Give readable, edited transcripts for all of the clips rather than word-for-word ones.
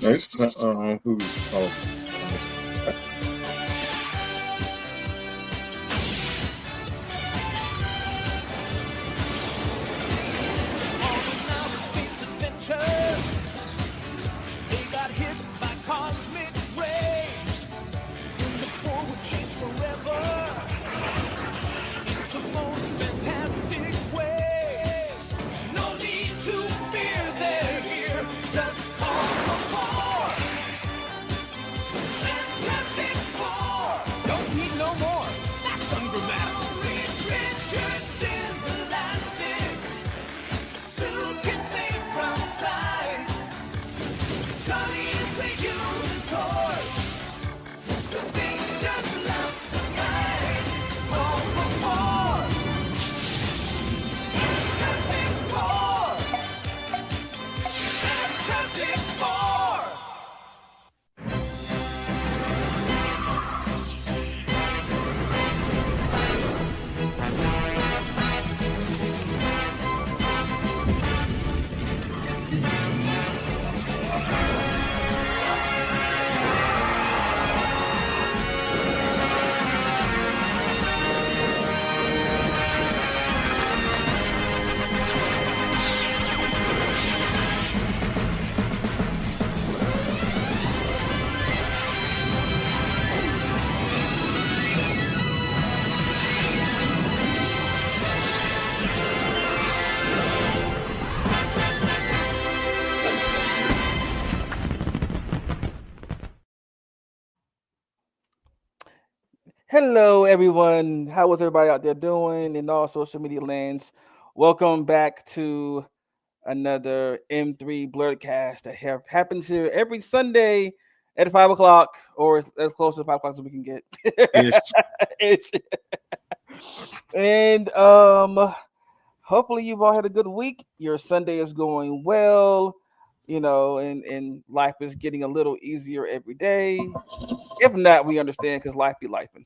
It's who? Oh, I missed it. On an outer space adventure, they got hit by cosmic rays. And the forward change forever. It's the most fantastic way. No need to fear, they're here. Just call for Fantastic Four. Don't need no more. That's ungrammatical. Reed Richards is elastic. Sue can think from side. Johnny is a human toy. The thing just loves to fight. Call for more. Fantastic Four. Fantastic Four. Hello, everyone. How is everybody out there doing in all social media lands? Welcome back to another M3 Blurredcast that happens here every Sunday at 5 o'clock, or as close to 5 o'clock as we can get. Ish. Ish. And hopefully you've all had a good week. Your Sunday is going well, and life is getting a little easier every day. If not, we understand because life be lifing.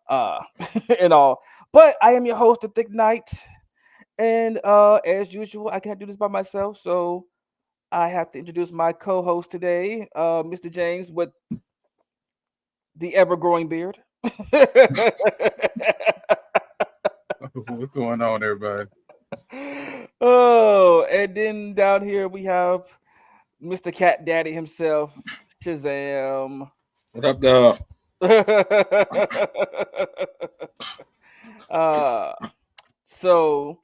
Uh and all. But I am your host, the Thick Knight, and as usual, I cannot do this by myself, so I have to introduce my co-host today, Mr. James with the ever-growing beard. What's going on, everybody? Oh, and then down here we have Mr. Cat Daddy himself, Shazam. What up, dog? uh, so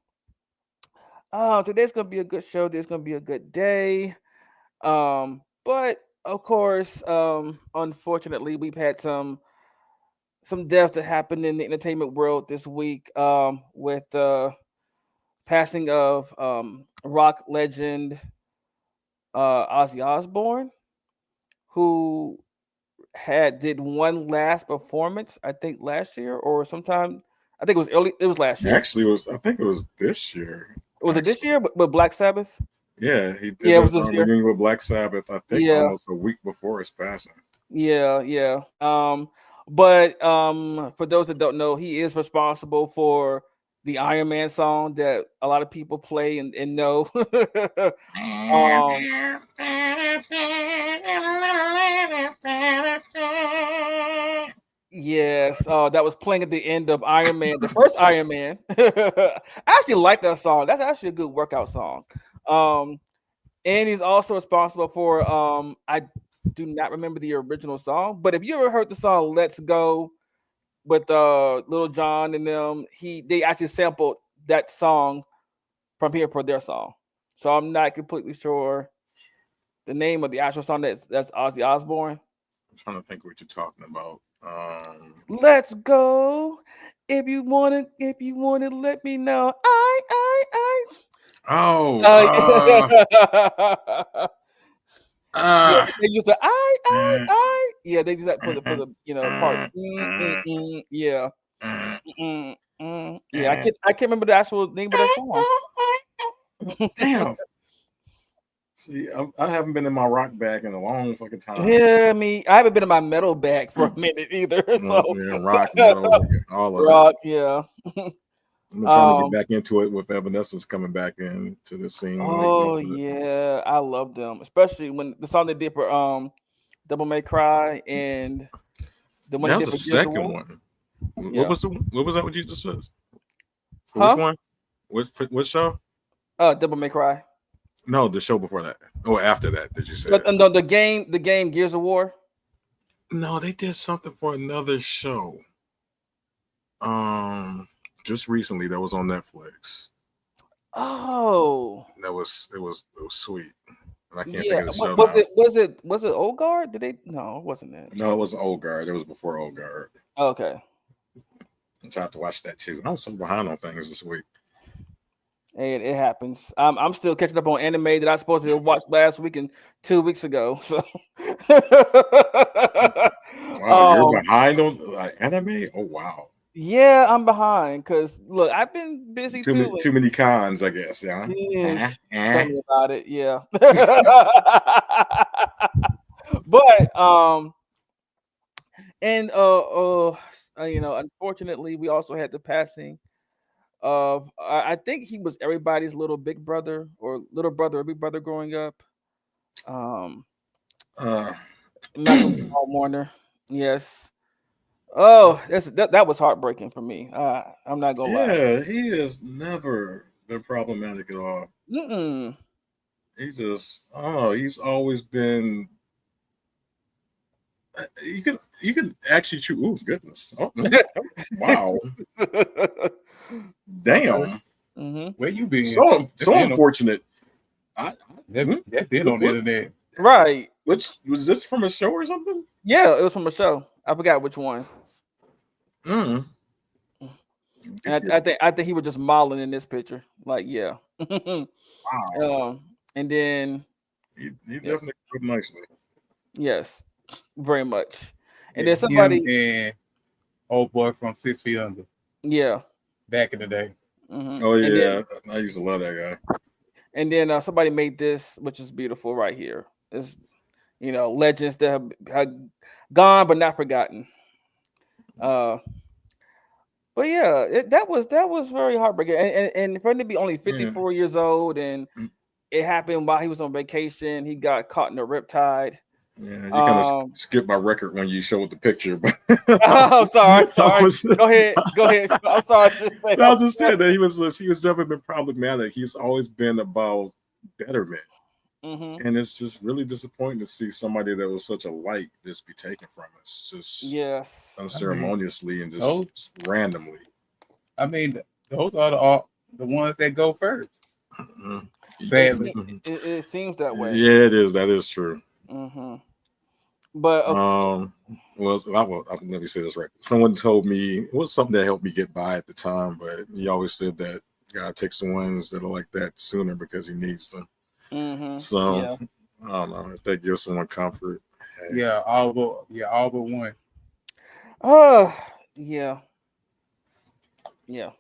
today's gonna be a good show. Today's gonna be a good day. But of course, unfortunately, we've had some deaths that happened in the entertainment world this week. With the passing of rock legend Ozzy Osbourne, who did one last performance, I think last year or sometime. I think it was early. It was last year. Actually, I think it was this year. Was it this year? But Black Sabbath. Yeah, he did Yeah, it was this year. reunion with Black Sabbath. I think Yeah. almost a week before his passing. Yeah. But for those that don't know, he is responsible for the Iron Man song that a lot of people play and know. Yes, that was playing at the end of Iron Man, the first Iron Man. I actually like that song. That's actually a good workout song. And he's also responsible for I do not remember the original song, but if you ever heard the song "Let's Go" with Little John and them, they actually sampled that song from here for their song. So I'm not completely sure the name of the actual song that's Ozzy Osbourne. I'm trying to think what you're talking about. Let's go. If you want it, let me know. Oh, Yeah, they use the I. Yeah, they use that for the part. Yeah. Yeah, I can't remember the actual name of that song. Damn. See, I haven't been in my rock bag in a long fucking time. Yeah, I haven't been in my metal bag for a minute either. So Yeah, rock, metal, all of rock, yeah. I'm trying to get Um, back into it with Evanescence coming back into the scene when they oh went to the. yeah, I love them, especially when the song they did for Double May Cry and the one they That was did the for Gears of second War. one. Yeah. What was that? What you just said? For which Huh? one? What show? Double May Cry. No, the show before that. Or after that, did you say? No, the game Gears of War. No, they did something for another show. Um, just recently that was on Netflix. Oh, It was sweet. And I can't think yeah. of the show What was now. it? Was it Old Guard? Did they? No, it wasn't it. No, it wasn't Old Guard. It was before Old Guard. Okay. I tried to watch that too. I was so behind on things this week. Hey, it happens. I'm still catching up on anime that I supposed to watch last week and 2 weeks ago. So, Wow, you're um, behind on anime? Oh wow. yeah, I'm behind because look, I've been busy Too many too. too many cons, I guess, yeah. And Eh, tell eh. me about it. Yeah. But and unfortunately, we also had the passing of I think he was everybody's little big brother or little brother or big brother growing up. Um, Uh, Malcolm Jamal Warner. Yes. Oh, that was heartbreaking for me. I'm not gonna lie. yeah, he has never been problematic at all. Mm-mm. He just oh, he's always been you can actually choose. Oh goodness. Oh, wow. Damn. hmm Where you been? So unfortunate. I, That's it on the What? internet. Right. which was this from a show or something? Yeah, it was from a show. I forgot which one. Mm. And I think he was just modeling in this picture. Like, yeah. Wow. And then He yeah, definitely put nicely. yes, very much. And Yeah, then him somebody, and old boy from 6 Feet Under yeah. back in the day. Oh And yeah, I used to love that guy. then somebody made this, which is beautiful right here. It's legends that have gone but not forgotten. Uh, but yeah, that was very heartbreaking. And for him to be only Yeah. 54 years old, and Mm. it happened while he was on vacation. He got caught in a riptide. Yeah, you kind of Um, skipped my record when you showed the picture, but I'm sorry, I sorry. was, Go ahead, go ahead. I'm sorry. I was just saying that he was never been problematic. He's always been about betterment. Mm-hmm. And it's just really disappointing to see somebody that was such a light just be taken from us, just Yes. unceremoniously and those- just randomly. I mean, those are the ones that go first. Mhm. Sadly. It seems that way. Yeah, it is. That is true. Mm-hmm. But Well, let me say this right. Someone told me it was something that helped me get by at the time, but he always said that God takes the ones that are like that sooner because He needs them. So yeah. I don't know if that gives someone comfort. Hey. Yeah, all but one. Yeah. Yeah.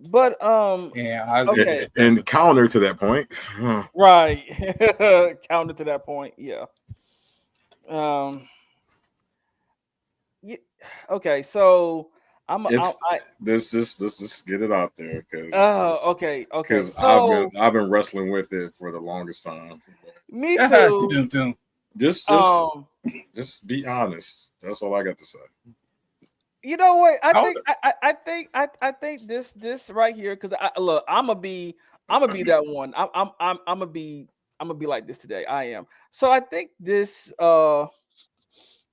But And I okay. And counter to that point, Right. Counter to that point. Yeah. Yeah. Okay. So it's I let's just get it out there because okay. Okay. because So I've been wrestling with it for the longest time. me too. Dum-dum. Just Um, just be honest. That's all I got to say. you know what? I How- think I think this right here because look, I'm gonna be that one. I'm gonna be like this today. I am. So I think this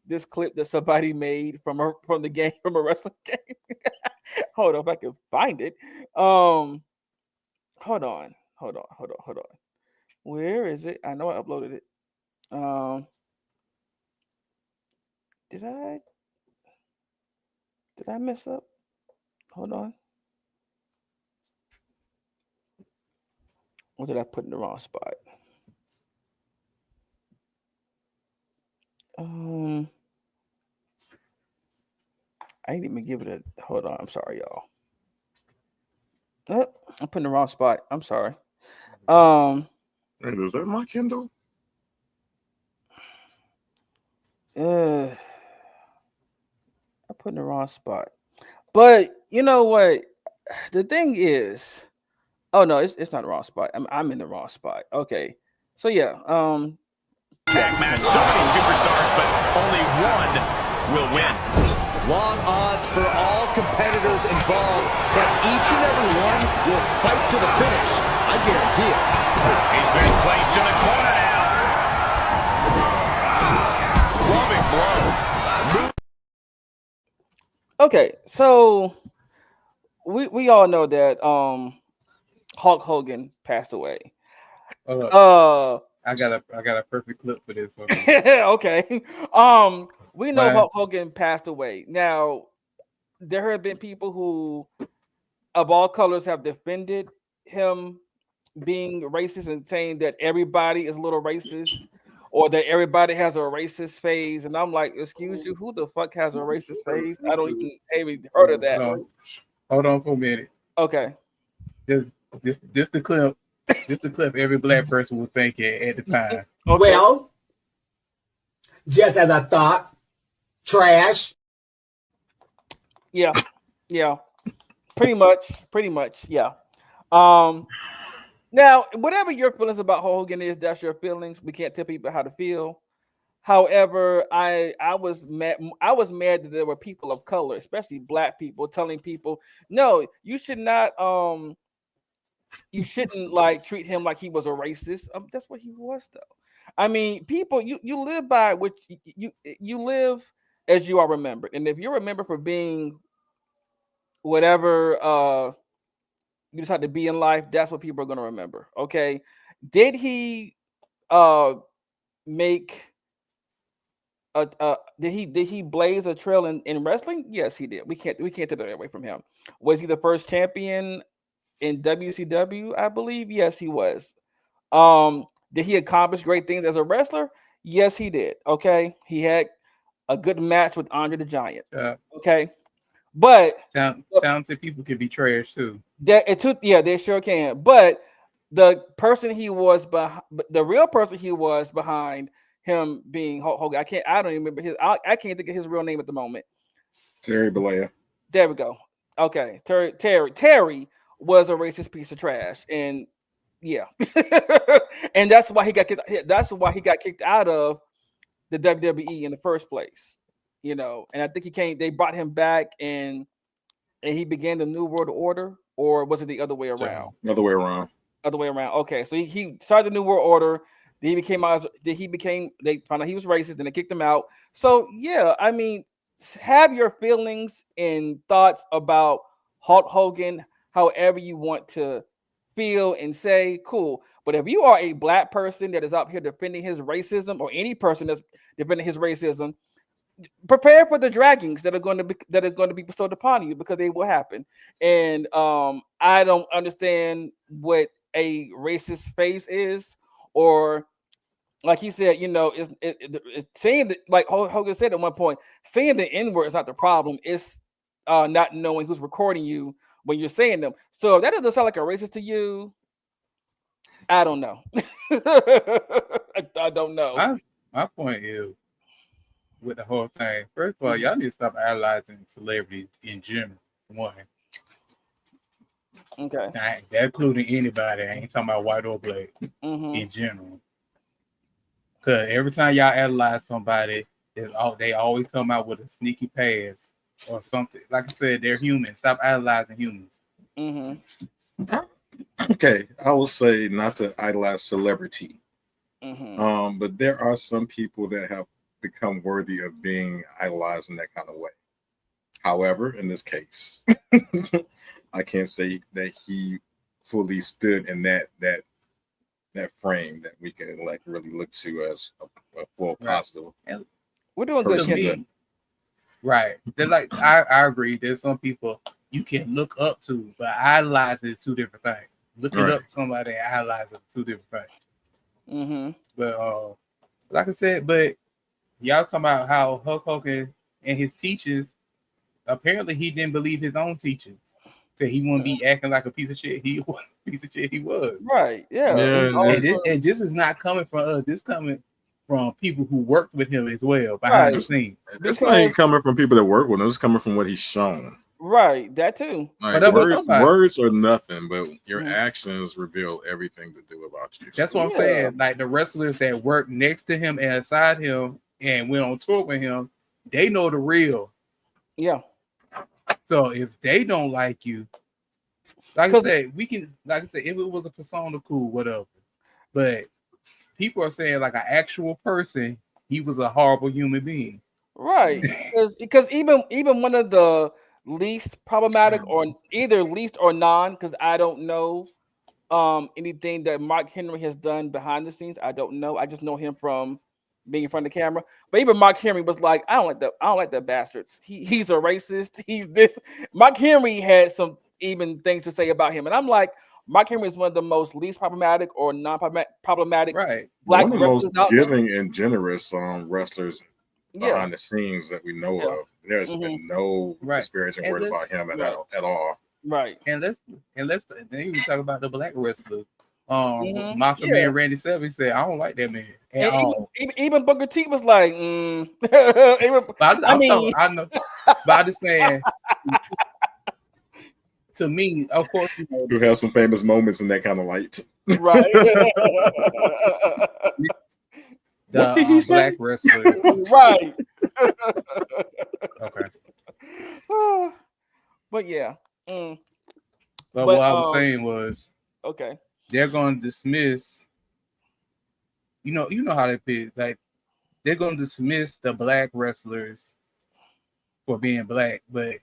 this clip that somebody made from the game from a wrestling game. Hold on, if I can find it. Hold on. Where is it? I know I uploaded it. Did I mess up? Hold on. Or did I put in the wrong spot? I didn't even give it a hold on. I'm sorry, y'all. I'm putting the wrong spot. I'm sorry. Hey, is that my Kindle? I put in the wrong spot. But you know what? The thing is, oh no, it's not the wrong spot. I'm in the wrong spot. Okay, so yeah, Tag match. So many superstars, but only one will win. Long odds for all competitors involved, but each and every one will fight to the finish. I guarantee it. He's been placed in the corner now. Loving blow. okay. So we all know that Hulk Hogan passed away. Hold up. Uh, I got a perfect clip for this one. okay. We know Right. Hulk Hogan passed away. Now, there have been people who, of all colors, have defended him being racist and saying that everybody is a little racist, or that everybody has a racist phase. And I'm like, excuse you, who the fuck has a racist phase? I don't even heard of that. Hold on for a minute. Okay. This the clip. This the clip every black person was thinking at the time. Okay. Well, just as I thought, trash. Yeah, pretty much, yeah. Now, whatever your feelings about Hogan is, that's your feelings. We can't tell people how to feel. However, I was mad. I was mad that there were people of color, especially black people, telling people, no, you should not. You shouldn't like treat him like he was a racist. That's what he was, though. I mean, people, you live by which you live as you are remembered, and if you're remembered for being whatever you decide to be in life, that's what people are going to remember. Okay, did he make did he blaze a trail in wrestling? Yes, he did. We can't take that away from him. Was he the first champion in WCW? I believe yes, he was. Did he accomplish great things as a wrestler? Yes, he did. Okay, he had a good match with Andre the Giant. Okay, but talented people can be trash too. They sure can. But the person he was the real person he was behind him being Hulk Hogan. I don't even remember his. I can't think of his real name at the moment. Terry Bollea. There we go. Okay, Terry was a racist piece of trash, and yeah, and that's why he got kicked. That's why he got kicked out of the WWE in the first place. You know, and I think they brought him back, and he began the New World Order, or was it the other way around? Other way around. Other way around. Okay, so he started the New World Order. Then they found out he was racist, then they kicked him out. So yeah, I mean, have your feelings and thoughts about Hulk Hogan however you want to feel and say, cool. But if you are a black person that is out here defending his racism, or any person that's defending his racism, prepare for the draggings that are going to be bestowed upon you, because they will happen. And I don't understand what a racist face is, or like he said, you know, it's saying that, like Hogan said at one point, saying the N-word is not the problem. It's not knowing who's recording you when you're saying them. So if that doesn't sound like a racist to you, I don't know. I don't know. My point is, with the whole thing, first of all, y'all need to stop idolizing celebrities in general. One. Okay. That including anybody. I ain't talking about white or black. In general. Because every time y'all idolize somebody, they always come out with a sneaky past or something. Like I said, they're human. Stop idolizing humans. Okay, I will say not to idolize celebrity. But there are some people that have become worthy of being idolized in that kind of way. However, in this case, I can't say that he fully stood in that frame that we can like really look to as a full positive. And we're doing good shit. Right. They're like, I agree. There's some people you can look up to, but idolize is two different things. Looking up to somebody and idolize is two different things. But like I said, but y'all talking about how Hulk Hogan and his teachings, apparently he didn't believe his own teachings. That he wouldn't be acting like a piece of shit. He was. Right. Yeah. And this is not coming from us. This coming from people who worked with him as well behind the scenes. This ain't coming from people that work with him. It's coming from what he's shown. Right, that too. Like that's what I'm words, talking about. words are nothing, but your Mhm. actions reveal everything to do about you. That's So, what I'm Yeah. saying. Like the wrestlers that work next to him and beside him and went on tour with him, they know the real. Yeah. So if they don't like you, like I 'Cause- said, we can. Like I said, if it was a persona, cool, whatever. But people are saying like an actual person, he was a horrible human being. Right, because even one of the least problematic or either least or non, because I don't know anything that Mark Henry has done behind the scenes. I don't know. I just know him from being in front of the camera. But even Mark Henry was like, I don't like that bastard. He's a racist. He's this. Mark Henry had some even things to say about him, and I'm like, Mark Henry is one of the most least problematic or non-problematic Right. black one of the most wrestlers out there. giving and generous wrestlers Yeah. behind the scenes that we know Yeah. of. There's Mhm. been no Right. disparaging And word about let's- him Right. at all. Right. And let's then even talk about the black wrestlers. Mhm. Macho Yeah. Man Randy Savage said, I don't like that man at And all. even Booker T was like, even, But I mean, I know, but I'm just saying. To me, of course, you know, Who has some famous moments in that kind of light. right. the What did he say? black wrestler. Right. Okay. But yeah. Mm. But But, what I was saying was Okay. they're going to dismiss. You know how they feel. Like they're going to dismiss the black wrestlers for being black, but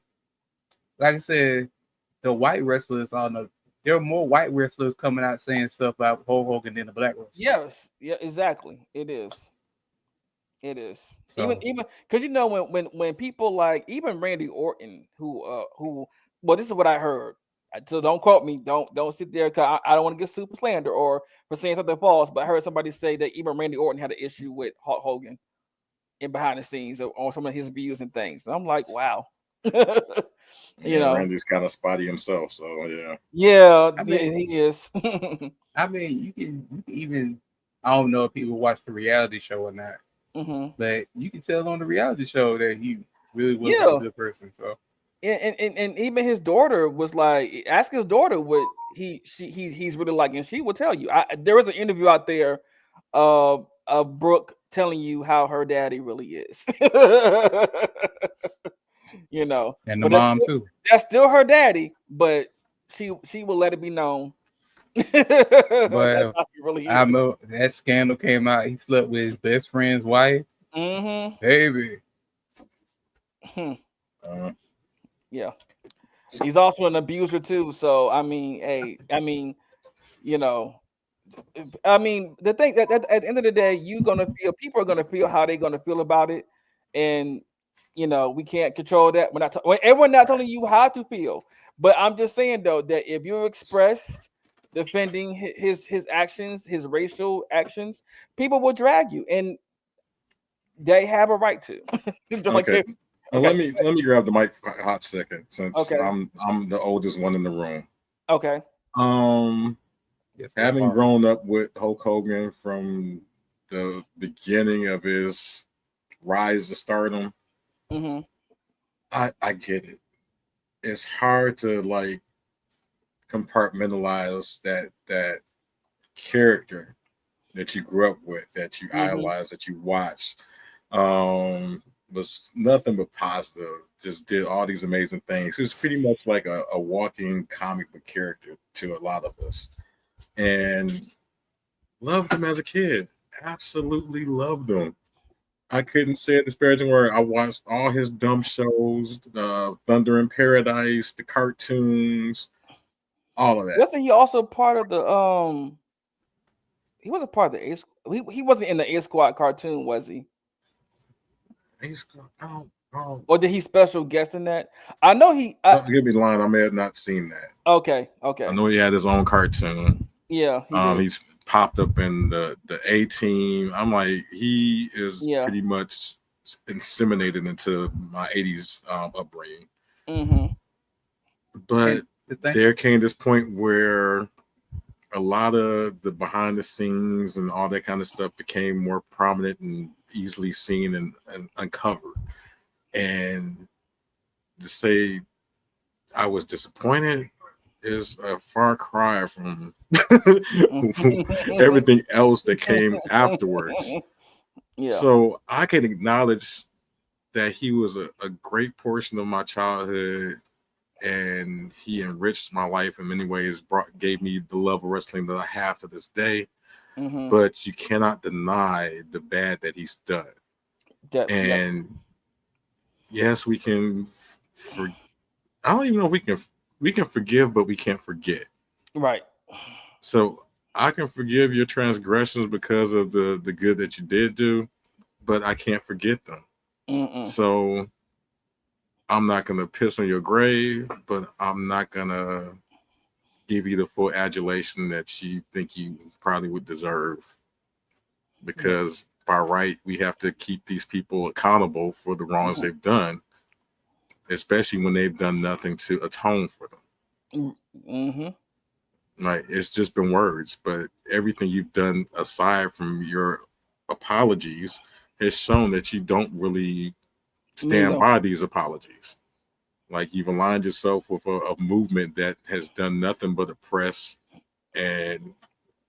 like I said, the white wrestlers there are more white wrestlers coming out saying stuff about Hulk Hogan than the black wrestlers. Yes. Yeah. Exactly. It is. It is. So- Even because when people like even Randy Orton who well, this is what I heard. So don't quote me. Don't sit there because I don't want to get super slander or for saying something false. But I heard somebody say that even Randy Orton had an issue with Hulk Hogan in behind the scenes on some of his views and things. And I'm like, wow. Randy's kind of spotty himself, so yeah. Yeah, I mean- he is. I mean, you can even. I don't know if people watch the reality show or not, but you can tell on the reality show that he really wasn't a good person. So, and even his daughter was like, ask his daughter what he's really like, and she will tell you. There was an interview out there of Brooke telling you how her daddy really is. and but the mom too. That's still her daddy, but she will let it be known. But really I know that scandal came out. He slept with his best friend's wife. Baby. Yeah, he's also an abuser too. So I mean, the thing that at the end of the day, people are gonna feel how they're gonna feel about it, and we can't control that. We're not telling you how to feel, but I'm just saying though that if you express defending his actions, his racial actions, people will drag you, and they have a right to. Okay. Well, let me grab the mic for a hot second since Okay. I'm the oldest one in the room. Okay. Having grown up with Hulk Hogan from the beginning of his rise to stardom, I get it. It's hard to like compartmentalize that character that you grew up with, that you idolized, that you watched. Was nothing but positive. Just did all these amazing things. He was pretty much like a walking comic book character to a lot of us, and loved him as a kid. Absolutely loved him. I couldn't say a disparaging word. I watched all his dumb shows, Thunder in Paradise, the cartoons, all of that. Wasn't he also part of the He wasn't part of the he wasn't in the A Squad cartoon, was he? Or did he special guest in that? I know he. Give me the line. I may have not seen that. Okay. I know he had his own cartoon. Yeah. He's popped up in the A Team. I'm like, he is pretty much inseminated into my '80s upbringing. But there came this point where a lot of the behind the scenes and all that kind of stuff became more prominent and easily seen and uncovered. And to say I was disappointed is a far cry from everything else that came afterwards. Yeah. So I can acknowledge that he was a great portion of my childhood, and he enriched my life in many ways, gave me the love of wrestling that I have to this day. But you cannot deny the bad that he's done. And yes, we can. I don't even know if we can forgive, but we can't forget. Right. So I can forgive your transgressions because of the good that you did do, but I can't forget them. So I'm not gonna piss on your grave, but I'm not gonna give you the full adulation that you think you probably would deserve. Because by right, we have to keep these people accountable for the wrongs they've done, especially when they've done nothing to atone for them. Like, it's just been words, but everything you've done aside from your apologies has shown that you don't really stand by these apologies. Like, you've aligned yourself with a movement that has done nothing but oppress and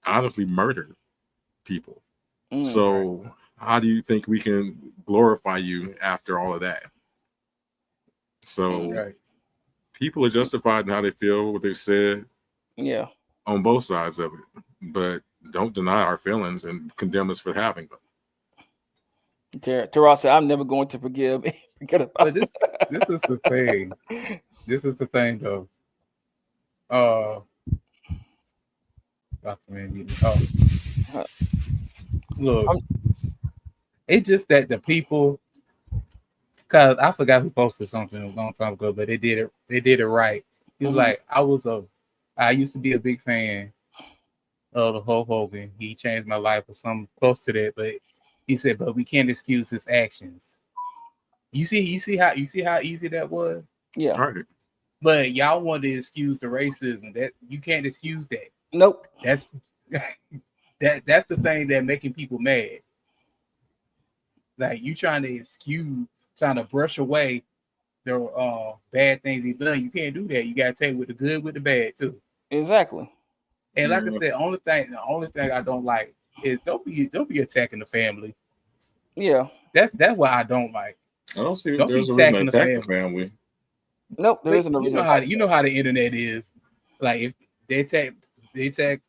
honestly murder people. So how do you think we can glorify you after all of that? So people are justified in how they feel, what they've said. Yeah. On both sides of it. But don't deny our feelings and condemn us for having them. Terrell said, I'm never going to forgive. Forget about but this is the thing. This is the thing though. Look, it's just that the people, cause I forgot who posted something a long time ago, but they did it right. He was like, I used to be a big fan of the Hulk Hogan. He changed my life or something close to that, but he said, but we can't excuse his actions. You see how easy that was? Yeah. Right. But y'all want to excuse the racism. That you can't excuse that. Nope. That's that's the thing that making people mad. Like, you trying to brush away the bad things he's done. You can't do that. You gotta take with the good with the bad too. Exactly. And like I said, the only thing I don't like is don't be attacking the family. Yeah. That's what I don't like. I don't see there's a reason to attack the family. Nope, there isn't a reason. You know how the internet is. Like, if they attack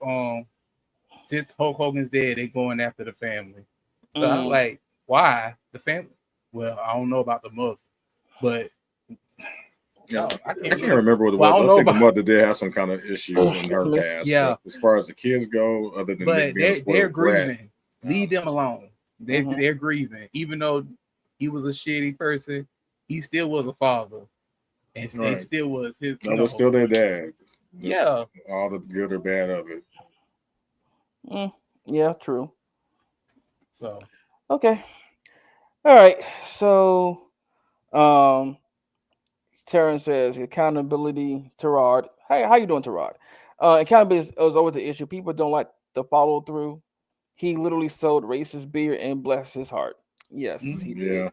since Hulk Hogan's dead, they going after the family. So I'm like, why the family? Well, I don't know about the mother, but I can't remember what it was. I think the mother did have some kind of issues in her past. Yeah. But as far as the kids go, other than they're grieving. Leave them alone. They're grieving. Even though he was a shitty person, he still was a father. And they still was his. No, was still their dad. Yeah. All the good or bad of it. Yeah, true. So okay. All right. So Terrence says accountability, Terrard. Hey, how you doing, Terrard? Accountability is always an issue. People don't like the follow through. He literally sold racist beer and blessed his heart. Yes, he did.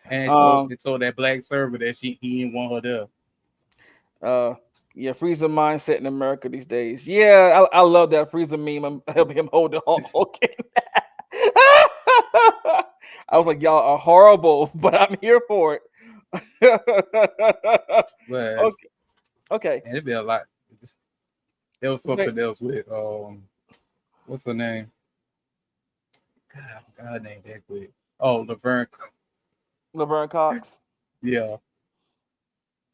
And it told that black server that he didn't want her there. Yeah, freezer mindset in America these days. Yeah, I love that freezer meme. I'm helping him hold the Hulk. I was like, y'all are horrible, but I'm here for it. Okay. And it'd be a lot. There was something else with what's her name? God, her name that quick. Oh, Laverne Cox. Yeah.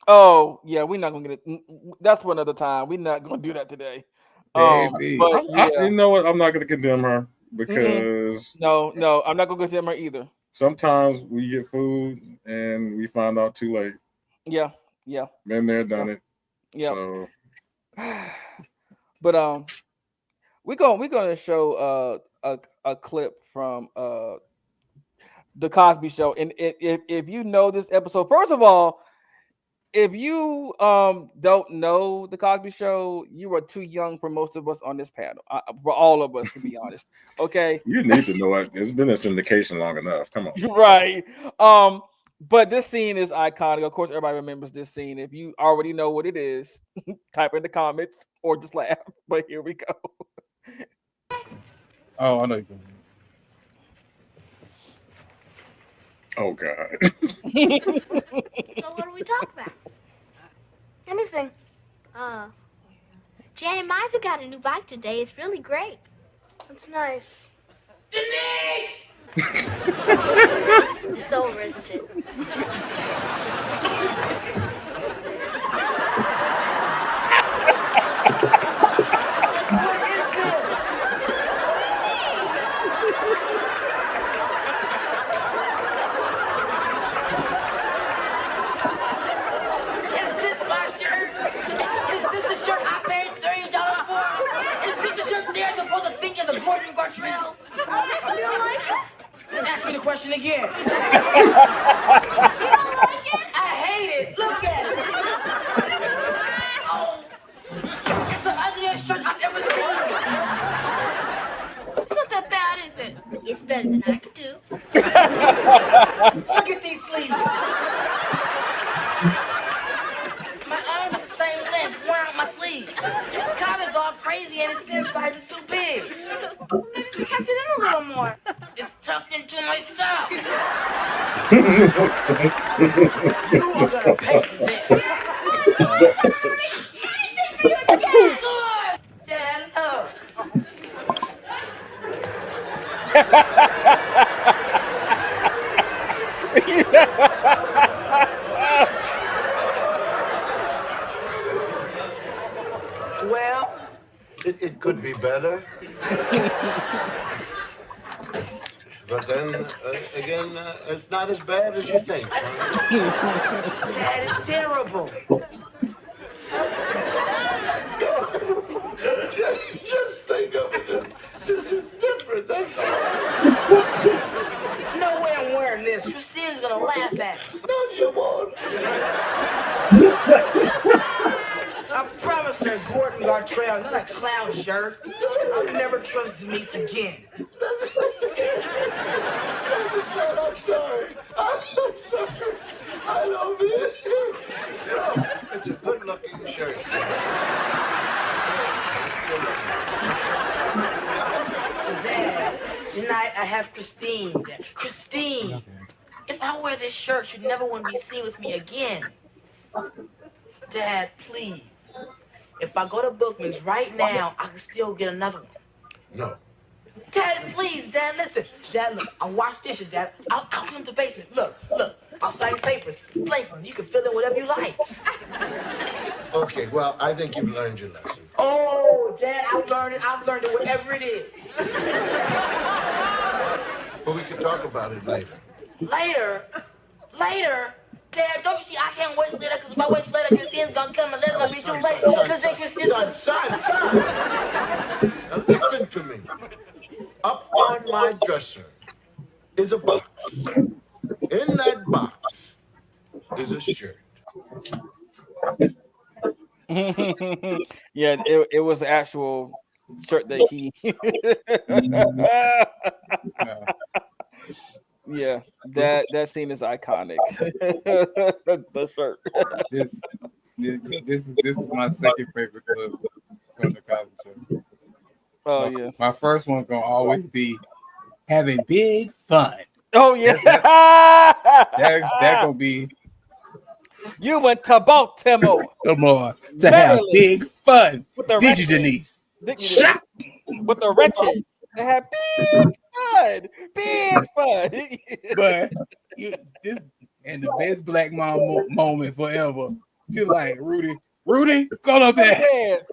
Oh, yeah, we're not gonna get it. That's for another time. We're not gonna do that today. But you know what? I'm not gonna condemn her because no, I'm not gonna condemn her either. Sometimes we get food and we find out too late. Yeah. Been there, done it. Yeah. So. But we're gonna show a clip from the Cosby Show, and if you know this episode, first of all, if you don't know the Cosby Show, you are too young for most of us on this panel. For all of us, to be honest. Okay. You need to know it. It's been a syndication long enough. Come on. Right. But this scene is iconic. Of course, everybody remembers this scene. If you already know what it is, type in the comments or just laugh. But here we go. Oh, I know you're doing Oh God. So what do we talk about? Anything. Janet Miser got a new bike today. It's really great. That's nice. Denise! It's over, isn't it? Is this my shirt? Is this the shirt I paid $30 for? Is this the shirt they're supposed to think is a Gordon Gartrell? You don't like it? Ask me the question again. You don't like it? I hate it. Look at it. Oh, it's the ugliest shirt I've ever seen. It's not that bad, is it? It's better than I could do. Look at these sleeves. My arm is the same length, worn out my sleeves. This collar's all crazy and its inside is too big. Maybe you tucked it in a little more. It's tucked into my socks. You are gonna pay for this. Anything for you again. Good. Dad, look. Well, It could be better. But then, again, it's not as bad as you think, son. Dad is terrible. Just think of it. This is different, that's all. No way I'm wearing this. Christine's gonna laugh at me. No, you won't. I promised her Gordon Gartrell, not a clown shirt. I'll never trust Denise again. I'm sorry. I'm sorry. I don't mean it. It's a good-looking shirt. Dad, tonight I have Christine. Christine, if I wear this shirt, you'd never want to be seen with me again. Dad, please. If I go to Bookman's right now, I can still get another one. No. Dad, please, Dad, listen. Dad, look, I'll wash dishes, Dad. I'll clean the basement. Look, I'll sign papers. Blank ones. You can fill in whatever you like. Okay, well, I think you've learned your lesson. Oh, Dad, I've learned it, whatever it is. But we can talk about it later. Later? Dad, don't you see I can't wait later, because if I wait later, Christine's gonna come and then it's gonna be too late. Because then Christine's Son. Now listen to me. Up on my dresser is a box. In that box is a shirt. Yeah, it was the actual shirt that he. Yeah, that scene is iconic. The shirt. This is my second favorite clip from the Cosby Show. Oh yeah. My first one's gonna always be having big fun. Oh yeah. That gonna be. You went to Baltimore. Come on, to have big fun. Did you, Denise? Shut with the wretched. They had big fun. But this and the best black mom moment forever. You're like Rudy, go up there.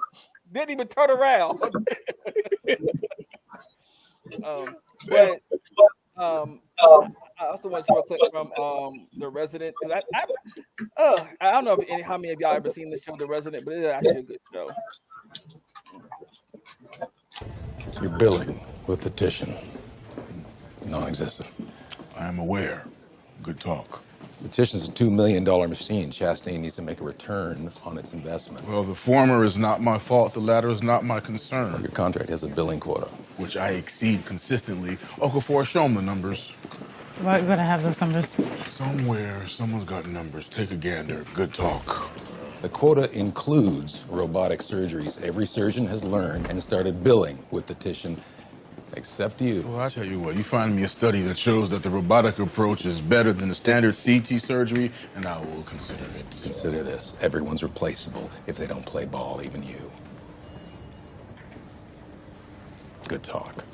Didn't even turn around. But I also want to show a clip from The Resident. I don't know how many of y'all ever seen the show The Resident, but it's actually a good show. Your billing with the Titian, non-existent. I am aware. Good talk. The Titian's a $2 million machine. Chastain needs to make a return on its investment. Well, the former is not my fault. The latter is not my concern. Your contract has a billing quota, which I exceed consistently. Okafor, show them the numbers. Well, you gotta have those numbers. Somewhere, someone's got numbers. Take a gander. Good talk. The quota includes robotic surgeries. Every surgeon has learned and started billing with the Titian, except you. Well, I tell you what, you find me a study that shows that the robotic approach is better than the standard CT surgery, and I will consider it. Consider this. Everyone's replaceable if they don't play ball, even you. Good talk.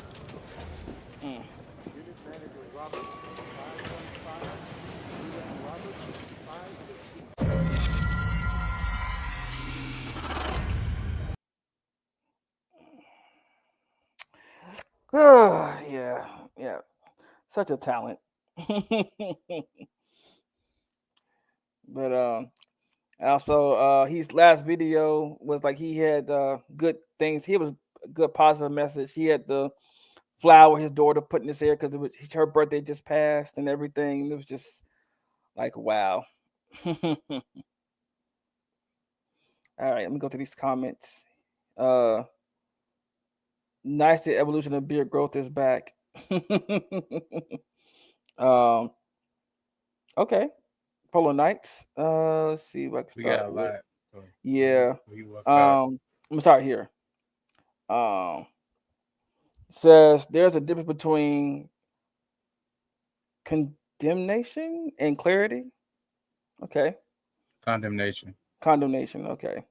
Yeah. Such a talent. But also his last video was like he had good things. He was a good positive message. He had the flower his daughter put in his hair because it was her birthday just passed and everything. It was just like wow. All right, let me go to these comments. Nice, the evolution of beard growth is back. Okay. Polo Knights. Let's see what I can We start got a with. lot. Yeah. You want to start? I'm gonna start here. Says there's a difference between condemnation and clarity. Okay. Condemnation. Condemnation. Okay.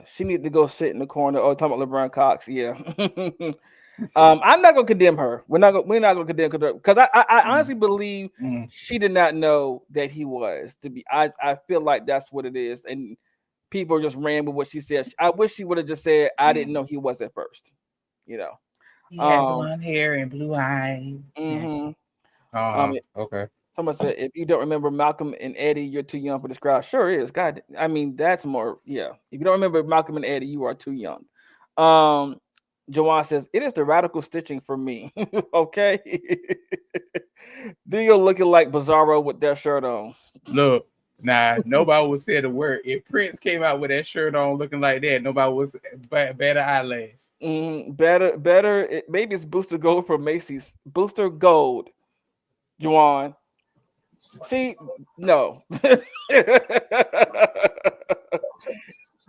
She needs to go sit in the corner. Oh, talking about LeBron Cox. Yeah. I'm not gonna condemn her. We're not gonna condemn her because I honestly believe she did not know that he was to be. I feel like that's what it is, and people just ran with what she said. I wish she would have just said, "I didn't know he was at first." You know. He had blonde hair and blue eyes. Mm-hmm. Okay. Someone said, if you don't remember Malcolm and Eddie, you're too young for this crowd. Sure is. God, I mean, that's more, yeah. If you don't remember Malcolm and Eddie, you are too young. Jawan says, it is the radical stitching for me. Okay. Dio looking like Bizarro with that shirt on. Look, nobody would say the word. If Prince came out with that shirt on looking like that, nobody was better eyelash. Better. Maybe it's Booster Gold from Macy's. Booster Gold. Juwan. See, no.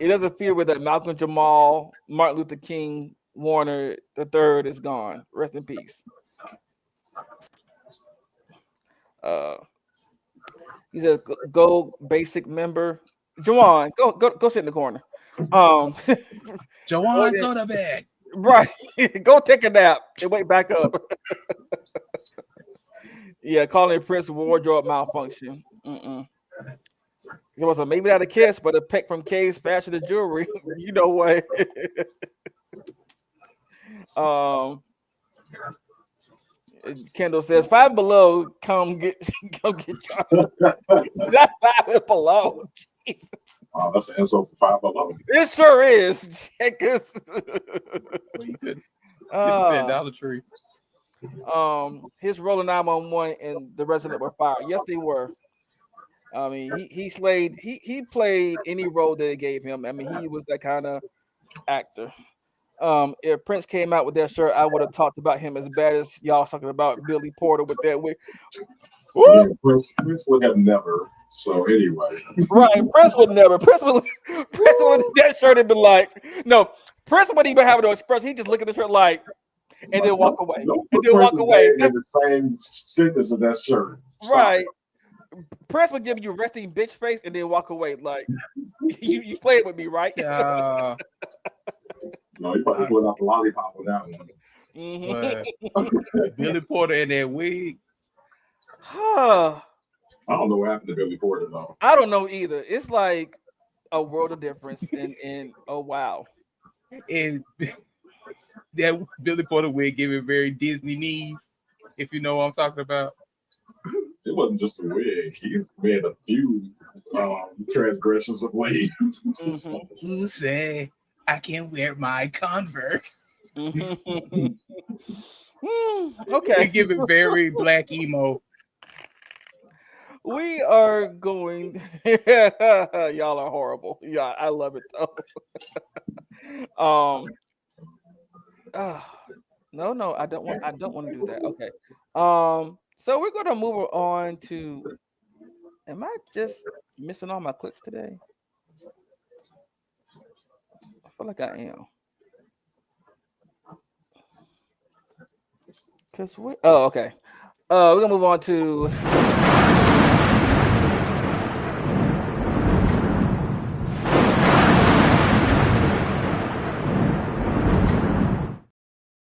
It doesn't feel with that Malcolm Jamal, Martin Luther King, Warner the third is gone. Rest in peace. He's a gold basic member. Jawan, go sit in the corner. Jawan, go to bed. Right. Go take a nap and wake back up. Yeah, calling Prince wardrobe malfunction. It was maybe not a kiss, but a peck from K's fashion and jewelry. You know what? Kendall says Five Below, come get Charlie. Not Five Below. Jesus. Oh, that's the insult for Five Below. It sure is. Check us. You could Dollar Tree. His rolling 911 and the resident were fired. Yes, they were. I mean, he played any role that they gave him. I mean, he was that kind of actor. If Prince came out with that shirt, I would have talked about him as bad as y'all talking about Billy Porter with that wig. Yeah, Prince would have never. So anyway, right? Prince would never. Prince would that shirt and been like, no. Prince wouldn't even have it on express. He just look at the shirt like, and then walk away. And then walk away. In the same sickness of that shirt. Right. Prince would give you resting bitch face and then walk away. Like you played with me, right? No, you probably put out the lollipop on that one. Billy Porter in that wig. I don't know what happened to Billy Porter though. I don't know either. It's like a world of difference. And oh wow. And that Billy Porter wig giving very Disney knees, if you know what I'm talking about. It wasn't just a wig. He made a few transgressions of late. Who said I can wear my Converse? Okay. Give it very black emo. We are going. Y'all are horrible. Yeah, I love it though. No, I don't want to do that. Okay. So we're gonna move on to. Am I just missing all my clips today? I feel like I am. Cause we. Oh, okay. We're gonna move on to.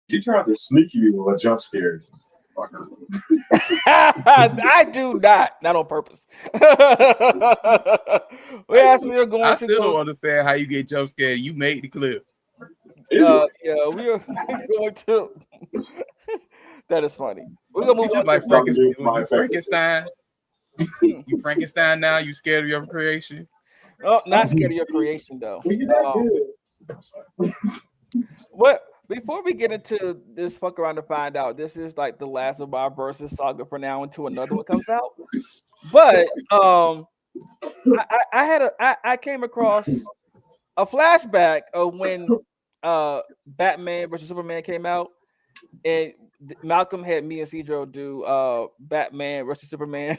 He tried to sneak you with a jump scare. I do not on purpose. We are going I to still go. don't understand how you get jump scared. You made the clip. Yeah, we are going to. That is funny. We're gonna You move just on like to Frankenstein. You Frankenstein. You Frankenstein now. You scared of your creation. Oh, not scared of your creation though. You're not good. What? Before we get into this fuck around to find out, this is like the last of our versus saga for now until another one comes out. But I came across a flashback of when Batman versus Superman came out, and Malcolm had me and Cedro do Batman versus Superman.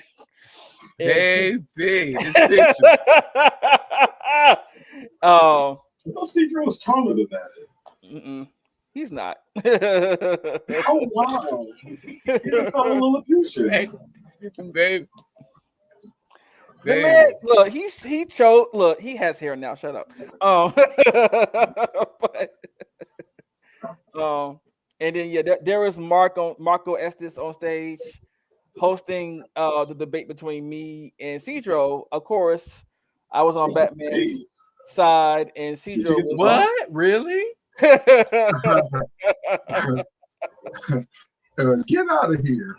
Baby, this picture. Cedro was taller than that. He's not. Oh wow! He's a fellow Lilliputian. Hey, babe. The man, look, he chose. Look, he has hair now. Shut up. And then there was Marco Estes on stage hosting the debate between me and Cedro. Of course, I was on Batman's side, and Cedro was what? Really? Get out of here!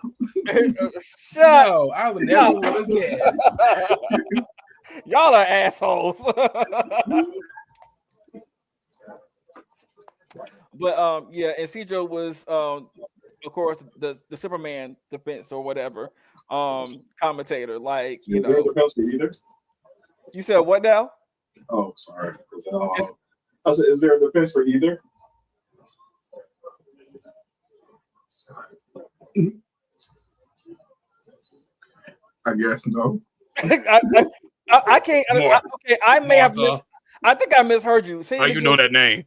Shut. No, I would never want to guess. Y'all are assholes. But yeah, and Cedro was of course the Superman defense or whatever commentator. Like, you Is there a know, defense for either? You said what now? Oh, sorry. I said, is there a defense for either? I guess no. I can't. Okay, I may have missed. I think I misheard you. How you know that name?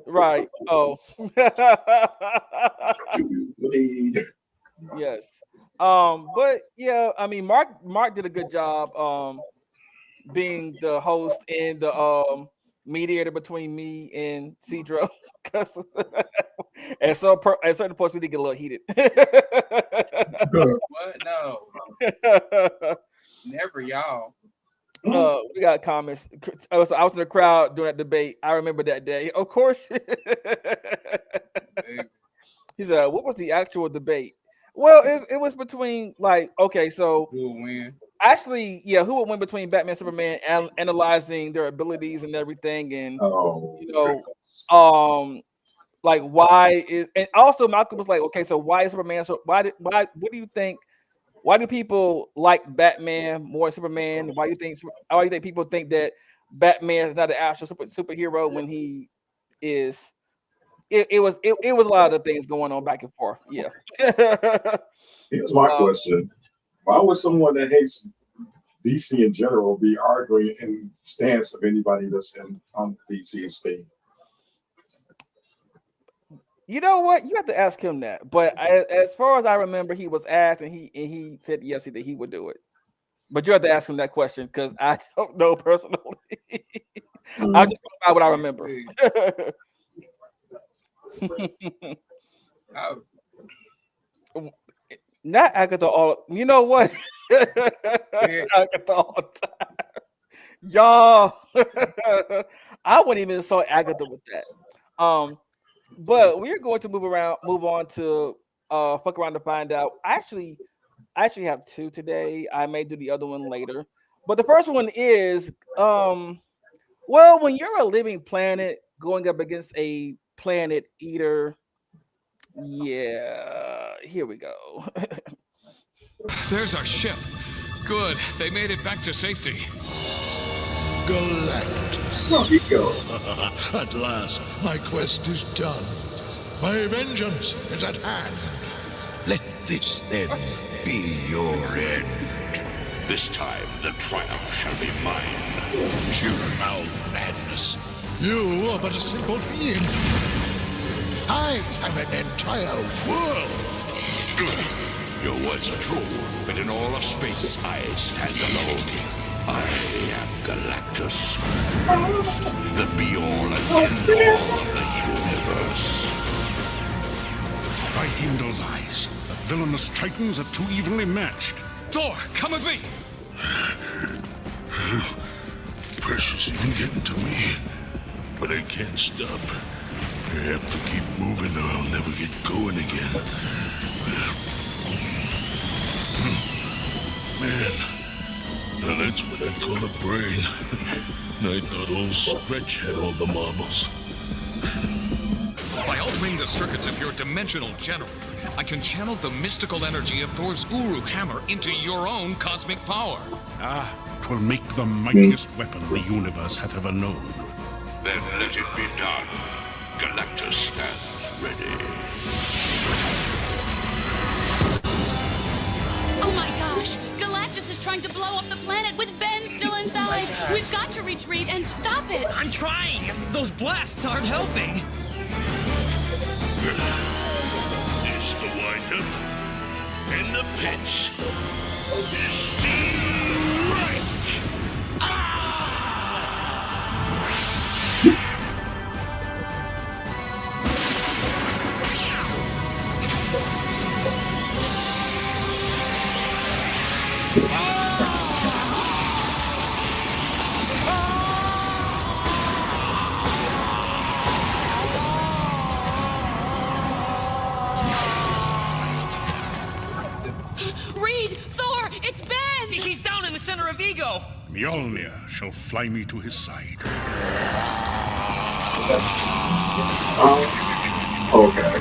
Right. Oh. Yes. But yeah, I mean, Mark did a good job being the host and the mediator between me and Cedro. And so at certain points we did get a little heated. What? No. Never, y'all. We got comments. I was in the crowd during that debate. I remember that day. Of course. He said, "What was the actual debate?" Well, it was between so who would win? Actually, yeah, who would win between Batman and Superman, analyzing their abilities and everything, and like why is, and also Malcolm was like, okay, so why is Superman so why what do you think? Why do people like Batman more than Superman? Why do you think people think that Batman is not an actual superhero when he is? It was a lot of things going on back and forth. Yeah. Here's my question: why would someone that hates DC in general be arguing in stance of anybody that's on DC's team? You know what? You have to ask him that. But as far as I remember, he was asked, and he said yes, that he would do it. But you have to ask him that question because I don't know personally. I just talk about what I remember. Not Agatha all. You know what? Agatha all the time. Y'all, I wouldn't even saw Agatha with that. But we're going to move on to fuck around to find out. I actually have two today. I may do the other one later. But the first one is well, when you're a living planet going up against a planet eater, yeah, here we go. There's our ship. Good. They made it back to safety. Galactus. At last, my quest is done. My vengeance is at hand. Let this then be your end. This time, the triumph shall be mine. Pure-mouth madness. You are but a simple being. I am an entire world. Your words are true, but in all of space, I stand alone. I am Galactus, the be-all and end-all of the universe. By Heimdall's eyes, the villainous titans are too evenly matched. Thor, come with me! Pressure's even getting to me, but I can't stop. I have to keep moving or I'll never get going again. Man, now that's what I call a brain. I thought old Stretch had all the marbles. By altering the circuits of your dimensional generator, I can channel the mystical energy of Thor's Uru hammer into your own cosmic power. Ah, 'twill make the mightiest weapon the universe hath ever known. Then let it be done. Galactus stands ready. Oh my gosh! Galactus is trying to blow up the planet with Ben still inside. We've got to retreat and stop it. I'm trying. Those blasts aren't helping. This the wind-up and the pitch. Reed, Thor, it's Ben. He's down in the center of Ego. Mjolnir shall fly me to his side. Okay.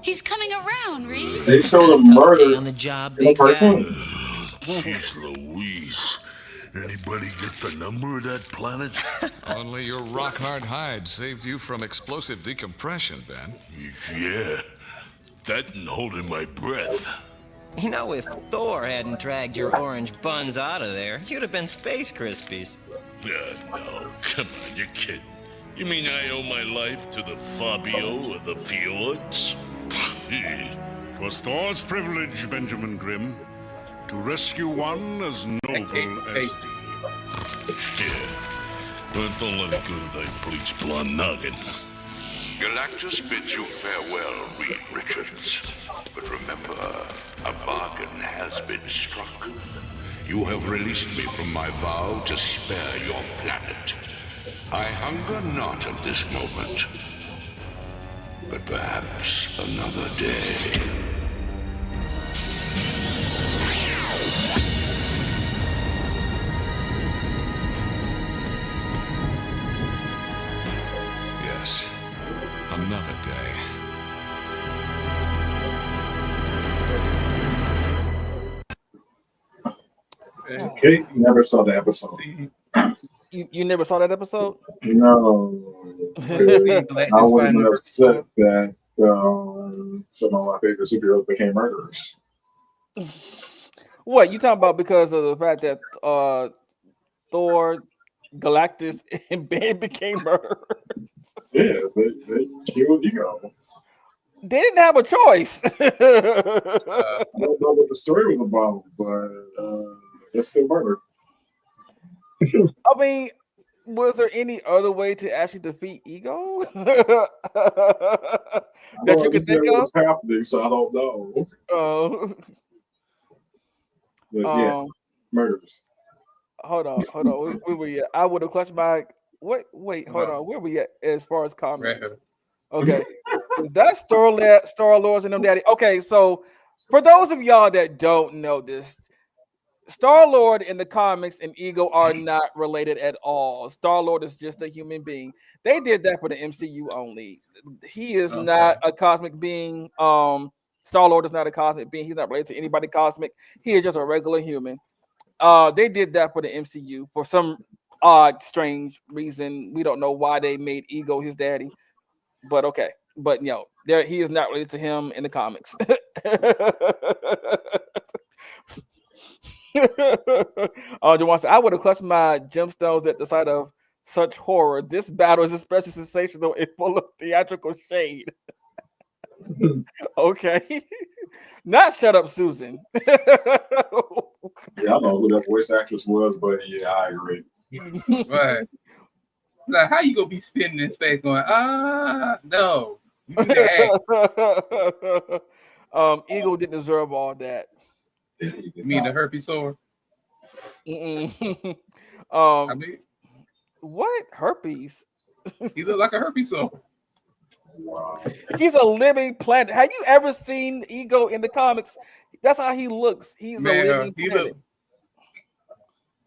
He's coming around, Reed. They showed a murder on the job, in a cartoon. Jeez Louise. Anybody get the number of that planet? Only your rock-hard hide saved you from explosive decompression, Ben. Yeah. That and holding my breath. You know, if Thor hadn't dragged your orange buns out of there, you'd have been Space Krispies. No, come on, you're kidding. You mean I owe my life to the Fabio of the fjords? 'Twas Thor's privilege, Benjamin Grimm, to rescue one as noble as thee. Yeah, but don't let it go to thy bleach blonde noggin. Galactus bids you farewell, Reed Richards. But remember, a bargain has been struck. You have released me from my vow to spare your planet. I hunger not at this moment, but perhaps another day. Yes, another day. Okay, never saw the episode. You never saw that episode? No. I wasn't upset that some of my favorite superheroes became murderers. What you talking about? Because of the fact that Thor, Galactus, and Ben became murderers. Yeah, they killed Ego. They didn't have a choice. I don't know what the story was about, but they're still murdered. I mean, was there any other way to actually defeat Ego that you can think of? What's happening, so I don't know. But yeah, murders. Hold on. Where were you at? I would have clutched my. Wait, hold on. Where we at as far as comments? Okay, is that Star Lords and them daddy? Okay, so for those of y'all that don't know this, Star-Lord in the comics and Ego are not related at all. Star-Lord is just a human being. They did that for the MCU only. He is not a cosmic being. Star-Lord is not a cosmic being. He's not related to anybody cosmic. He is just a regular human. They did that for the MCU for some odd, strange reason. We don't know why they made Ego his daddy, but okay. But he is not related to him in the comics. I would have clutched my gemstones at the sight of such horror. This battle is especially sensational and full of theatrical shade. Okay. Not shut up, Susan. Yeah, I don't know who that voice actress was, but yeah, I agree. Right. Like, how you gonna be spinning in space going, no. You need to act. Eagle didn't deserve all that. You mean the herpes sore? I mean, what herpes? He look like a herpes sore. Wow. He's a living planet. Have you ever seen Ego in the comics? That's how he looks. He's a living planet.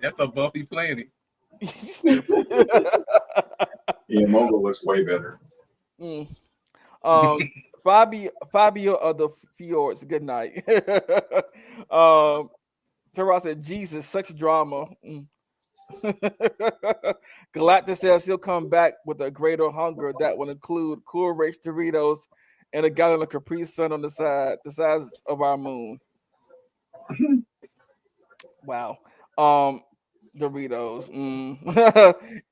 That's a bumpy planet. Yeah, Mogul looks way better. Fabio of the Fjords. Good night. Terra said, Jesus, such drama. Galactus says he'll come back with a greater hunger that will include Cool Ranch Doritos and a gallon of Capri Sun on the size of our moon. Wow. Doritos.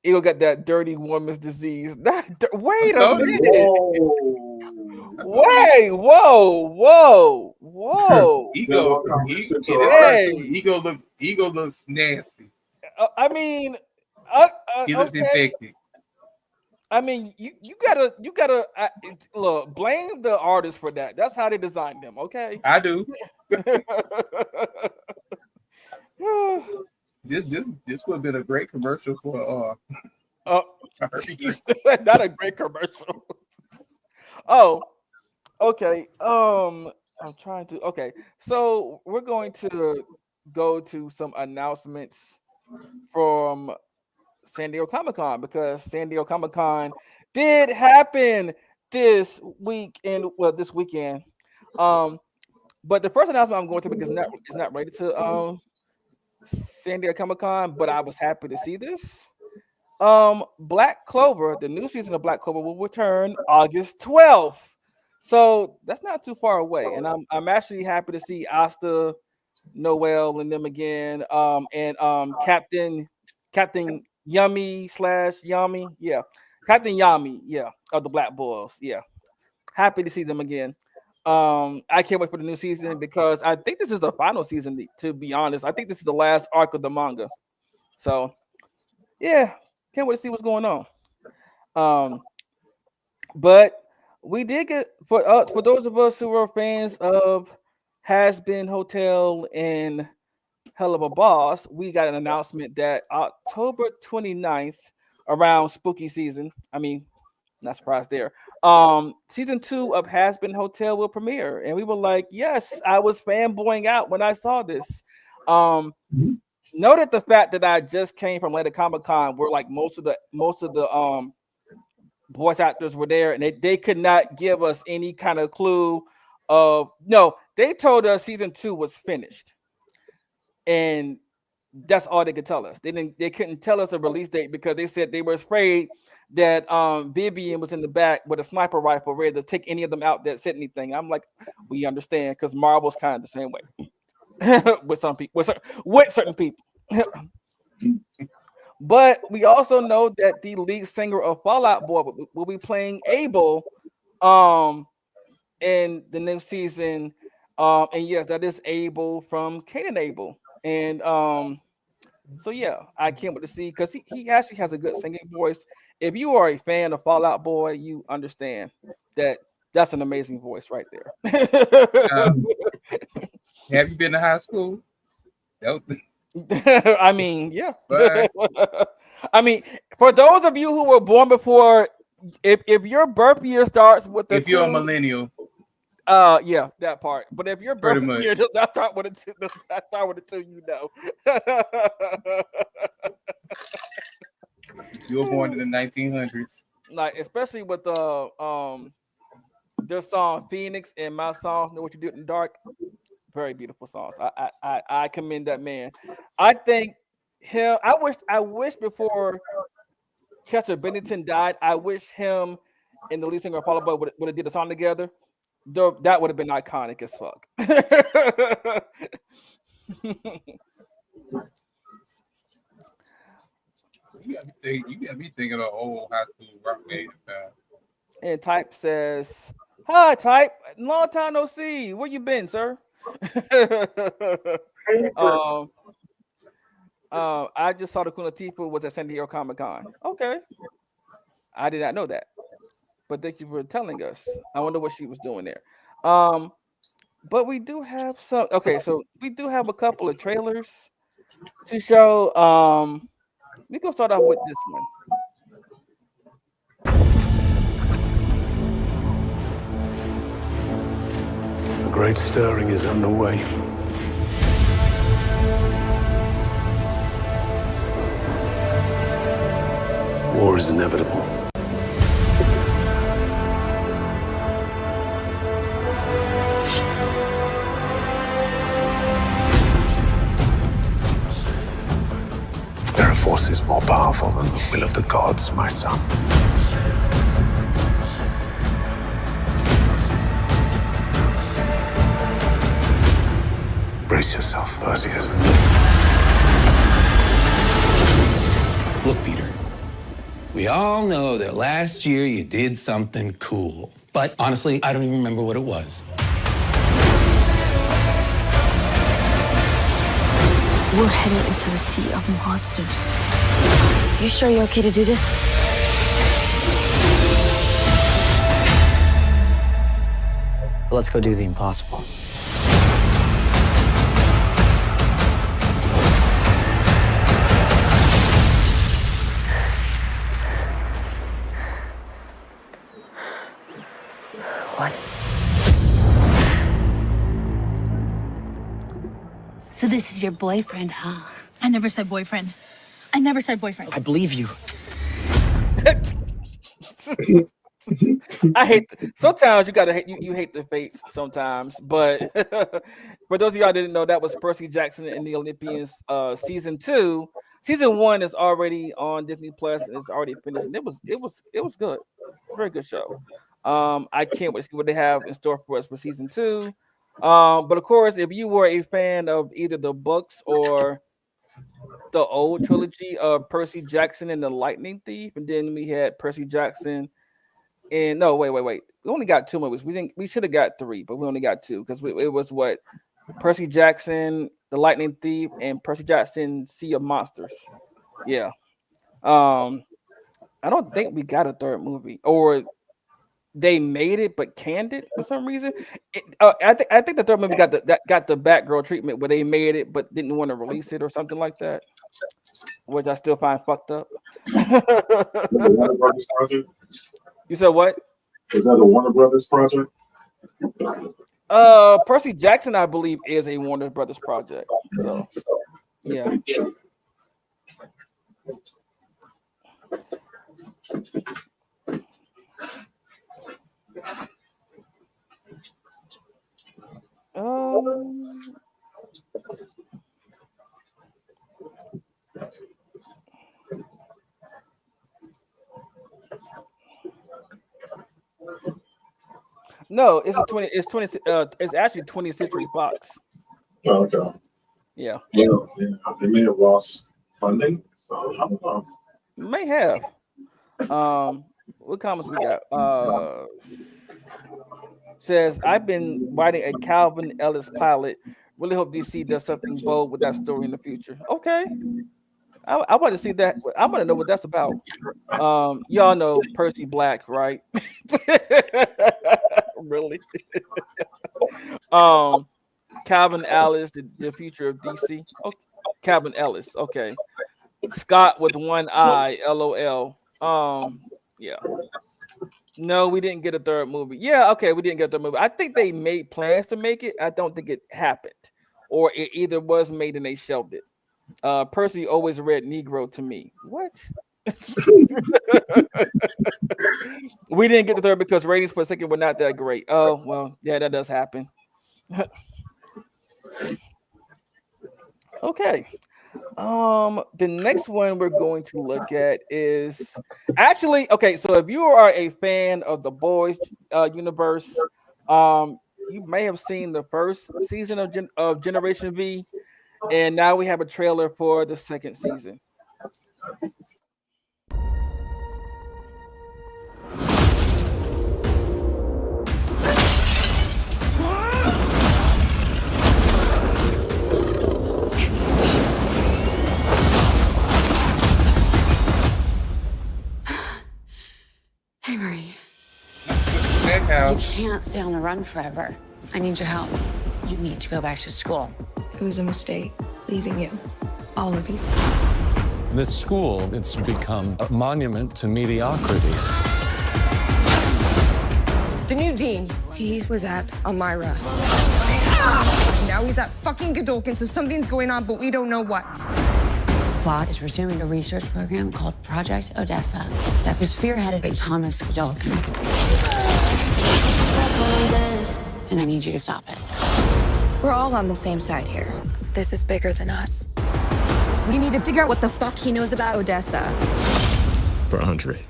Eagle got that dirty woman's disease. Wait a minute. Wait, whoa. Ego looks nasty. I mean, he looks infected. I mean, you gotta look. Blame the artist for that. That's how they designed them. Okay, I do. This would have been a great commercial for not a great commercial. Oh, okay. I'm trying to. Okay, so we're going to go to some announcements from San Diego Comic-Con because San Diego Comic-Con did happen this weekend. But the first announcement I'm going to make is not related to San Diego Comic-Con, but I was happy to see this. Black Clover, the new season of Black Clover will return August 12th. So that's not too far away. And I'm actually happy to see Asta, Noel, and them again. And Captain Yummy / Yami. Yeah. Captain Yami, of the Black Bulls. Yeah. Happy to see them again. I can't wait for the new season because I think this is the final season, to be honest. I think this is the last arc of the manga. So yeah, can't wait to see what's going on. But we did get for those of us who are fans of Has Been Hotel and Hell of a Boss, we got an announcement that October 29th, around spooky season. I mean, not surprised there. Season 2 of Has Been Hotel will premiere, and we were like, yes, I was fanboying out when I saw this. Noted the fact that I just came from Atlanta Comic-Con, where like most of the voice actors were there, and they could not give us any kind of clue of they told us season 2 was finished, and that's all they could tell us. They couldn't tell us a release date because they said they were afraid that Vivian was in the back with a sniper rifle ready to take any of them out that said anything. I'm like, we understand, because Marvel's kind of the same way with some people, with certain people. But we also know that the lead singer of Fall Out Boy will be playing Abel in the next season. And yes, that is Abel from Cain and Abel. And so yeah, I can't wait to see, because he actually has a good singing voice. If you are a fan of Fall Out Boy, you understand that that's an amazing voice right there. Have you been to high school? I mean, yeah. I mean, for those of you who were born before, if your birth year starts with the you're a millennial, yeah, that part. But if your birth year does not start with a two, you know. You were born in the 1900s. Like, especially with the their song Phoenix and my song Know What You Do in the Dark, very beautiful songs. I commend that man. I think him. I wish before Chester Bennington died, I wish him and the lead singer Apollo Boy would have did a song together. That would have been iconic as fuck. You got me thinking of old high school rock band time. And Type says, "Hi, Type. Long time no see. Where you been, sir?" um, I just saw the Queen Latifah was at San Diego Comic Con. Okay, I did not know that, but thank you for telling us. I wonder what she was doing there. But we do have some. Okay, so we do have a couple of trailers to show. We can start off with this one. A great stirring is underway. War is inevitable. There are forces more powerful than the will of the gods, my son. Brace yourself, Perseus. Look, Peter, we all know that last year you did something cool. But honestly, I don't even remember what it was. We're headed into the sea of monsters. You sure you're okay to do this? Let's go do the impossible. What? So this is your boyfriend, huh? I never said boyfriend. I never said boyfriend. I believe you. I hate. Sometimes you gotta hate. You hate the fates sometimes, but for those of y'all that didn't know, that was Percy Jackson and the Olympians, season 2. Season 1 is already on Disney Plus and it's already finished. And it was good, very good show. I can't wait to see what they have in store for us for season 2. But of course, if you were a fan of either the books or the old trilogy of Percy Jackson and the Lightning Thief, and then we had Percy Jackson. And no, wait. We only got 2 movies. We should have got 3, but we only got 2 because it was what Percy Jackson, The Lightning Thief, and Percy Jackson, Sea of Monsters. Yeah. I don't think we got a 3rd movie, or they made it but canned it for some reason. I think the 3rd movie got the Batgirl treatment where they made it but didn't want to release it or something like that, which I still find fucked up. Warner Brothers project? You said what? Is that a Warner Brothers project? Percy Jackson, I believe, is a Warner Brothers project. So, yeah. No, it's it's actually 20th Century Fox. Oh, okay. Yeah. Yeah, they may have lost funding, so I don't know. May have. What comments we got? Says I've been writing a Calvin Ellis pilot. Really hope DC does something bold with that story in the future. Okay. I want to see that. I want to know what that's about. Y'all know Percy Black, right? Really? Calvin Ellis, the future of DC. Oh, Calvin Ellis. Okay. Scott with one eye. LOL. Yeah. No, we didn't get a 3rd movie. Yeah, okay, we didn't get a 3rd movie. I think they made plans to make it. I don't think it happened, or it either was made and they shelved it. Percy always read Negro to me. What? We didn't get the third because ratings per second were not that great. Oh well, yeah, that does happen. Okay. The next one we're going to look at is actually okay. So if you are a fan of the Boys universe, you may have seen the first season of Generation V, and now we have a trailer for the second season. Hey, Marie. You can't stay on the run forever. I need your help. You need to go back to school. It was a mistake leaving you. All of you. This school, it's become a monument to mediocrity. The new dean, he was at Elmira. Now he's at fucking Godolkin, so something's going on, but we don't know what. Vought is resuming a research program called Project Odessa that's spearheaded by Thomas Godolkin. And I need you to stop it. We're all on the same side here. This is bigger than us. We need to figure out what the fuck he knows about Odessa. For Andre.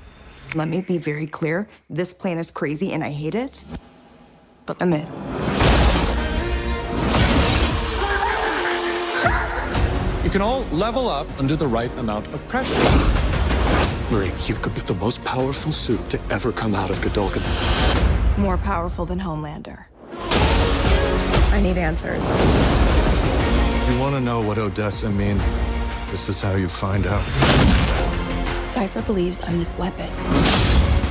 Let me be very clear. This plan is crazy and I hate it. But I'm in. You can all level up under the right amount of pressure. Marie, you could be the most powerful suit to ever come out of Godolkin. More powerful than Homelander. I need answers. You want to know what Odessa means? This is how you find out. Cypher believes I'm this weapon.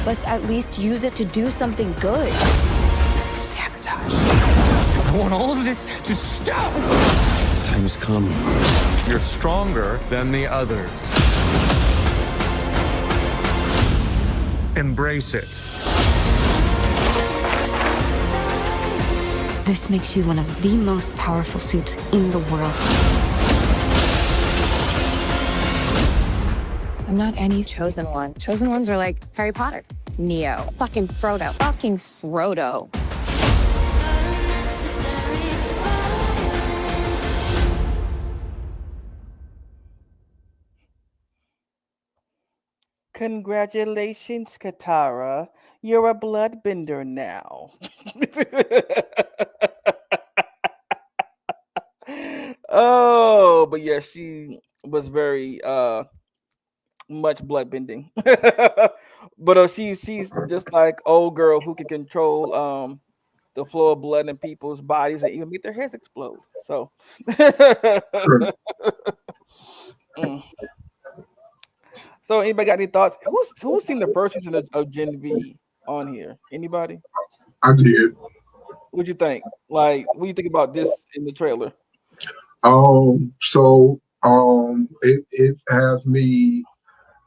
Let's at least use it to do something good. Sabotage. I want all of this to stop! The time has come. You're stronger than the others. Embrace it. This makes you one of the most powerful suits in the world. I'm not any chosen one. Chosen ones are like Harry Potter, Neo, fucking Frodo, fucking Frodo. Congratulations, Katara. You're a bloodbender now. Oh, but yeah, she was very much bloodbending. But she's just like old girl who can control the flow of blood in people's bodies and even make their heads explode. So Mm. So anybody got any thoughts? Who's seen the first season of Gen V on here? Anybody? I did. What'd you think? Like, what do you think about this in the trailer? It has me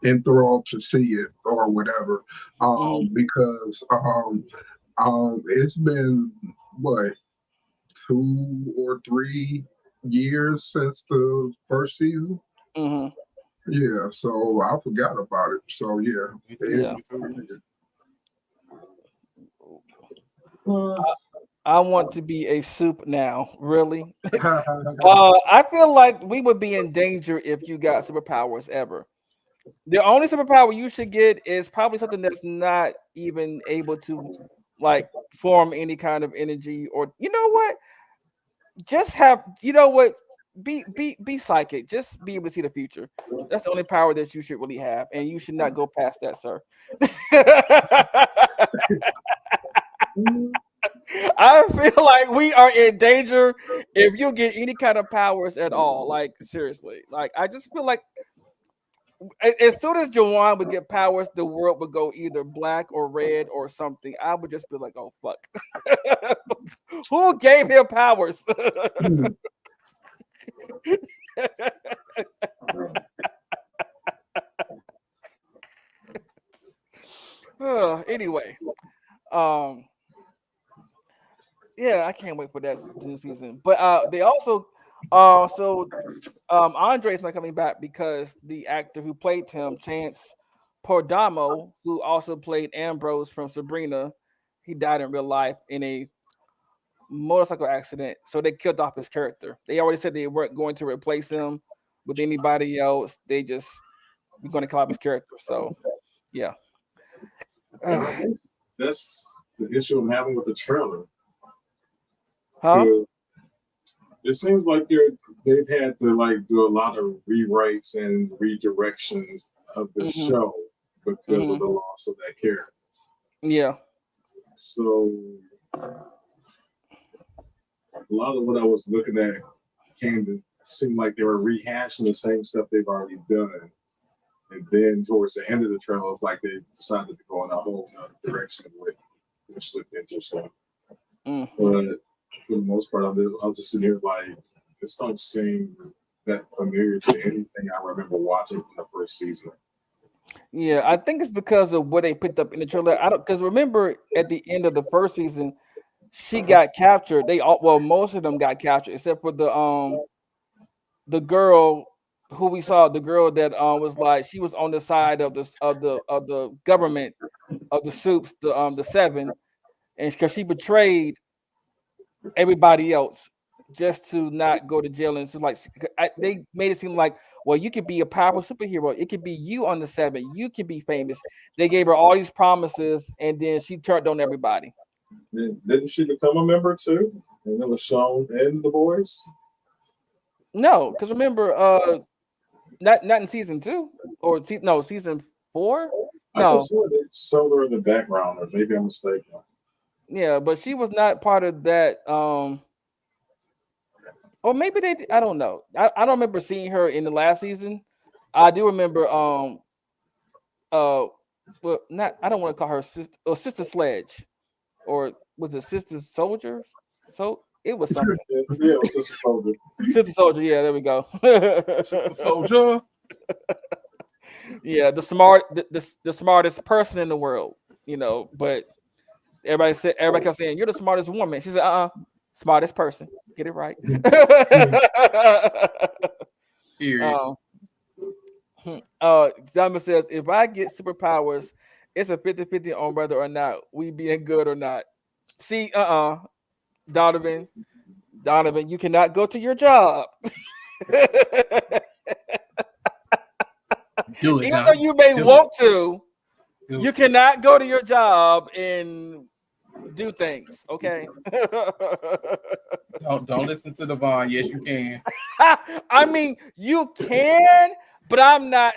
enthralled to see it or whatever. Because it's been what 2 or 3 years since the first season. Yeah, so I forgot about it. So yeah. I want to be a soup now. Really? I feel like we would be in danger if you got superpowers ever. The only superpower you should get is probably something that's not even able to like form any kind of energy, or you know what? Just have be psychic. Just be able to see the future. That's the only power that you should really have, and you should not go past that, sir. I feel like we are in danger if you get any kind of powers at all. Like seriously, like I just feel like as soon as Jawan would get powers, the world would go either black or red or something. I would just be like, oh fuck. Who gave him powers? Anyway, yeah, I can't wait for that new season. But they also So Andre's not coming back because the actor who played him, Chance Pordamo, who also played Ambrose from Sabrina, he died in real life in a motorcycle accident. So they killed off his character. They already said they weren't going to replace him with anybody else. They just we're going to kill off his character. So yeah. That's the issue I'm having with the trailer. Huh? It seems like they've had to like do a lot of rewrites and redirections of the show because of the loss of that character. Yeah. So a lot of what I was looking at came to seem like they were rehashing the same stuff they've already done. And then towards the end of the trailer, it's like they decided to go in a whole other direction, which looked interesting. But for the most part, I'm just sitting here like, this don't seem that familiar to anything I remember watching from the first season. Yeah, I think it's because of what they picked up in the trailer. I don't because remember at the end of the first season, she got captured. Most of them got captured, except for the girl who we saw, the girl that was like she was on the side of the government of the Supes, the seven, and because she betrayed everybody else just to not go to jail. And so like they made it seem like, well, you could be a powerful superhero. It could be you on the seven. You could be famous. They gave her all these promises, and then she turned on everybody. Didn't she become a member too? And it was shown in The Boys? No, because remember, not in season 2 or season 4. No, I saw they showed her in the background, or maybe I'm mistaken. Yeah, but she was not part of that. Or maybe they. I don't know. I don't remember seeing her in the last season. I do remember. Well, not. I don't want to call her sister or Sister Sledge, or was it Sister Soldiers? So it was something. Yeah, it was Sister Soldier. Sister Soldier. Yeah, there we go. Sister Soldier. Yeah, the smartest person in the world. But everybody kept saying you're the smartest woman. She said, smartest person. Get it right. Diamond says, if I get superpowers, it's a 50-50 on whether or not we being good or not. See, Donovan, you cannot go to your job. Do it, even though you may want to, you cannot go to your job and do things. Okay. Don't listen to Devon. Yes, you can. I mean, you can, but I'm not.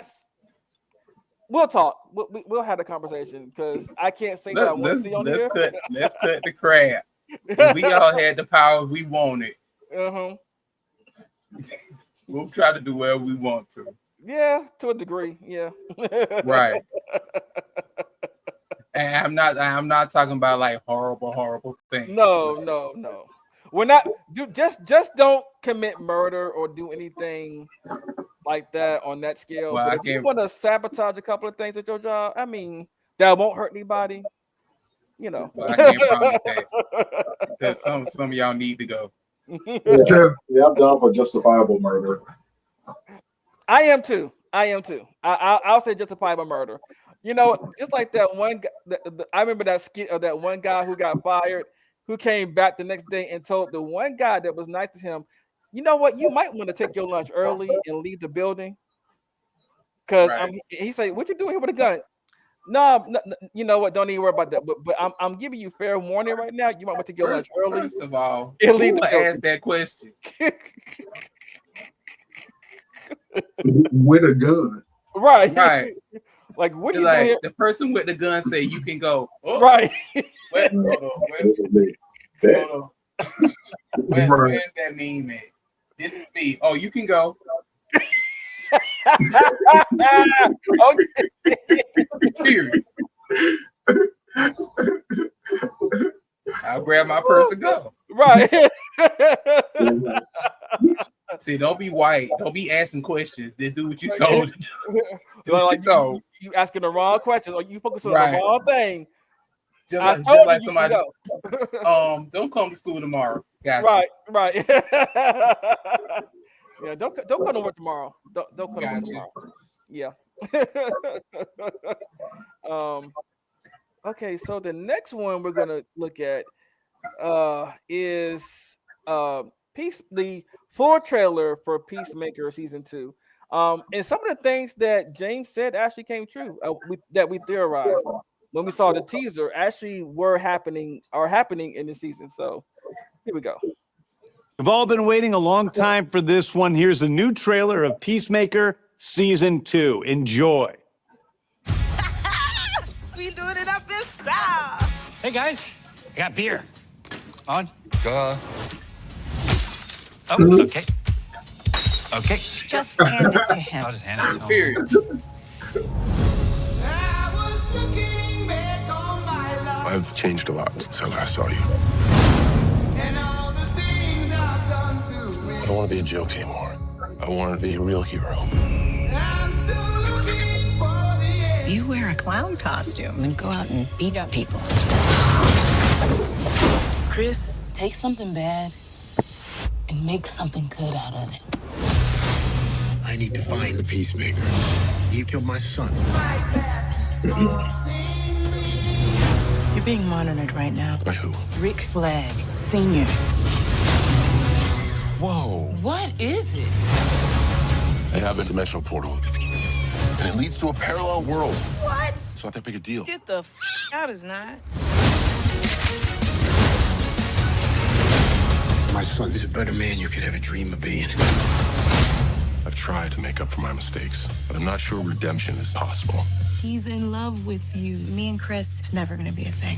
We'll talk. We'll have a conversation because I can't say what I want to see on here. Let's cut the crap. If we all had the power we wanted, we'll try to do whatever we want to. Yeah, to a degree. Yeah. Right. And I'm not talking about like horrible things. No. We're not just don't commit murder or do anything like that on that scale. Well, but if you want to sabotage a couple of things at your job, I mean, that won't hurt anybody. Well, I can't promise that. Because some of y'all need to go. Yeah, I'm down for justifiable murder. I am too. I'll say justifiable murder. Just like that one guy, I remember that skit of that one guy who got fired, who came back the next day and told the one guy that was nice to him, you know what, you might want to take your lunch early and leave the building. Because he said, what you doing here with a gun? No, you know what, don't even worry about that. But I'm giving you fair warning right now. You might want to take your lunch early. First of all, and leave the building. Ask that question. With a gun. Right. Like, what you doing here? The person with the gun say you can go. Oh, right. Wait, hold on. What does that mean, man? This is me. Oh, you can go. Period. I'll grab my purse and go. Right. See, don't be white. Don't be asking questions. They do what you told. You asking the wrong question, or you focus on the wrong thing. Just told like you somebody. go. Don't come to school tomorrow. Gotcha. Right. Yeah, don't come to work tomorrow. Don't come to work tomorrow. Yeah. Okay, so the next one we're gonna look at is the full trailer for Peacemaker season 2. And some of the things that James said actually came true. That we theorized when we saw the teaser actually are happening in the season. So here we go. We've all been waiting a long time for this one. Here's a new trailer of Peacemaker season 2. Enjoy. We doing it up in style. Hey guys, I got beer. On. Duh. Oh, okay. Okay. Just hand it to him. I'll just hand it to him. Period. I've changed a lot since I last saw you. I don't want to be a joke anymore. I want to be a real hero. You wear a clown costume and go out and beat up people. Chris, take something bad and make something good out of it. I need to find the Peacemaker. He killed my son. You're being monitored right now. By who? Rick Flag, Sr. Whoa. What is it? I have a dimensional portal. And it leads to a parallel world. What? It's not that big a deal. Get the out, is not. My son is a better man you could ever dream of being. I've tried to make up for my mistakes, but I'm not sure redemption is possible. He's in love with you. Me and Chris, it's never gonna be a thing.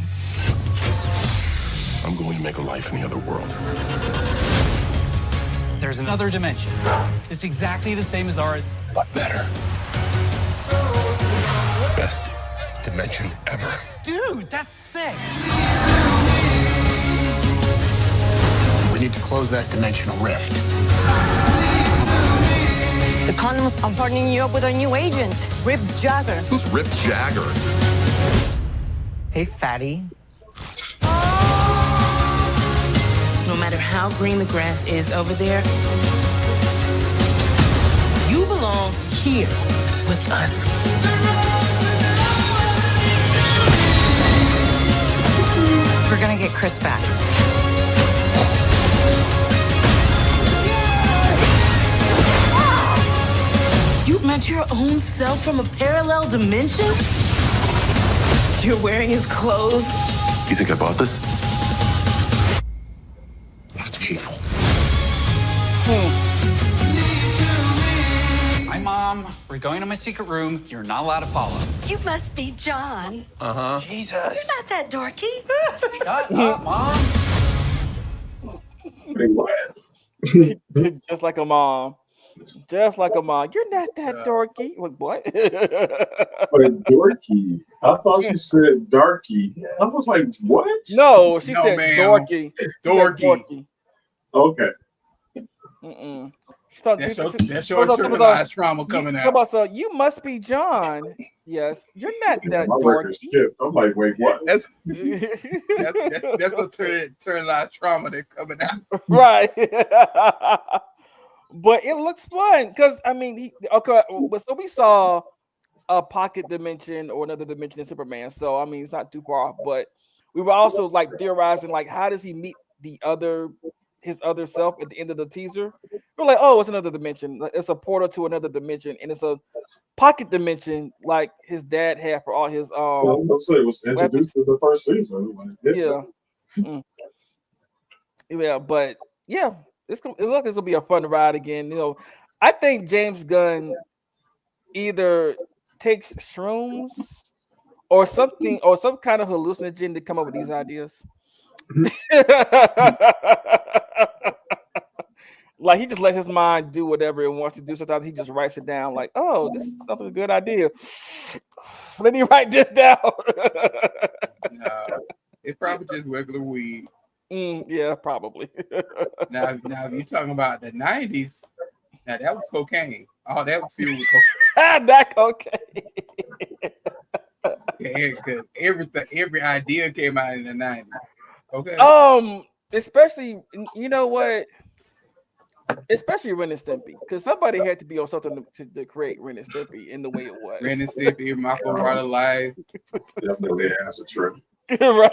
I'm going to make a life in the other world. There's another dimension. It's exactly the same as ours. But better. Best dimension ever. Dude, that's sick. We need to close that dimensional rift. The condoms, I'm partnering you up with our new agent, Rip Jagger. Who's Rip Jagger? Hey, fatty. No matter how green the grass is over there, you belong here with us. We're gonna get Chris back. You met your own self from a parallel dimension? You're wearing his clothes? You think I bought this? That's painful. Hi, Mom. We're going to my secret room. You're not allowed to follow. You must be John. Uh-huh. Jesus. You're not that dorky. Shut up, Mom. Just like a mom. Just like a mom. You're not that dorky. What? But dorky. I thought she said darky. I was like, what? No, she No, said ma'am. dorky. She said Dorky. Okay. Mm-mm. That's your internalized trauma coming out. So you must be John. Yes, you're not that My record dorky. skipped. I'm like, wait, what? That's the internalized trauma that's coming out. Right. But it looks fun because I mean, so we saw a pocket dimension or another dimension in Superman. So I mean, it's not too far off. But we were also like theorizing, like, how does he meet his other self at the end of the teaser? We're like, oh, it's another dimension. It's a portal to another dimension, and it's a pocket dimension like his dad had for all his let's say it was introduced to the first season. Like, yeah, but yeah. It looks like it's gonna be a fun ride again. You know, I think James Gunn either takes shrooms or something or some kind of hallucinogen to come up with these ideas. Like he just lets his mind do whatever it wants to do. Sometimes he just writes it down, like, "Oh, this is something a good idea. Let me write this down." No, it's probably just regular weed. Yeah, probably. Now, if you're talking about the 90s, now that was cocaine. Oh, that was fueled with cocaine. That cocaine. Because every idea came out in the 90s. Okay. Especially, you know what? Especially Ren and Stimpy, because somebody had to be on something to create Ren and Stimpy in the way it was. Ren and Stimpy, My Full Ride of Life. Definitely has a trip. right.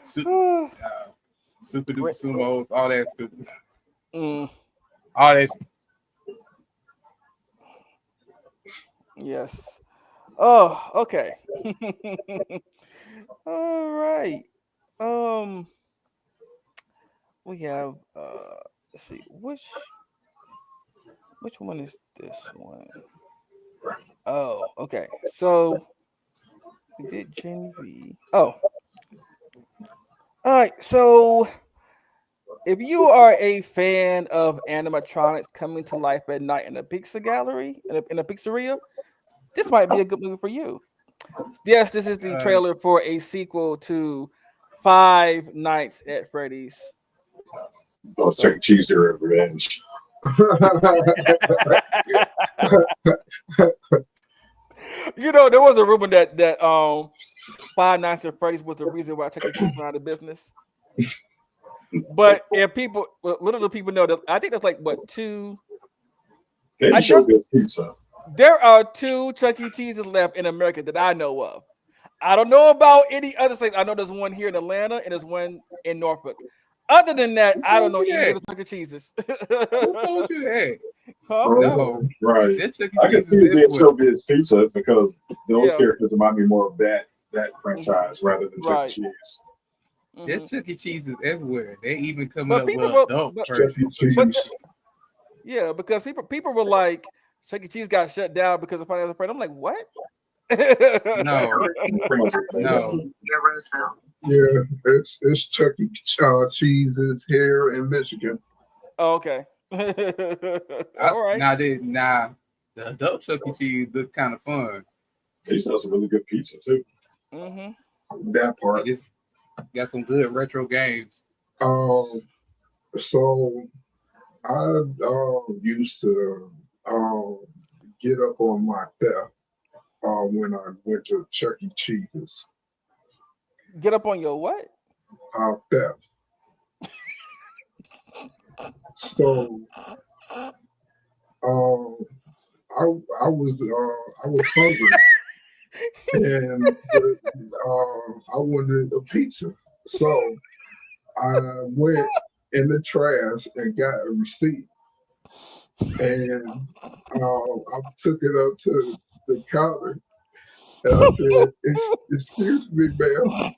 Super Duper Sumos, all that stupid. Mm. All that. Yes. Oh, okay. All right. We have let's see, which one is this one? Oh, okay. So we did Gen V. Oh. All right. So if you are a fan of animatronics coming to life at night in a pizza gallery, in a pizzeria, this might be a good movie for you. Yes, this is the trailer for a sequel to Five Nights at Freddy's. Those Chuck E. Cheese are revenge. You know, there was a rumor that Five Nights at Freddy's was the reason why Chuck E. Cheese went out of business. But if little do people know that, I think that's like what, two? They show good pizza. There are 2 Chuck E. Cheeses left in America that I know of. I don't know about any other things. I know there's one here in Atlanta and there's one in Norfolk. Other than that, I don't know any other Chuck E. Cheeses. Who told you that? Huh? No. Right. I can see it show good pizza because those characters remind me more of that franchise rather than Chuck E. Cheese. There's Chuck E. Cheese is everywhere. They even coming up with adult versions. Yeah, because people were like, Chuck E. Cheese got shut down because of Five Nights at Freddy's. I'm like, what? No. Yeah, it's Chuck E. Cheese's here in Michigan. Oh, okay. All right. Now the adult Chuck E. Cheese look kind of fun. They used to have some really good pizza too. Mm-hmm. That part. They just got some good retro games. So I used to get up on my theft when I went to Chuck E. Cheese's. Get up on your what? Theft. So I was hungry and I wanted a pizza. So I went in the trash and got a receipt. And I took it up to the counter and I said, "Excuse me, ma'am,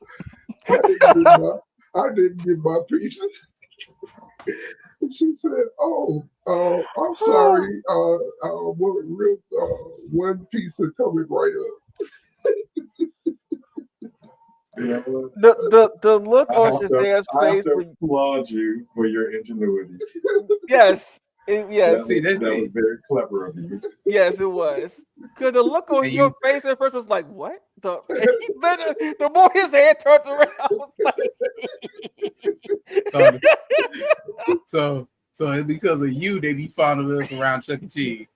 I didn't get my pizza." And she said, "Oh, I'm sorry. One pizza coming right up." The look on Shazair's face. I applaud you for your ingenuity. Yes. Yes. That was very clever of you. Yes, it was. Because the look on your face at first was like, what? The more his head turned around. So it's because of you they be following us around Chuck E. Cheese.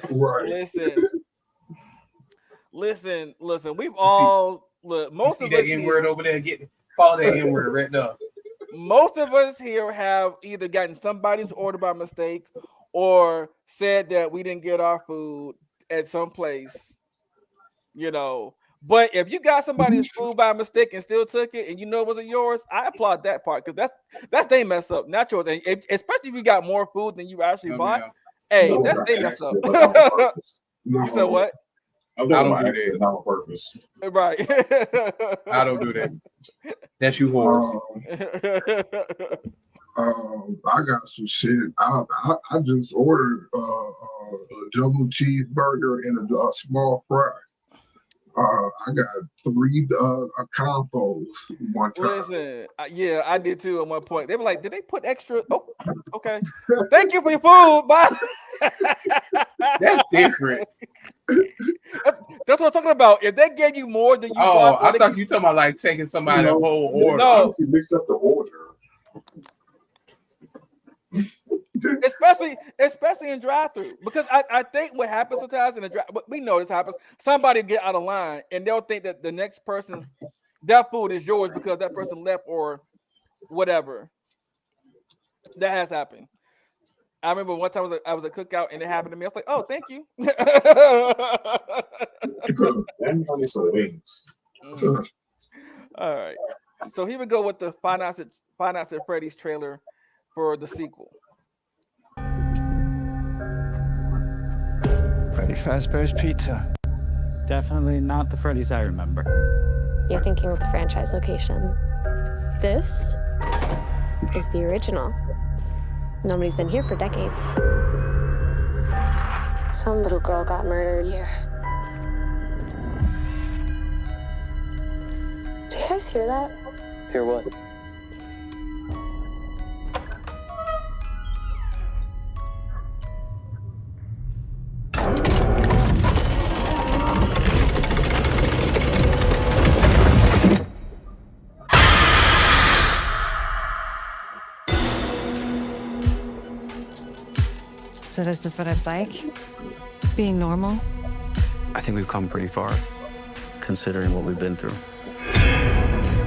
Right. Listen. We've all most of that us N-word over there follow that N-word right now. Most of us here have either gotten somebody's order by mistake or said that we didn't get our food at some place, you know. But if you got somebody's food by mistake and still took it and you know it wasn't yours, I applaud that part because that's they mess up, not yours. And especially if you got more food than you actually bought. Hey, that's they mess up. You said what? I don't do that. Not on purpose. Right. I don't do that. That's you horse. I got some shit. I just ordered a double cheeseburger and a small fry. I got 3 combos one time. Listen, yeah, I did too at one point. They were like, "Did they put extra?" Oh, okay. Thank you for your food. Bye. That's different. That's what I'm talking about. If they gave you more than you bought, I thought you talking about like taking somebody's whole order. No, you mix up the order. especially in drive-through, because I think what happens sometimes in the drive, we know this happens. Somebody get out of line and they'll think that the next person's that food is yours because that person left or whatever. That has happened. I remember one time I was a cookout and it happened to me. I was like, "Oh, thank you." Some wings. All right. So here we go with the Five Nights at Freddy's trailer for the sequel. Freddy Fazbear's Pizza. Definitely not the Freddy's I remember. You're thinking of the franchise location. This is the original. Nobody's been here for decades. Some little girl got murdered here. Do you guys hear that? Hear what? So this is what it's like? Being normal? I think we've come pretty far, considering what we've been through.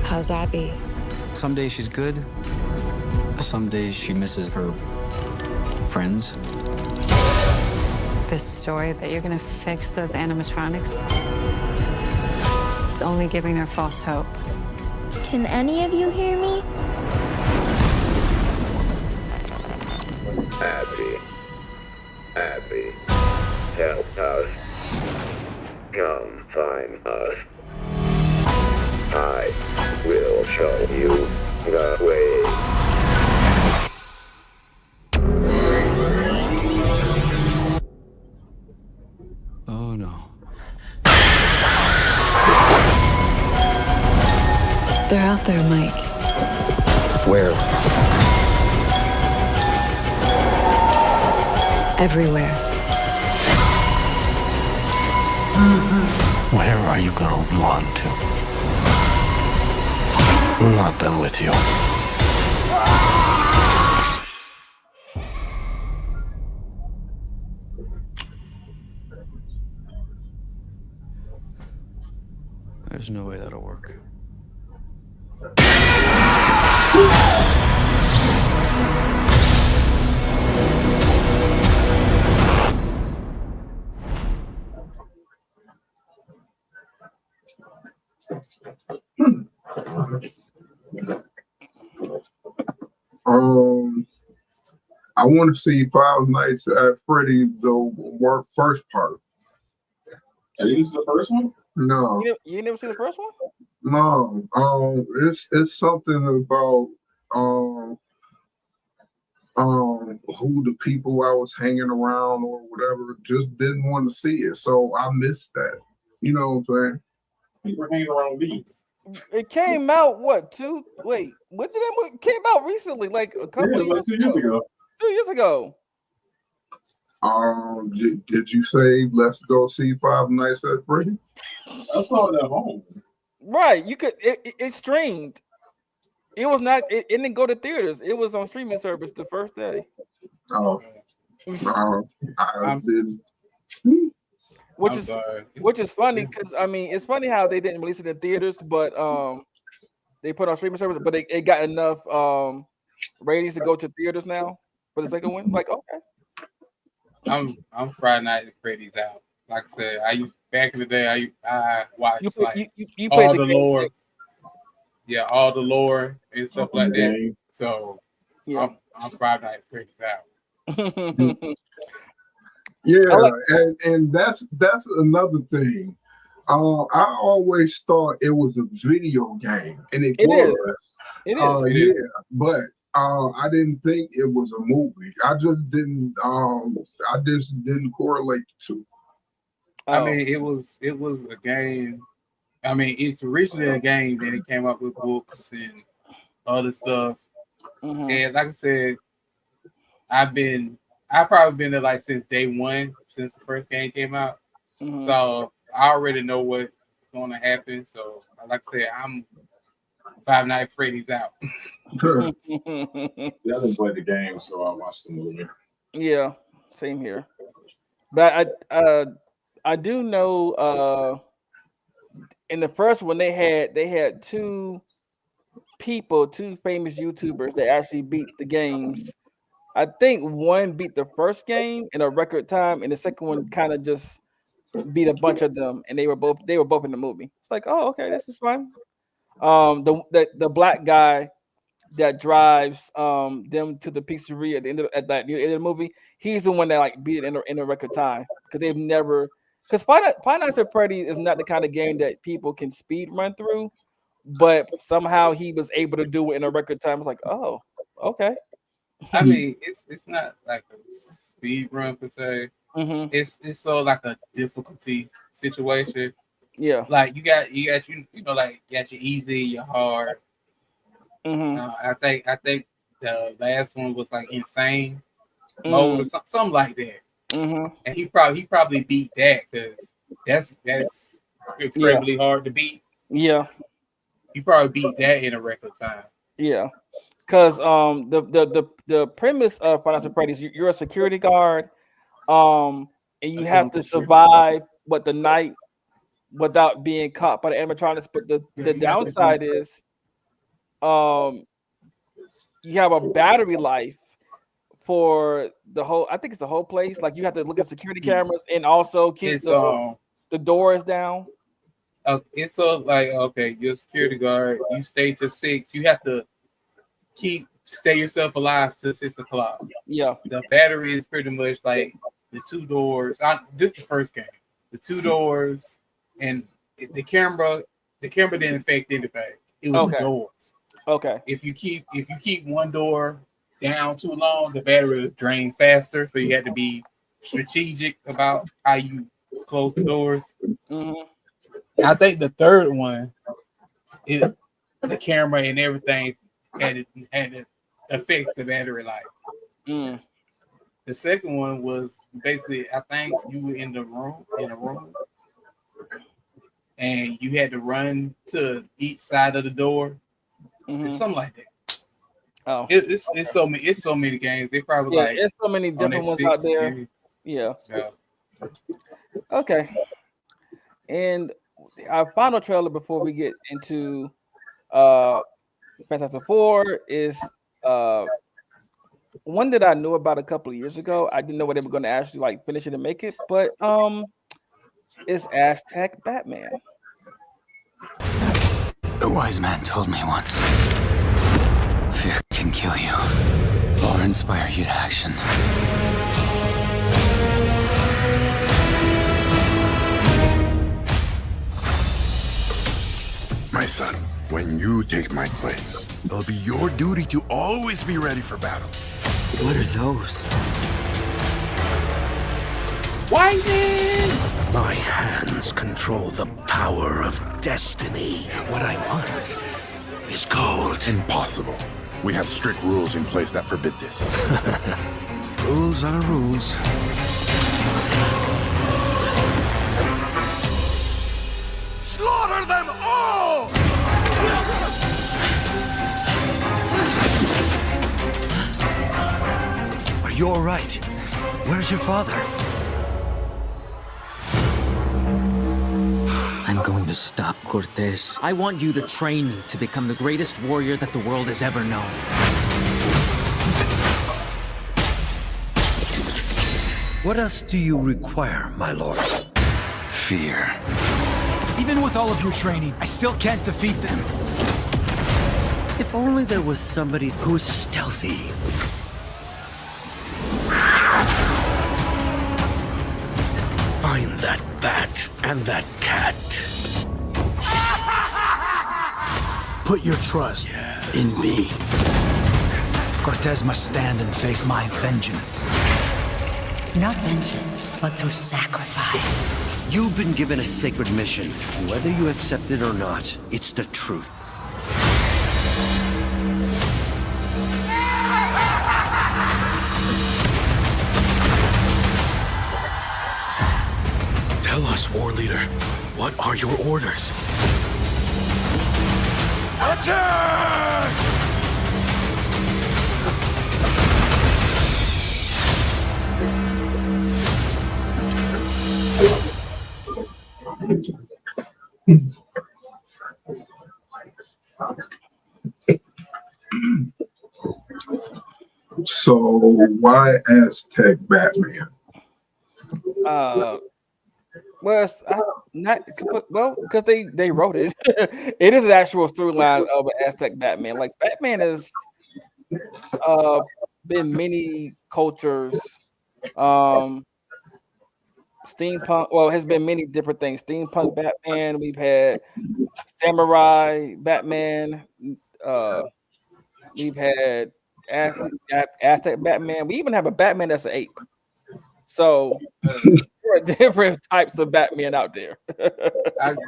How's that be? Some days she's good. Some days she misses her friends. This story that you're gonna fix those animatronics? It's only giving her false hope. Can any of you hear me? Abby, help us. Come find us. I will show you the way. Oh no. They're out there, Mike. Where? Everywhere. Where are you gonna run to? I'm not done with you. There's no way that'll work. I want to see Five Nights at Freddy's the first part. Have you seen the first one? No, You never see the first one? no. It's something about who the people I was hanging around or whatever just didn't want to see it, so I missed that. You know what I'm saying? You were hanging around me. It came out when did it came out recently? Like a couple of like 2 years ago. 2 years ago. Did you say let's go see Five Nights at Freddy's? I saw it at home. Right. You could it streamed. It was not it didn't go to theaters. It was on streaming service the first day. I didn't. Which is funny because I mean it's funny how they didn't release it in theaters, but they put on streaming service, but it got enough ratings to go to theaters now for the second one. Like, okay. I'm Friday Night at Freddy's out. Like I said, back in the day I watched you all played the lore. Yeah, all the lore and stuff like that. So yeah. I'm Friday Night at Freddy's out. Yeah, and that's another thing. I always thought it was a video game, and it was. It is. Yeah, but I didn't think it was a movie. I just didn't correlate the two. I mean, it was a game. I mean, it's originally a game, then it came up with books and other stuff. Mm-hmm. And like I said, I've probably been there like since day one, since the first game came out. Mm-hmm. So I already know what's going to happen. So like I said, I'm Five Nights at Freddy's out. Yeah, I didn't play the game, so I watched the movie. Yeah, same here. But I do know in the first one they had two famous YouTubers that actually beat the games. I think one beat the first game in a record time, and the second one kind of just beat a bunch of them, and they were both in the movie. It's like, oh, okay, this is fun. The black guy that drives them to the pizzeria at the end of the movie, he's the one that like beat it in a record time because they've never. Because Five Nights at Freddy's is not the kind of game that people can speed run through, but somehow he was able to do it in a record time. It's like, oh, okay. I mean, it's not like a speed run per se. Mm-hmm. It's so like a difficulty situation. Yeah. Like you got you know, like you got your easy, your hard. Mm-hmm. I think the last one was like insane mode or something like that. Mm-hmm. And he probably beat that because that's incredibly hard to beat. Yeah. He probably beat that in a record time. Yeah. Because the premise of Five Nights at Freddy's, you're a security guard, and you have to survive the night without being caught by the animatronics. But the downside is, you have a battery life for the whole. I think it's the whole place. Like you have to look at security cameras and also keep the doors down. It's so like, okay, you're a security guard. You stay to 6. You have to stay yourself alive till 6 o'clock. Yeah. The battery is pretty much like the 2 doors. This is the first game. The 2 doors and the camera didn't affect anything. It was the doors. Okay. If you keep one door down too long, the battery will drain faster. So you have to be strategic about how you close the doors. Mm-hmm. I think the third one is the camera and everything had it affects the battery life. The second one was basically, I think you were in a room, and you had to run to each side of the door. It's something like that. Oh, it's so many games. They probably there's so many different ones out there. Maybe. Yeah. Okay. And our final trailer before we get into Fantastic Four is one that I knew about a couple of years ago. I didn't know what they were going to actually like finish it and make it, but it's Aztec Batman. A wise man told me once, fear can kill you or inspire you to action. My son, when you take my place, it'll be your duty to always be ready for battle. What are those? Whining! My hands control the power of destiny. What I want is gold. Impossible. We have strict rules in place that forbid this. Rules are rules. Slaughter them all! Are you all right? Where's your father? I'm going to stop Cortez. I want you to train me to become the greatest warrior that the world has ever known. What else do you require, my lord? Fear. Even with all of your training, I still can't defeat them. If only there was somebody who was stealthy. Find that bat and that cat. Put your trust in me. Cortez must stand and face my vengeance. Not vengeance, but through sacrifice. You've been given a sacred mission. Whether you accept it or not, it's the truth. Tell us, war leader, what are your orders? Attack! So why Aztec Batman? Well, not well because they wrote it. It is an actual through line of an Aztec Batman. Like Batman has been many cultures. Steampunk. Well, has been many different things. Steampunk Batman. We've had samurai Batman. Uh, we've had Aztec Batman. We even have a Batman that's an ape. So there are different types of Batman out there. Like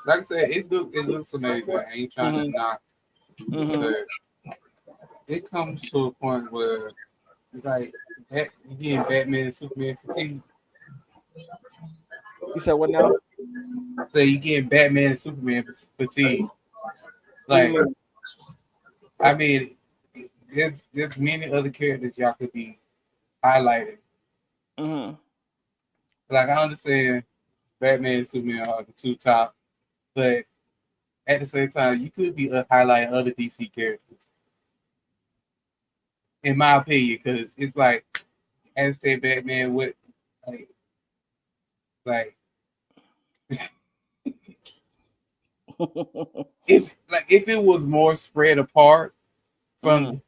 I said, it looks amazing. I ain't trying to knock, but it comes to a point where like you getting Batman and Superman fatigue. You said what now? So you getting Batman and Superman fatigue. Like, I mean, there's many other characters y'all could be highlighted. Like I understand Batman and Superman are the two top, but at the same time, you could be highlighting other DC characters. In my opinion, because it's like Aztec Batman with like if it was more spread apart from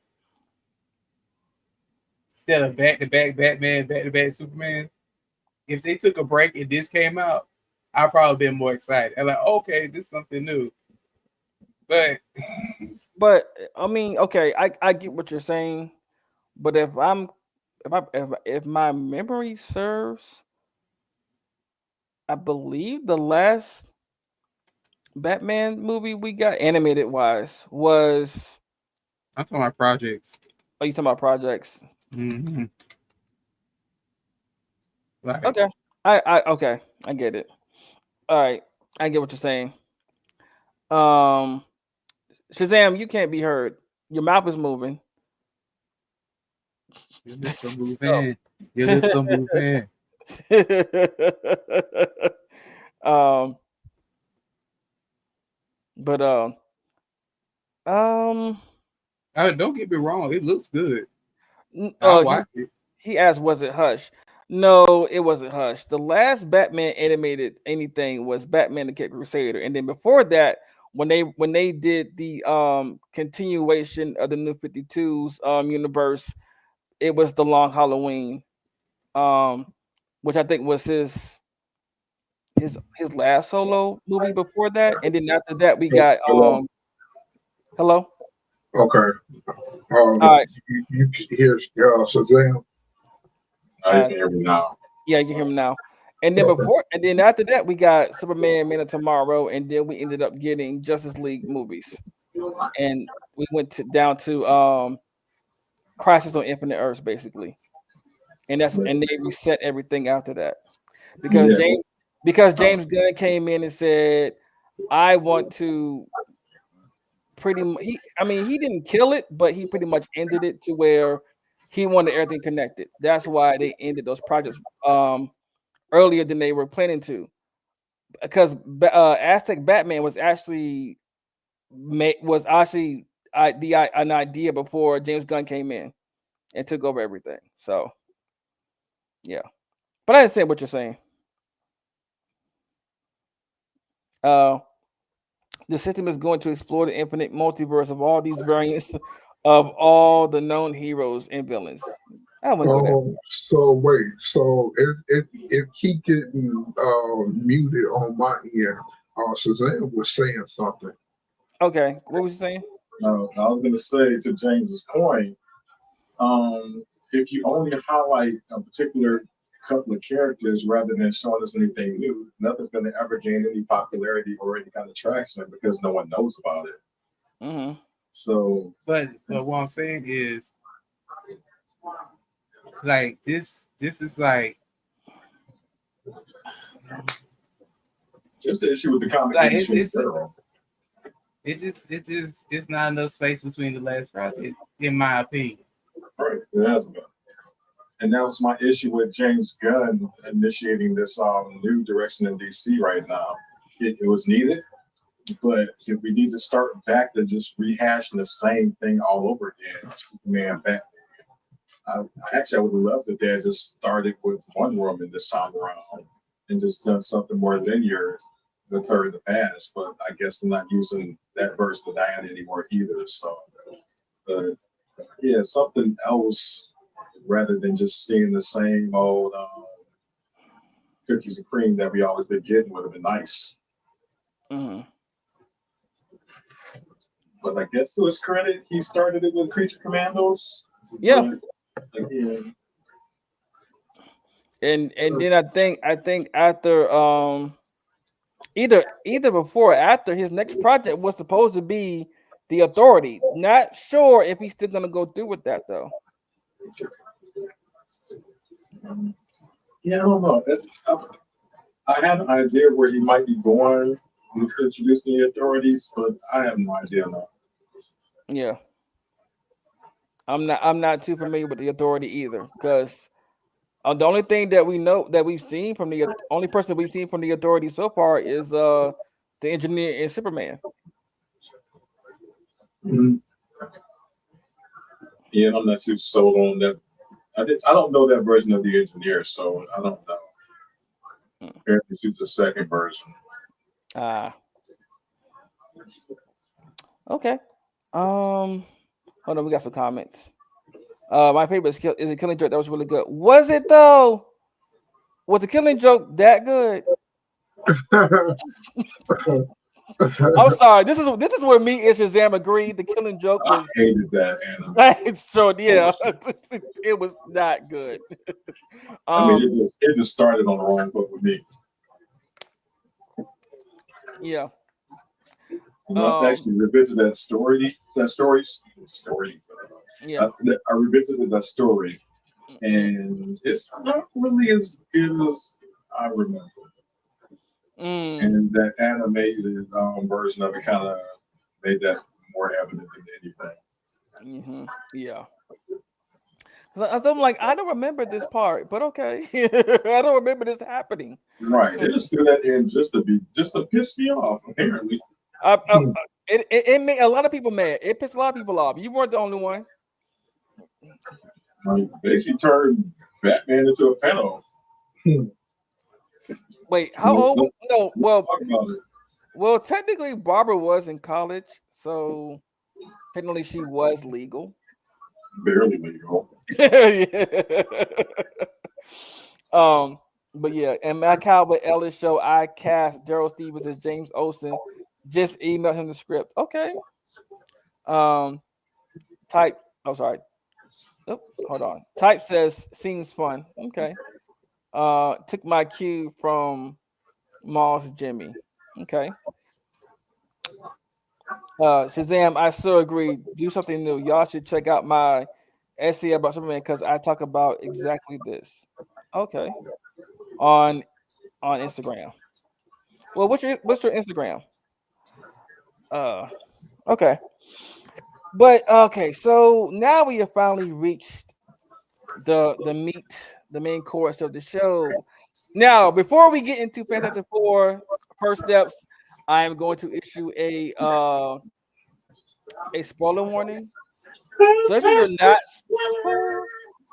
instead of back-to-back Batman, back-to-back Superman, if they took a break and this came out, I'd probably been more excited. I'm like, okay, this is something new. But I mean, okay, I get what you're saying, but if my memory serves, I believe the last Batman movie we got animated wise was. I'm talking about projects. Oh, you talking about projects? Mm-hmm. Right. Okay, I get it. All right, I get what you're saying. Shazam, you can't be heard. Your mouth is moving. Your lips are moving. Your lips are moving. But don't get me wrong, it looks good. I watched it. He asked, "Was it Hush?" No, it wasn't Hush. The last Batman animated anything was Batman the Cat Crusader, and then before that, when they did the continuation of the New 52's universe, it was The Long Halloween, which I think was his last solo movie before that, and then after that we got hello. Okay. All right. You hear Shazam? You can hear me now. Yeah, you can hear me now. And then after that, we got Superman, Man of Tomorrow, and then we ended up getting Justice League movies, and we went down to Crisis on Infinite Earths, basically, and they reset everything after that because James Gunn came in and said, "I want to." Pretty much, he didn't kill it, but he pretty much ended it to where he wanted everything connected. That's why they ended those projects earlier than they were planning to, because Aztec Batman was actually an idea before James Gunn came in and took over everything. So yeah, but I understand what you're saying. The system is going to explore the infinite multiverse of all these variants of all the known heroes and villains. I wouldn't go there. So wait, so if he getting muted on my end, Shazam was saying something. Okay, what was you saying? I was going to say to James's point, if you only highlight a particular couple of characters rather than showing us anything new, nothing's going to ever gain any popularity or any kind of traction because no one knows about it. So, but what I'm saying is, like this is like just the issue with the comic like industry in general. It's not enough space between the last project, in my opinion. Right, it hasn't been. And that was my issue with James Gunn initiating this new direction in DC right now. It was needed, but if we need to start back to just rehashing the same thing all over again, Superman, Batman. I would love if they had just started with Wonder Woman this time around and just done something more linear with her in the past. But I guess I'm not using that version of Diana anymore either. So, yeah, something else rather than just seeing the same old cookies and cream that we always been getting would have been nice. Mm-hmm. But I guess to his credit, he started it with Creature Commandos. Yeah. Again. And then I think after either before or after, his next project was supposed to be The Authority. Not sure if he's still gonna go through with that though. Yeah, I don't know. I have an idea where he might be going with introducing The Authority, but I have no idea now. Yeah. I'm not too familiar with The Authority either, because the only thing that we know that we've seen from the only person we've seen from The Authority so far is the engineer in Superman. Mm-hmm. Yeah, I'm not too sold on that. I don't know that version of the engineer, so I don't know. Apparently, she's the second version. Okay. Hold on, we got some comments. My favorite is a Killing Joke. That was really good. Was it though? Was the Killing Joke that good? I'm sorry. This is where me and Shazam agreed. The Killing Joke was. I hated that anime. So yeah, it was not good. I mean, it just started on the wrong foot with me. Yeah. I actually revisited that story. Yeah. I revisited that story, and it's not really as good as I remember. And that animated version of it kind of made that more evident than anything. Mm-hmm. Yeah. I'm like, I don't remember this part, but okay. I don't remember this happening. Right. They just threw that in just to piss me off, apparently. It made a lot of people mad. It pissed a lot of people off. You weren't the only one. Basically turned Batman into a pedo. Wait, how old? No, well, technically Barbara was in college, so technically she was legal. Barely legal. But yeah, and my Cowboy Ellis show, I cast Daryl Stevens as James Olsen. Just email him the script. Okay. Type. Oh, sorry. Oh, hold on. Type says seems fun. Okay. Took my cue from Moss Jimmy. Okay. Shazam, I so agree. Do something new. Y'all should check out my essay about Superman because I talk about exactly this. Okay. On Instagram. Well, what's your Instagram? Okay. But okay, so now we have finally reached the main course of the show. Now, before we get into Fantastic Four First Steps, I am going to issue a spoiler warning.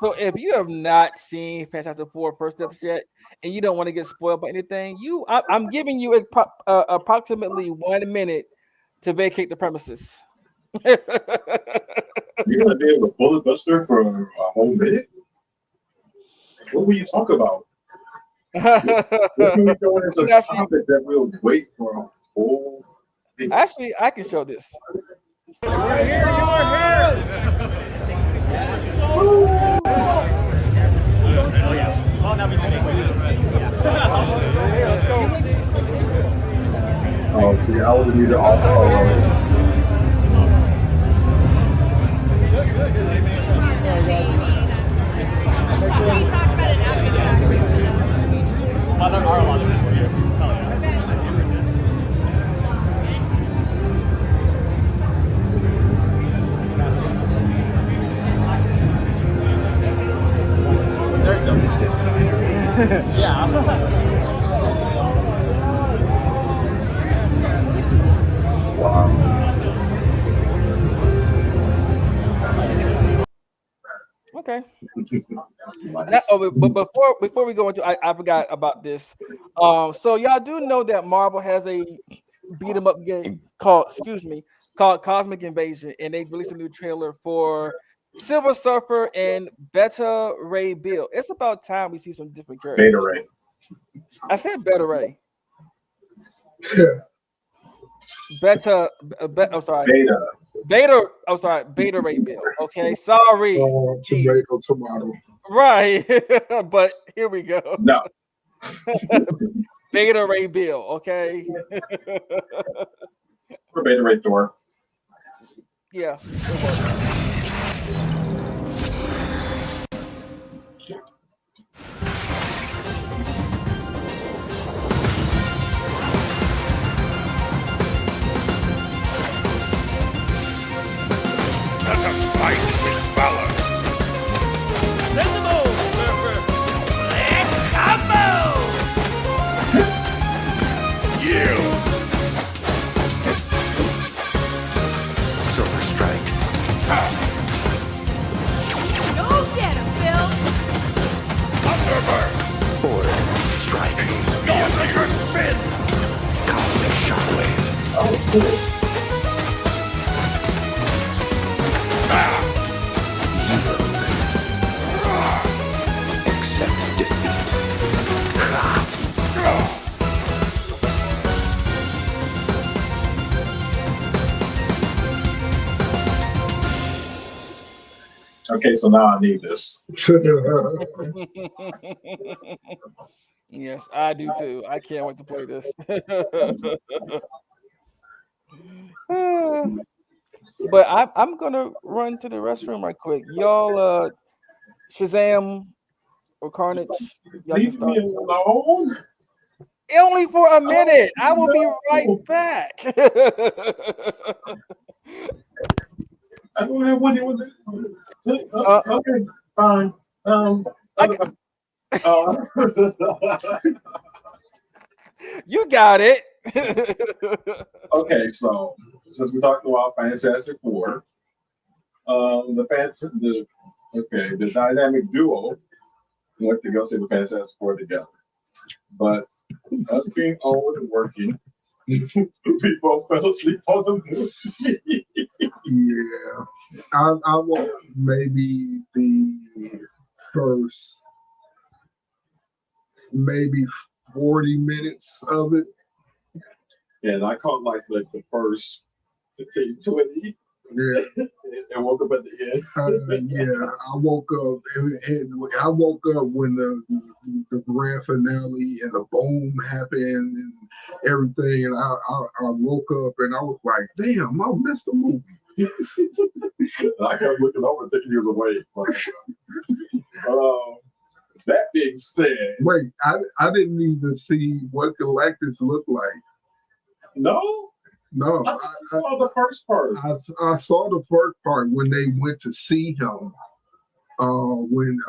So if you have not seen Fantastic Four First Steps yet, and you don't want to get spoiled by anything, I'm giving you approximately 1 minute to vacate the premises. You're gonna be able to bullet buster for a whole minute? What will you talk about? What can we go into a topic that we'll wait for a full minute? Actually, I can show this. You are here! You are here! Oh yeah. Oh, now we Oh, see, I would need to also. There are a lot of people here. Oh, yeah. Okay. But before we go into, I forgot about this. So y'all do know that Marvel has a beat 'em up game called Cosmic Invasion, and they released a new trailer for Silver Surfer and Beta Ray Bill. It's about time we see some different characters. Beta Ray. I said Beta Ray. Beta. I'm sorry. Beta. I'm sorry. Beta Ray Bill. Okay. Sorry. Tomato. Right. But here we go. No. Beta Ray Bill. Okay. Or Beta Ray Thor. Yeah. Let us fight with valor. Send them all, Surfer. Let's combo! Yield. Silver Strike. Go get him, Bill! Thunderburst. Order. Strike. Stormbreaker spin. Cosmic Shockwave. Oh, cool. Accept defeat. Okay, so now I need this. Yes, I do too. I can't wait to play this. But I'm gonna run to the restroom right quick. Y'all, Shazam or Carnage. Y'all Leave me alone. Only for a minute. I will be right back. I don't have one. Okay, fine. You got it. Okay, so since we're talking about Fantastic Four, the dynamic duo went to go see the Fantastic Four together. But us being old and working, we both fell asleep on the movie. Yeah, I want maybe the first, maybe 40 minutes of it. Yeah, and I caught like the first 15, 20. Yeah. And woke up at the end. Yeah, I woke up and I woke up when the grand finale and the boom happened and everything, and I woke up and I was like, damn, I missed the movie. And I kept looking over thinking he was awake. That being said, wait, I didn't even see what Galactus looked like. No. I saw the first part. I saw the first part when they went to see him. When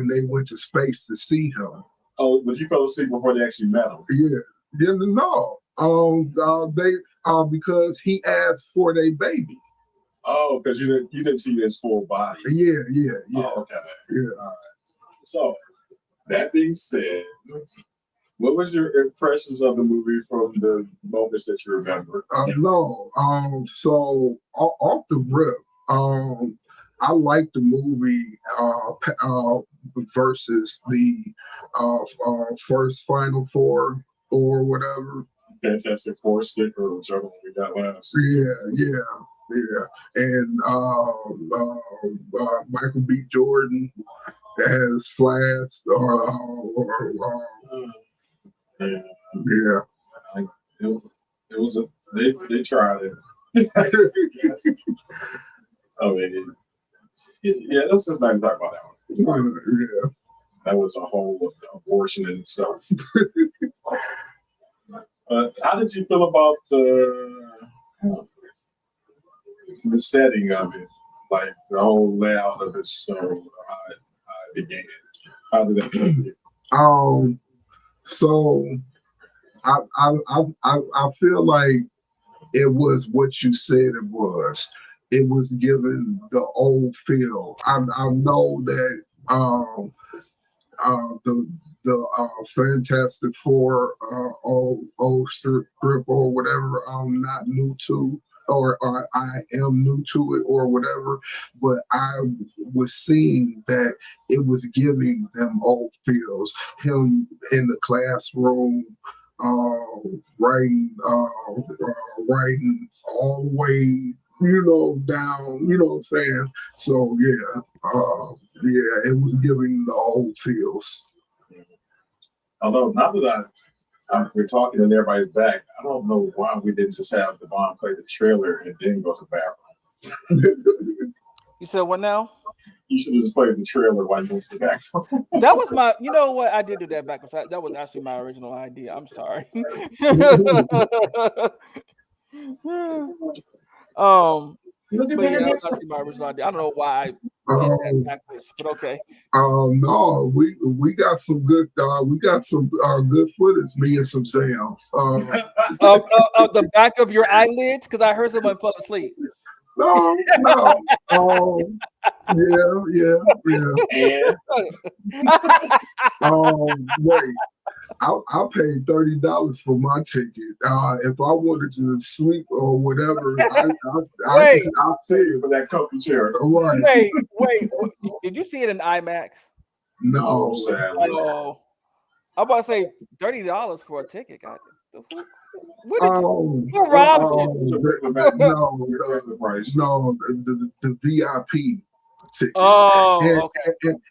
they went to space to see him. Oh, but you fell asleep before they actually met him. Yeah. No. Because he asked for their baby. Oh, because you didn't see his full body. Yeah. Oh, okay. Yeah. All right. So that being said, what was your impressions of the movie from the moments that you remember? So off the rip, I like the movie versus the first Final Four or whatever. Fantastic Four stick or whichever one we got last. Yeah. And Michael B. Jordan as Flash Yeah. It was they tried it. I mean, let's just not even talk about that one. Yeah. That was a whole abortion in itself. How did you feel about the setting of it, like the whole layout of the show, how it began? How did that feel? So I feel like it was what you said it was. it was given the old feel. I know that the Fantastic Four, old strip or whatever, I'm not new to, or I am new to it or whatever, but I was seeing that it was giving them old feels. Him in the classroom, writing all the way, down, you know what I'm saying? So yeah, it was giving the old feels. Although now that we're talking and everybody's back, I don't know why we didn't just have Devon play the trailer and then go to the bathroom. You said what now? You should have just played the trailer while you went to the bathroom. That was my, you know what? I did do that backwards. That was actually my original idea. I'm sorry. But yeah, that was actually my original idea. I don't know why I did that backwards, but okay. No, we got some good good footage. Me and some Sam. Of the back of your eyelids, because I heard someone fall asleep. No. Yeah. Wait. I paid $30 for my ticket. If I wanted to sleep or whatever, I paid for that comfy chair. Right. Wait. Did you see it in IMAX? No. Oh, I'm about to say $30 for a ticket. God, who robbed you? No, the VIP. Tickets. Oh,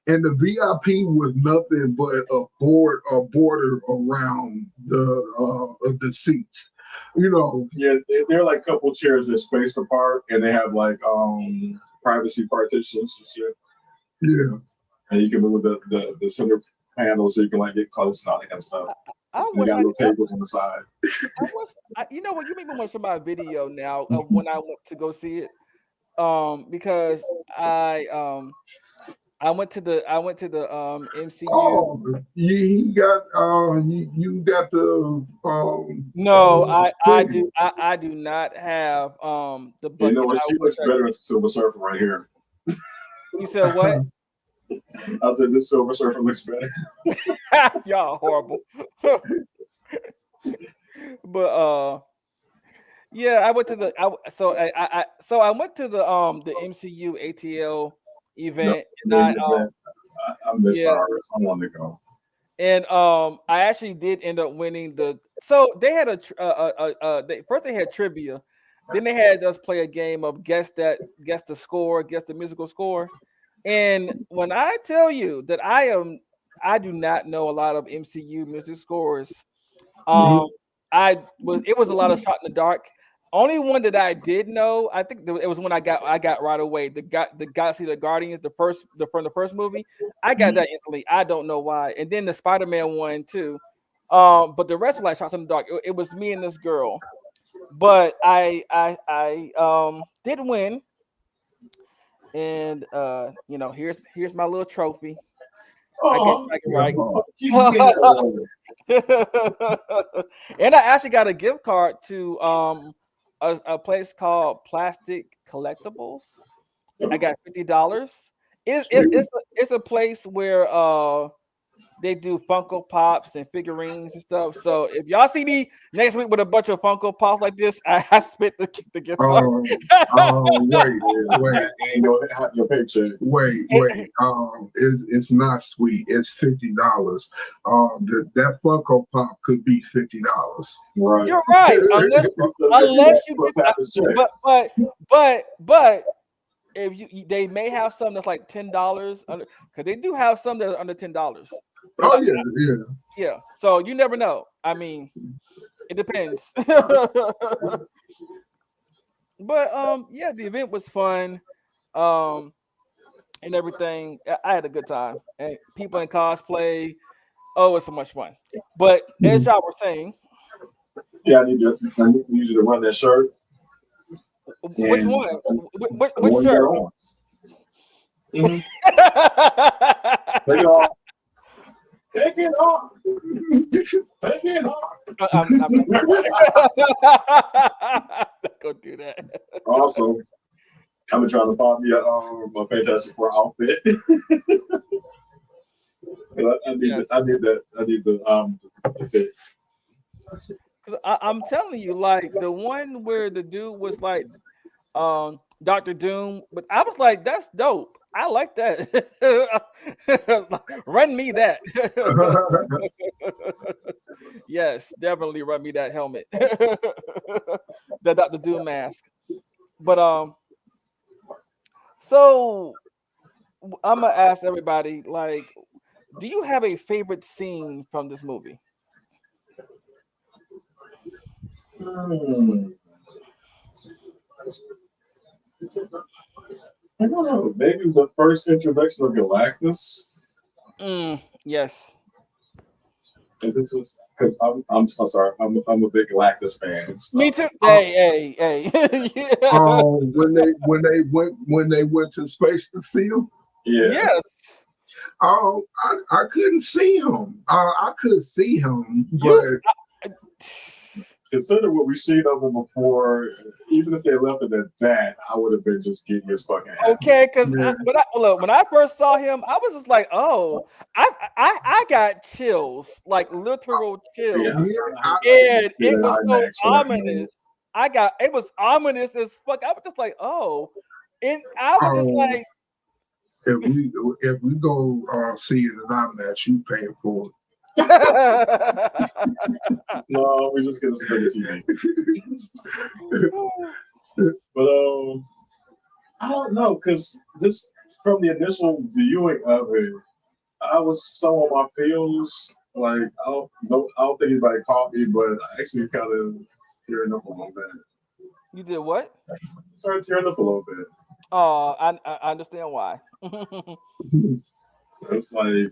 and the VIP was nothing but a border around the seats. Yeah, they're like a couple chairs that spaced apart, and they have like privacy partitions and shit. Yeah, and you can move the center panel so you can like get close and all that kind of stuff. You got little tables on the side. You know what? You make me want to show my video now of when I went to go see it. Because I went to the MCU. Oh, you got the No, I do not have the bucket. You know what? She looks better as a Silver Surfer right here. You said what? I said this Silver Surfer looks better. Y'all horrible. But yeah, I went to the I went to the MCU ATL event. I missed ours. I want to go. And I actually did end up winning so they had first they had trivia, then they had us play a game of guess the musical score. And when I tell you that I do not know a lot of MCU music scores. It was a lot of shot in the dark. Only one that I did know, I think it was when I got right away. The Galaxy of the Guardians, from the first movie, I got that instantly. I don't know why. And then the Spider-Man one too. But the rest were like shots in the dark. It was me and this girl. But I did win. And here's my little trophy. I get right. And I actually got a gift card to a place called Plastic Collectibles. I got $50. It's a place where they do Funko Pops and figurines and stuff. So if y'all see me next week with a bunch of Funko Pops like this, I spent the gift card. Wait. Your paycheck. Wait. It's not sweet. It's $50. That Funko Pop could be $50. Right. You're right. Unless you but if they may have some that's like $10 because they do have some that are under $10. Oh yeah. So you never know. I mean, it depends. But yeah, the event was fun, and everything. I had a good time, and people in cosplay. Oh, it was so much fun. But as y'all were saying, yeah, I need you to run that shirt. Which one? Which shirt? Mm-hmm. Take it off. Take it off. Take it off. I'm not gonna do that. Also, I've been trying to find me a Fantastic Four outfit. I need the fit. I'm telling you, like the one where the dude was like Dr. Doom, but I was like, that's dope. I like that. Run me that. Yes, definitely run me that helmet. The Dr. Doom mask. But so I'm gonna ask everybody, like, do you have a favorite scene from this movie? I don't know. Maybe the first introduction of Galactus. Yes. Because I'm so sorry. I'm a big Galactus fan. So. Me too. Hey. Yeah. When they went to space to see him. Yeah. Yes. Oh, I couldn't see him. I could see him, but consider what we've seen of him before. Even if they left it at that, I would have been just getting his fucking ass. Okay, because look, when I first saw him, I was just like, oh, I got chills, like literal chills, and it was so ominous. It was ominous as fuck. I was just like, oh, and I was just like, if we go see it at IMAX, you paying for it. No, we're just gonna spend the TV. But I don't know, because just from the initial viewing of it, I was so on my feels. Like I don't think anybody caught me, but I actually kind of tearing up a little bit. You did what? Started tearing up a little bit. Oh, I understand why. It's like,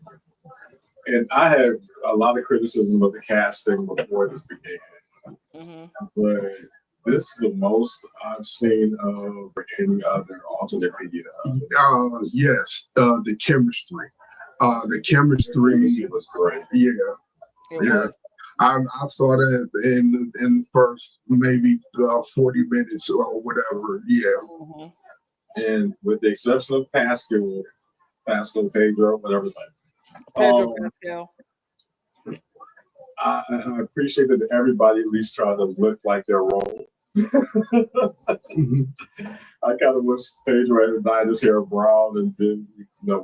and I had a lot of criticism of the casting before this began, but this is the most I've seen of any other alternate media. Yes, the chemistry. The chemistry was great. Yeah, yeah. I saw that in the first maybe 40 minutes or whatever. Yeah. And with the exception of Pedro, whatever his name. Pedro Pascal. I appreciate that everybody at least tried to look like their role. I kind of wish Pedro had dyed his hair brown and then,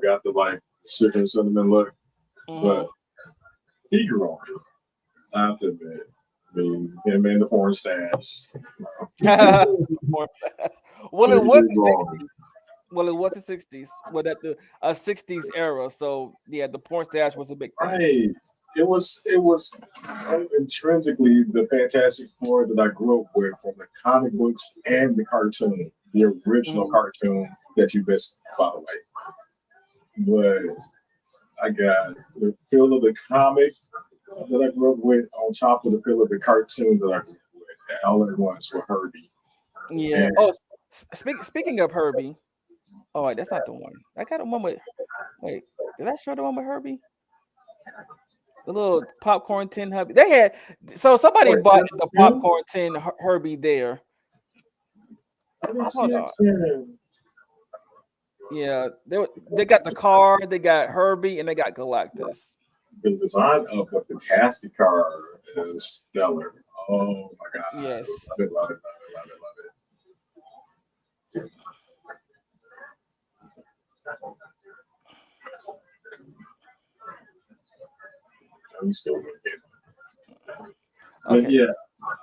got the like sugar and cinnamon look. But he grew on it. I have to admit. I mean, him and the porn stash. Well, it was the 60s. Well, it was the 60s. Well, at the 60s era. So yeah, the porn stash was a big thing. Right. It was intrinsically the Fantastic Four that I grew up with, from the comic books and the cartoon, the original cartoon that you missed, by the way. But I got the feel of the comic that I grew up with on top of the feel of the cartoon that I grew up with, and all at once with Herbie. Yeah. And, speaking of Herbie. Oh, wait, that's not the one. I got a one with. Wait, did I show the one with Herbie? The little popcorn tin Herbie. They had somebody bought the popcorn tin Herbie there. Hold on. Yeah, they got the car, they got Herbie, and they got Galactus. The design of the fantastic car is stellar. Oh my god! Yes, love it. I'm still looking. But yeah,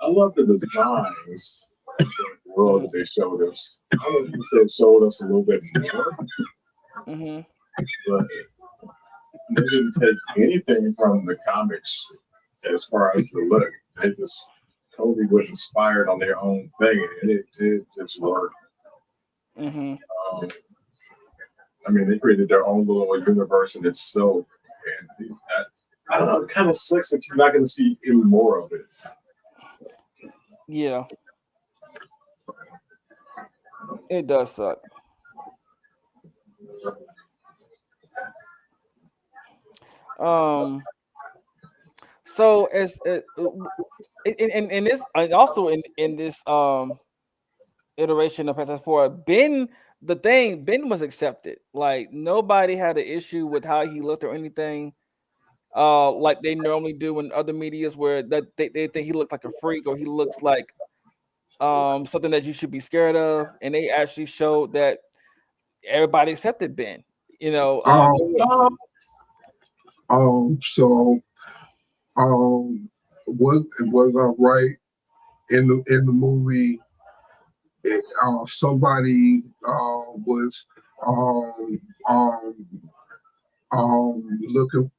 I love the designs of the world that they showed us. I don't know if they showed us a little bit more, but they didn't take anything from the comics as far as the look. They just totally were inspired on their own thing, and it did just work. I mean, they created their own little universe in itself, and I don't know. It kind of sucks that you're not going to see any more of it. Yeah, it does suck. So as in this, and also in this iteration of Fantastic Four. Ben was accepted. Like nobody had an issue with how he looked or anything. Like they normally do in other medias where that they think he looks like a freak or he looks like something that you should be scared of, and they actually showed that everybody accepted Ben. You know, So was I right in the movie? Somebody was looking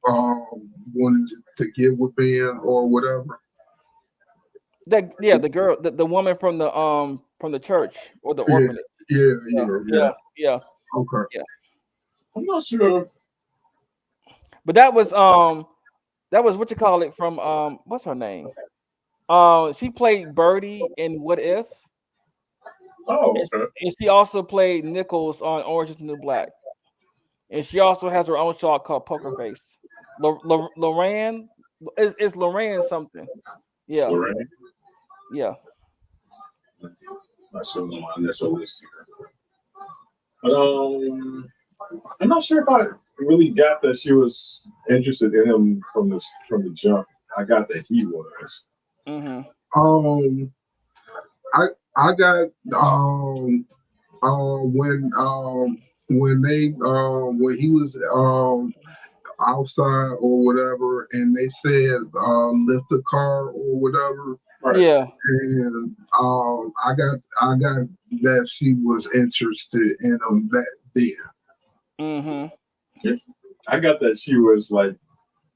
wanted to get with Ben or whatever. the girl, the woman from the church or the orphanage. Yeah. Okay. Yeah. I'm not sure. But that was what you call it from what's her name? She played Birdie in What If. Oh, okay. And she also played Nichols on Orange is the New Black. And she also has her own show called Poker Face. Lorraine, it's Lorraine something. Yeah. Lorraine? Yeah. That's on my initial list here. But I'm not sure if I really got that she was interested in him from the jump. I got that he was. Mm-hmm. I got when he was outside or whatever, and they said lift the car or whatever. Right. Yeah. And I got that she was interested in him that then. Mm-hmm. I got that she was like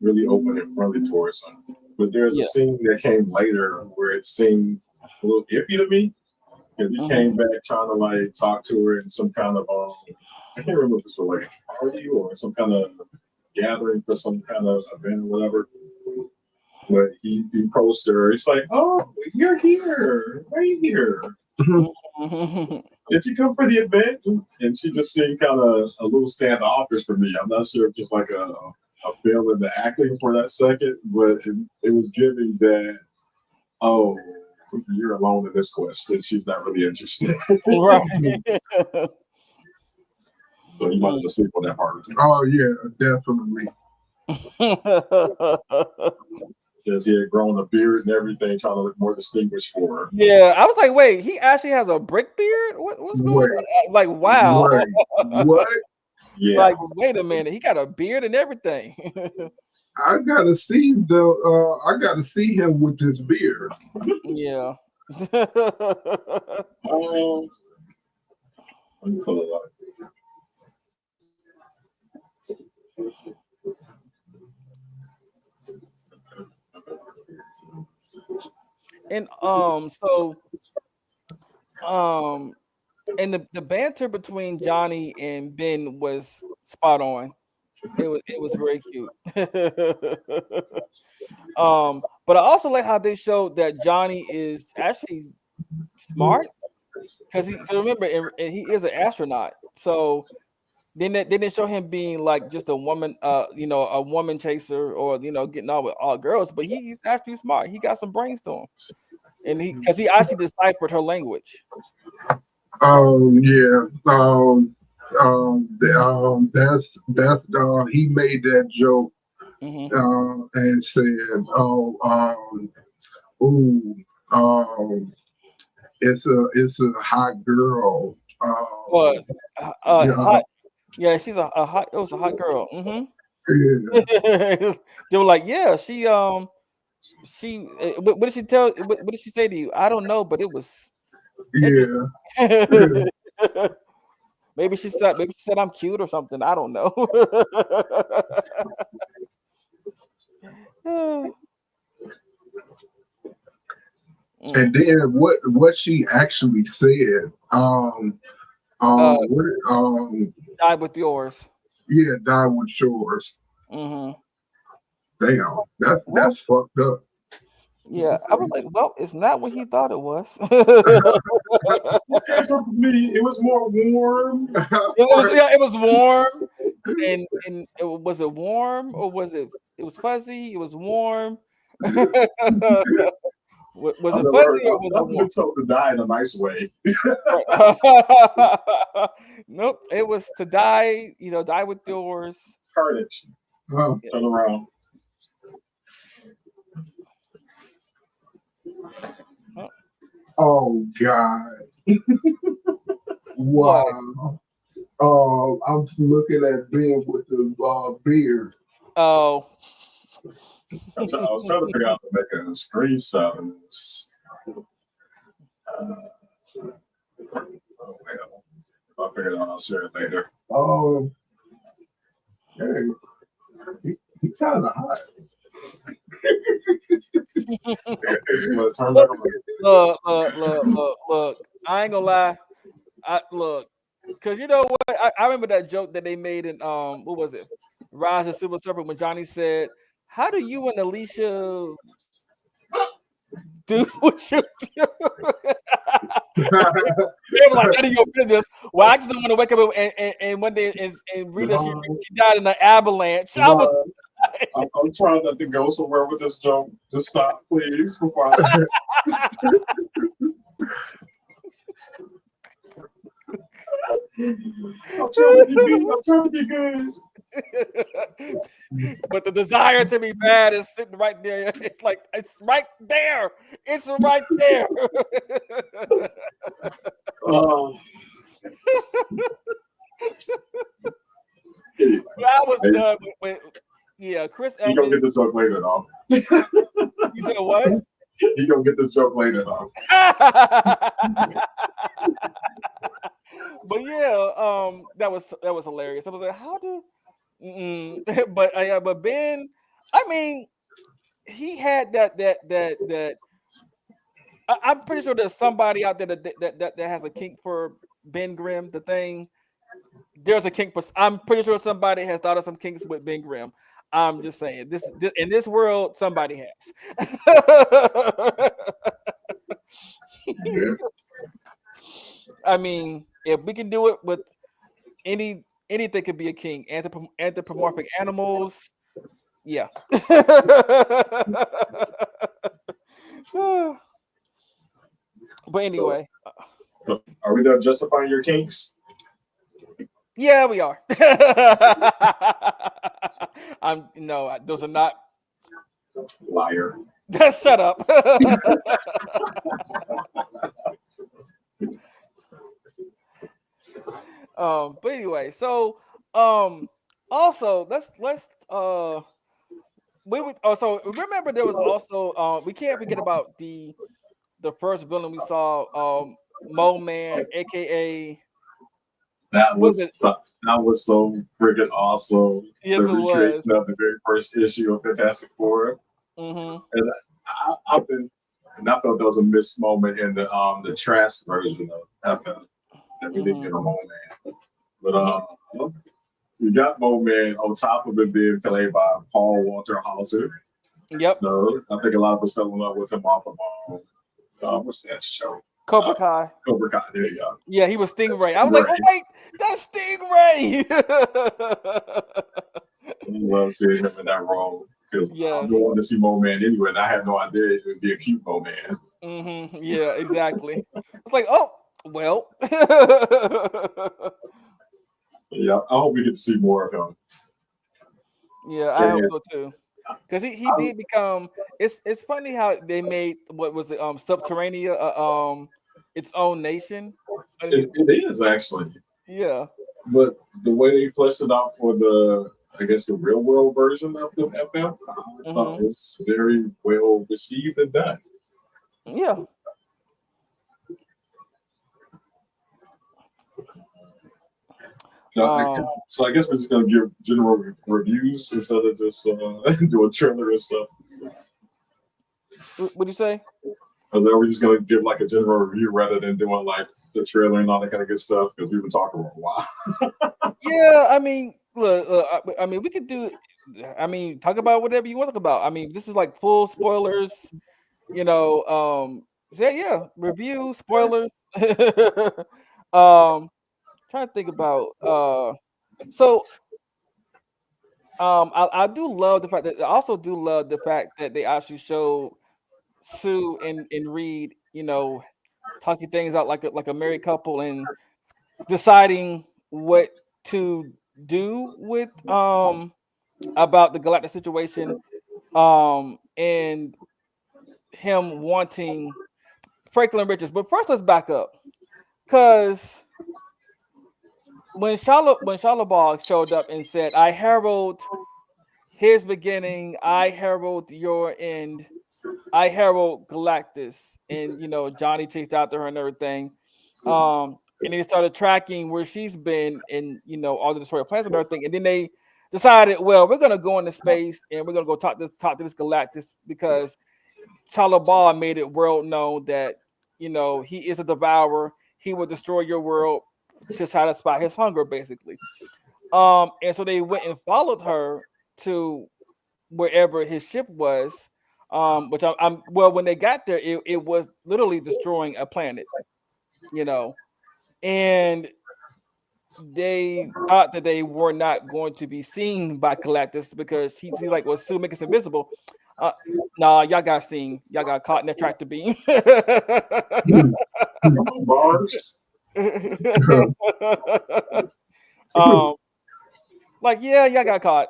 really open and friendly towards him. But there's a scene that came later where it seemed a little iffy to me because he came back trying to like talk to her in some kind of I can't remember if it was like a party or some kind of gathering for some kind of event or whatever. But he approached her. It's like, oh, you're here. Why are you here? Did you come for the event? And she just seemed kind of a little standoffish for me. I'm not sure if just like a fail in the acting for that second, but it was giving that, oh, you're alone in this quest, and she's not really interested. Right. So you might have to sleep on that part. Oh yeah, definitely. Because he had grown a beard and everything, trying to look more distinguished for her. Yeah, I was like, wait, he actually has a brick beard? What's going on? Like, wow. What? Yeah. Like, wait a minute, he got a beard and everything. I gotta see him with this beard. Yeah. Let me pull it up. And and the banter between Johnny and Ben was spot on. It was very cute. But I also like how they showed that Johnny is actually smart because remember, and he is an astronaut. So they didn't show him being like just a woman, a woman chaser or getting all with all girls. But he's actually smart. He got some brains to him, and because he actually deciphered her language. That's he made that joke and said, it's a hot girl. Hot. Yeah, she's a hot. It was a hot girl. Yeah. They were like, yeah, she. What did she tell? What did she say to you? I don't know, but it was. Yeah. Maybe she said I'm cute or something. I don't know. And then what she actually said, die with yours. Yeah, die with yours. Damn, that's fucked up. Yeah, I was like, well, it's not what he thought it was. It was more warm. It was warm. And was it warm or was it? It was fuzzy. It was warm. Was I've it never fuzzy heard. or I've was never it been warm? told to die in a nice way. Nope, it was to die. Die with yours. Carnage. Oh, Turn around. oh God. What? Wow. I'm looking at Ben with the beard. Oh. I was trying to figure out to make a screenshot of this. Oh well, I'll figure it out. I'll share it later. Hey, he kind of hot. Look. I ain't gonna lie. Look, because you know what? I remember that joke that they made in what was it? Rise of Silver Serpent when Johnny said, "How do you and Alicia do what you do?" They were like, "None of your business." Well, I just don't want to wake up and one day and Rita she died in an avalanche. I was. I'm trying not to go somewhere with this joke. Just stop, please. Before I'm trying to be good. But the desire to be bad is sitting right there. It's like it's right there. It's right there. Oh. I was done with Chris You gonna get Evans. this joke later, though. You said what? You gonna get this joke later, though. But yeah, that was hilarious. I was like, how do? But Ben, I mean, he had that. I'm pretty sure there's somebody out there that has a kink for Ben Grimm. The thing, there's a kink for. I'm pretty sure somebody has thought of some kinks with Ben Grimm. I'm just saying, this in this world, somebody has. I mean, if we can do it with anything, could be a king. Anthropomorphic animals, yeah. But anyway, So, are we done justifying your kinks? yeah, we are. Those are not. Liar. Shut up. But anyway, so also let's we would also remember there was also we can't forget about the first villain we saw, Mole Man, aka That was so freaking awesome. Yes, the it was. recreation of the very first issue of Fantastic Four. Mm-hmm. And I felt that was a missed moment in the trash version of FF that we didn't get a Mole Man. But we got Mole Man on top of it being played by Paul Walter Hauser. Yep. So I think a lot of us fell in love with him off of what's that show? Cobra Kai. Cobra Kai. There you go. Yeah, he was Stingray. I was like, oh wait, that's Stingray. I love seeing him in that role because I'm going to see Mo Man anyway, and I had no idea it would be a cute Mo Man. Mm-hmm. Yeah, exactly. It's like, oh well. Yeah, I hope we get to see more of him. Yeah, I hope so too. Because he did become. It's funny how they made what was it Subterranea its own nation. It is actually. Yeah. But the way they fleshed it out for the real world version of the FF, I thought was very well received and done. Yeah. So I guess we're just gonna give general reviews instead of just doing trailer and stuff. What do you say? We're just gonna give like a general review rather than doing like the trailer and all that kind of good stuff because we've been talking for a while. Yeah, I mean, look, I mean, we could do. I mean, talk about whatever you want to talk about. I mean, this is like full spoilers. So yeah, review spoilers. Trying to think about. I do love the fact that I also do love the fact that they actually showed Sue and Reed, talking things out like a married couple and deciding what to do with about the Galactus situation, and him wanting Franklin Richards. But first, let's back up, because when Charlotte Ball showed up and said, "I herald his beginning, I herald your end, I herald Galactus," and Johnny chased after her and everything, and they started tracking where she's been in all the destroyed planets and everything, and then they decided, well, we're gonna go into space and we're gonna go talk to this Galactus, because Charlotte Ball made it world known that he is a devourer. He will destroy your world to satisfy his hunger, basically. And so they went and followed her to wherever his ship was, which I'm well, when they got there, it was literally destroying a planet, and they thought that they were not going to be seen by Galactus, because he's like, well, Sue, make us invisible. Nah, y'all got seen. Y'all got caught in that tractor beam. Bars. Like, yeah, y'all got caught.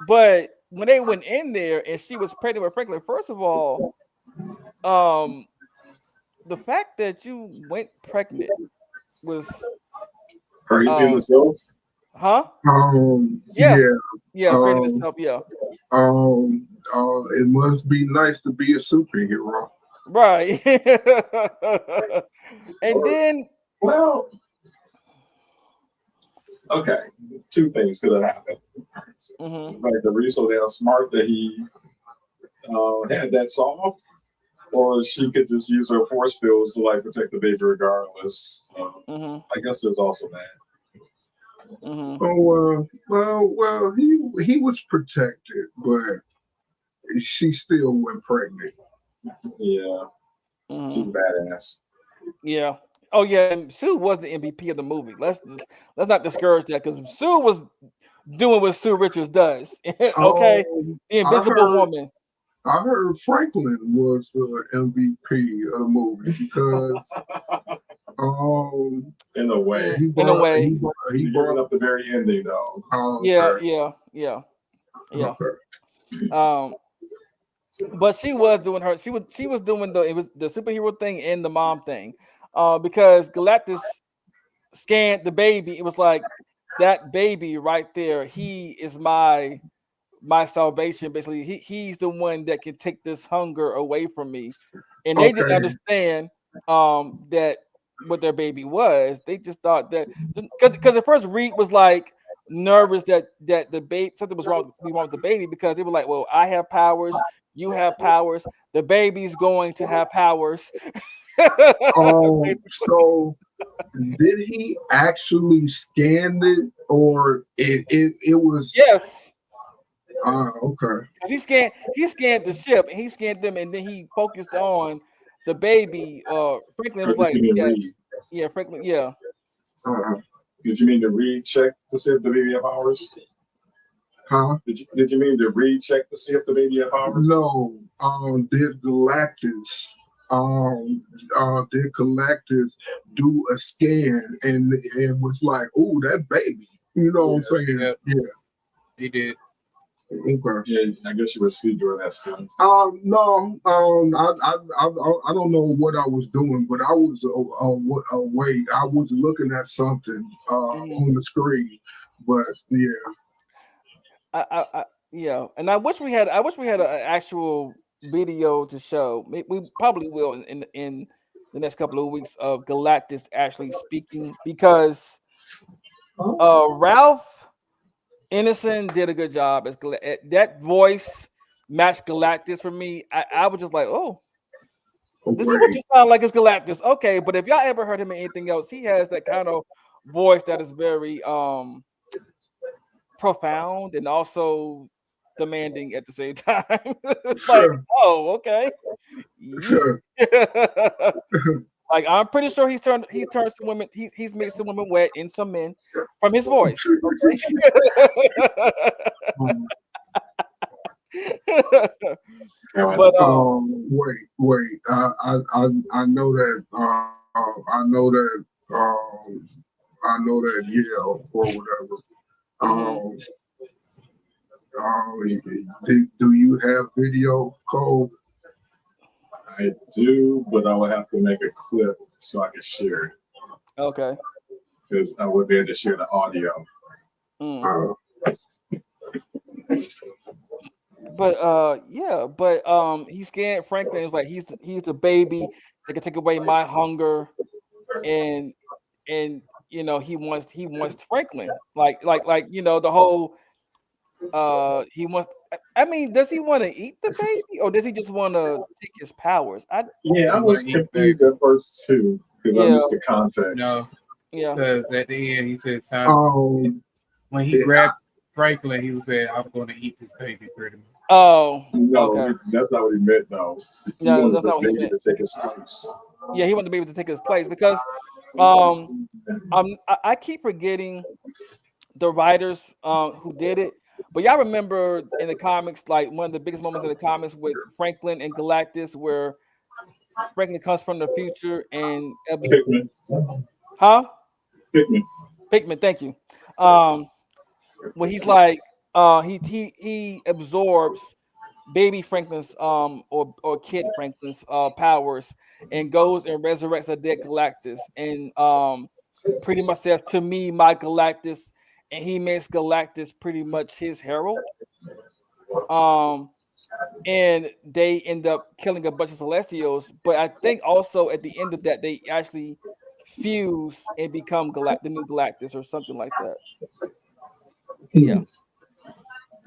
But when they went in there and she was pregnant with Franklin, first of all, the fact that you went pregnant was her eating herself. Huh? Yeah. Pregnant herself. Yeah. It must be nice to be a superhero. Right. And then, well, okay, two things could have happened. Like the reason so damn smart that he had that soft, or she could just use her force fields to like protect the baby regardless. I guess there's also that. Oh well, he was protected, but she still went pregnant. Yeah, she's badass. Yeah. Oh yeah, and Sue was the MVP of the movie. Let's not discourage that, because Sue was doing what Sue Richards does. Okay, the Invisible Woman. I heard Franklin was the MVP of the movie because, in a way, he brought up the very ending though. Yeah. Okay. But she was doing her. She was doing the superhero thing and the mom thing, because Galactus scanned the baby. It was like, that baby right there, he is my salvation. Basically, he's the one that can take this hunger away from me. And they didn't understand that what their baby was. They just thought that, because at first Reed was like nervous that the baby, something was wrong with the baby, because they were like, well, I have powers, you have powers, the baby's going to have powers. So did he actually scan it, or it was? Yes. Okay. He scanned the ship, and he scanned them, and then he focused on the baby. Franklin was like, yeah, Franklin, yeah. Did you mean to recheck to see if the baby have powers? Huh? Did you mean to recheck to see if the baby have powers? No. Did Galactus do a scan and was like, oh, that baby? You know what I'm saying? Yeah. He did. Okay. Yeah, I guess you would see during that scene. No. I don't know what I was doing, but I was away. I was looking at something on the screen. But yeah. Yeah, and I wish we had an actual video to show. We probably will in the next couple of weeks of Galactus actually speaking, because Ralph Ineson did a good job as that voice matched Galactus for me. I was just like, oh, this is what you sound like as Galactus. Okay, but if y'all ever heard him in anything else, he has that kind of voice that is very profound and also demanding at the same time. It's like, oh, okay. Sure. Like, I'm pretty sure he turns some women, he's made some women wet and some men from his voice. But wait. I know that. I know that Yale or whatever. Do you have video, Cole? I do, but I would have to make a clip so I can share it. Okay. Because I would be able to share the audio. But he scared Franklin. It's like he's the baby that can take away my hunger, and you know he wants Franklin. Like the whole he wants. I mean, does he want to eat the baby, or does he just want to take his powers? I was confused at first too because I missed the context. No. Yeah. Because at the end he said time. When he grabbed Franklin, he was saying, "I'm going to eat this baby," pretty much. Oh, no, okay. That's not what he meant though. No, that's not what he meant. To take his place. Yeah, he wanted the baby to take his place because I keep forgetting the writers who did it. But y'all remember in the comics, like one of the biggest moments in the comics with Franklin and Galactus, where Franklin comes from the future and Pikmin. Pikmin, thank you. When he's like he absorbs baby Franklin's or kid Franklin's powers and goes and resurrects a dead Galactus and pretty much says, "To me, my Galactus," and he makes Galactus pretty much his herald. And they end up killing a bunch of Celestials, but I think also at the end of that they actually fuse and become the new Galactus or something like that. Yeah.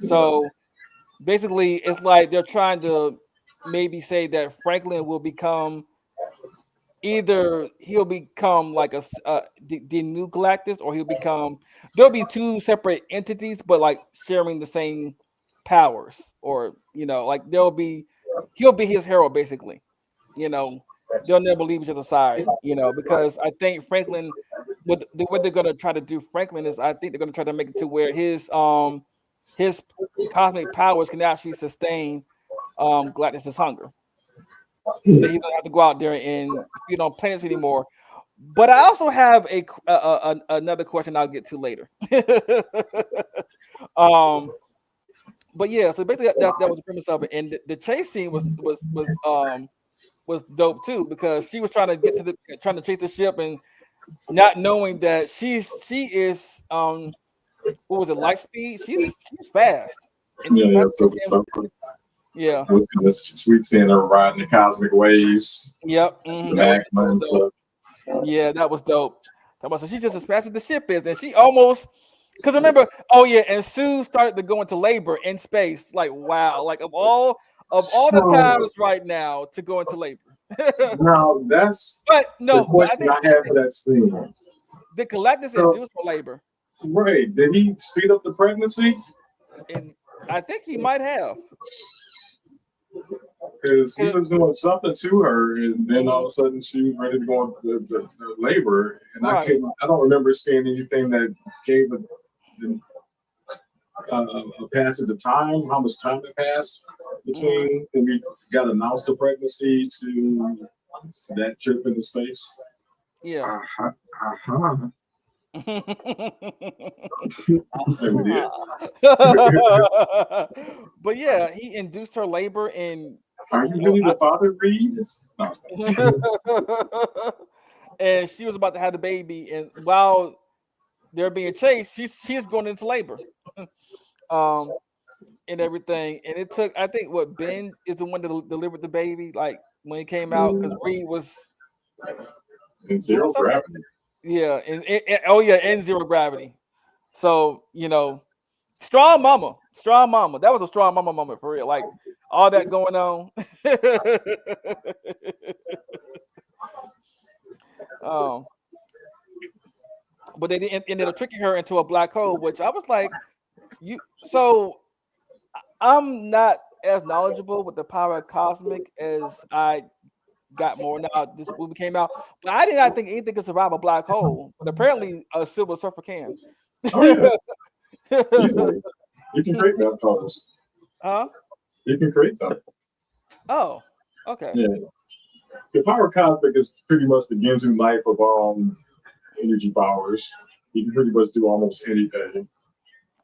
So basically, it's like they're trying to maybe say that Franklin will become he'll become like the new Galactus, or there'll be two separate entities, but like sharing the same powers, or like he'll be his hero basically. They'll never leave each other side. Because I think Franklin, what they're gonna try to do Franklin is, I think they're gonna try to make it to where his cosmic powers can actually sustain Galactus's hunger. So that he doesn't have to go out there and feed on planets anymore. But I also have another question I'll get to later. But yeah, so basically that was the premise of it, and the chase scene was dope too, because she was trying to chase the ship and not knowing that she is what was it, light speed? She's fast. Yeah. The sweet seeing her riding the cosmic waves. Yep. That was yeah, that was dope. So she's just as fast as the ship is, and she almost, because remember, and Sue started to go into labor in space. Like, wow, like of all the times right now to go into labor. No, that's the question I have for that scene. Did Galactus induce for labor? Right. Did he speed up the pregnancy? And I think he might have. Because he was doing something to her, and then all of a sudden she was ready to go into labor. And I don't remember seeing anything that gave a passage of time, how much time it passed between when we got announced the pregnancy to that trip into space. Yeah. But yeah, he induced her labor, and are you really the father, Reed? And she was about to have the baby, and while they're being chased, she's going into labor. And everything, and it took, I think, Ben is the one that delivered the baby, like when it came out, because Reed was in zero gravity. Yeah, and in zero gravity. So strong mama. That was a strong mama moment for real. Like all that going on. But they ended up tricking her into a black hole, which I was like, So I'm not as knowledgeable with the power of cosmic as I got more now this movie came out, but I did not think anything could survive a black hole. But apparently, a Silver Surfer can. Oh yeah, easily. You can create black holes. Huh? You can create them. Oh, okay. Yeah. The power cosmic is pretty much the Ginsu knife of energy powers. You can pretty much do almost anything.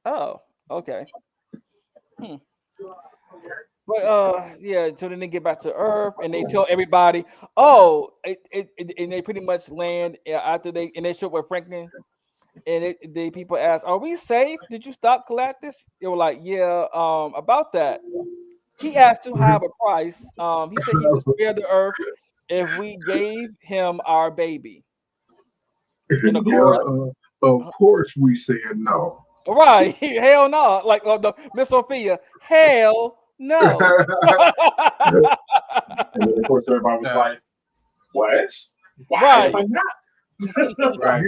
Oh, okay. But yeah. So then they get back to Earth and they tell everybody, oh, and they pretty much land after they show up with Franklin. And the people ask, "Are we safe? Did you stop Galactus?" They were like, "Yeah." About that, he asked too high of a price. He said he would spare the Earth if we gave him our baby. And of course we said no. Right? Hell no! Like the Miss Sophia, hell no. And then, of course, everybody was like, "What? Why Right. am I not?" Right.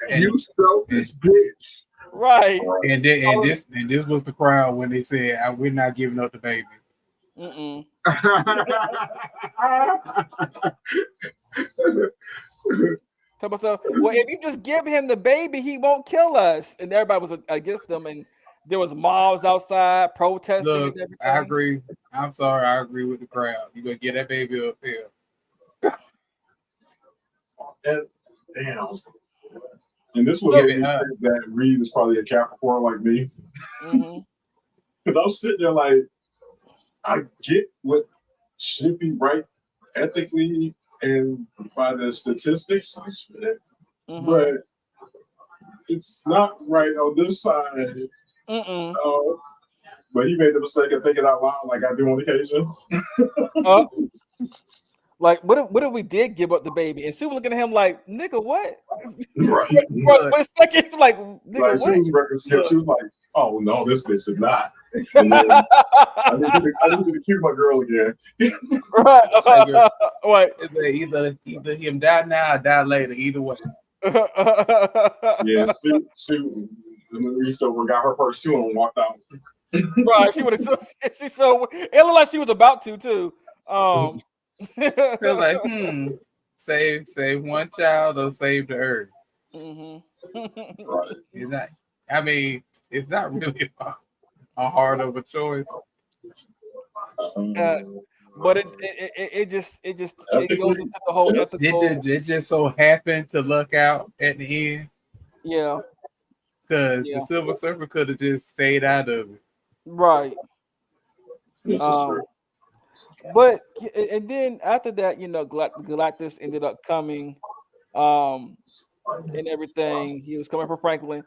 You selfish bitch. Right. And this was the crowd when they said, "We're not giving up the baby." Mm-mm. So myself, well, if you just give him the baby, he won't kill us. And everybody was against them, and there was mobs outside protesting. Look, and everything. I agree. I'm sorry, I agree with the crowd. You gonna get that baby up here? Damn. And this was that Reed is probably a Capricorn like me. Because I was sitting there like, I get what should be right ethically and by the statistics, but it's not right on this side. But he made the mistake of thinking out loud, like I do on occasion. Like, what if we did give up the baby? And Sue was looking at him like, nigga, what? Right. For a split second, like, nigga, like what? Sue's records, she was like, oh no, this bitch did not. And then, I need you to cue my girl again. Right. Either him die now or die later. Either way. Yeah, Sue reached over, got her purse too, and walked out. Right, she would have. It looked like she was about to too. Feel like, save one child or save the earth. Right. It's not. I mean, it's not really a hard of a choice. But it goes into the whole ethical. It just so happened to luck out at the end. Yeah. Because the Silver Surfer could have just stayed out of it. Right. This is true. But and then after that, Galactus ended up coming, and everything. He was coming for Franklin,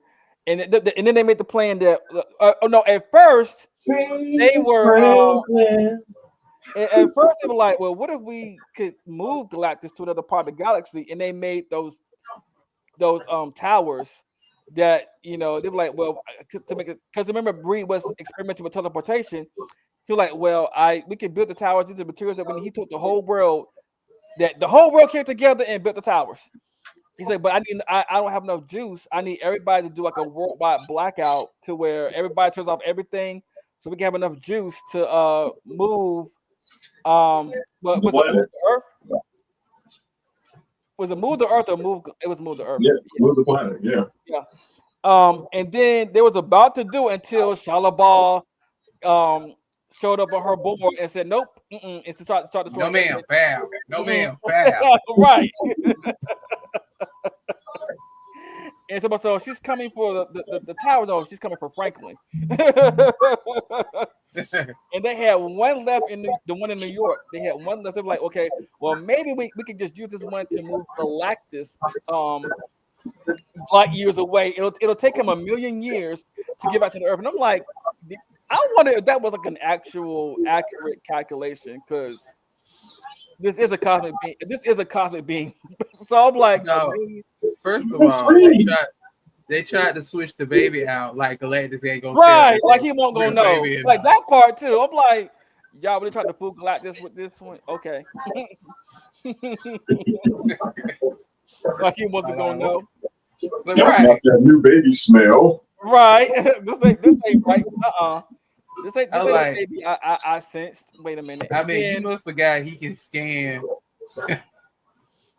and then they made the plan that at first they were at first they were like, well, what if we could move Galactus to another part of the galaxy? And they made those towers that they were like, well, to make it, because remember Reed was experimenting with teleportation. He was like, well, we can build the towers. These are materials that when he took the whole world came together and built the towers. He's like, but I don't have enough juice. I need everybody to do like a worldwide blackout to where everybody turns off everything, so we can have enough juice to move. Was it move the Earth? Was it move the Earth or move? It was move the Earth. Yeah, move the planet. Yeah. Yeah. And then they was about to do it until Shalabal showed up on her board and said, "Nope, it's to start destroying." No ma'am, bow. No ma'am, bow. Right. And so she's coming for the tower. No, she's coming for Franklin. And they had one left in the one in New York. They had one left. They're like, okay, well maybe we could just use this one to move Galactus light years away. It'll take him 1,000,000 years to get back to the Earth. And I'm like, I wonder if that was like an actual accurate calculation, because this is a cosmic being. So I'm like, no. First of all, they tried to switch the baby out, like Galactus ain't gonna right, like he won't gonna know. Like that part too. I'm like, y'all really tried to fool Galactus with this one? Okay. Like he wasn't gonna know. But that's not that new baby smell. Right. this ain't right. This ain't like, baby. I sensed. Wait a minute. I mean, you must forgot he can scan.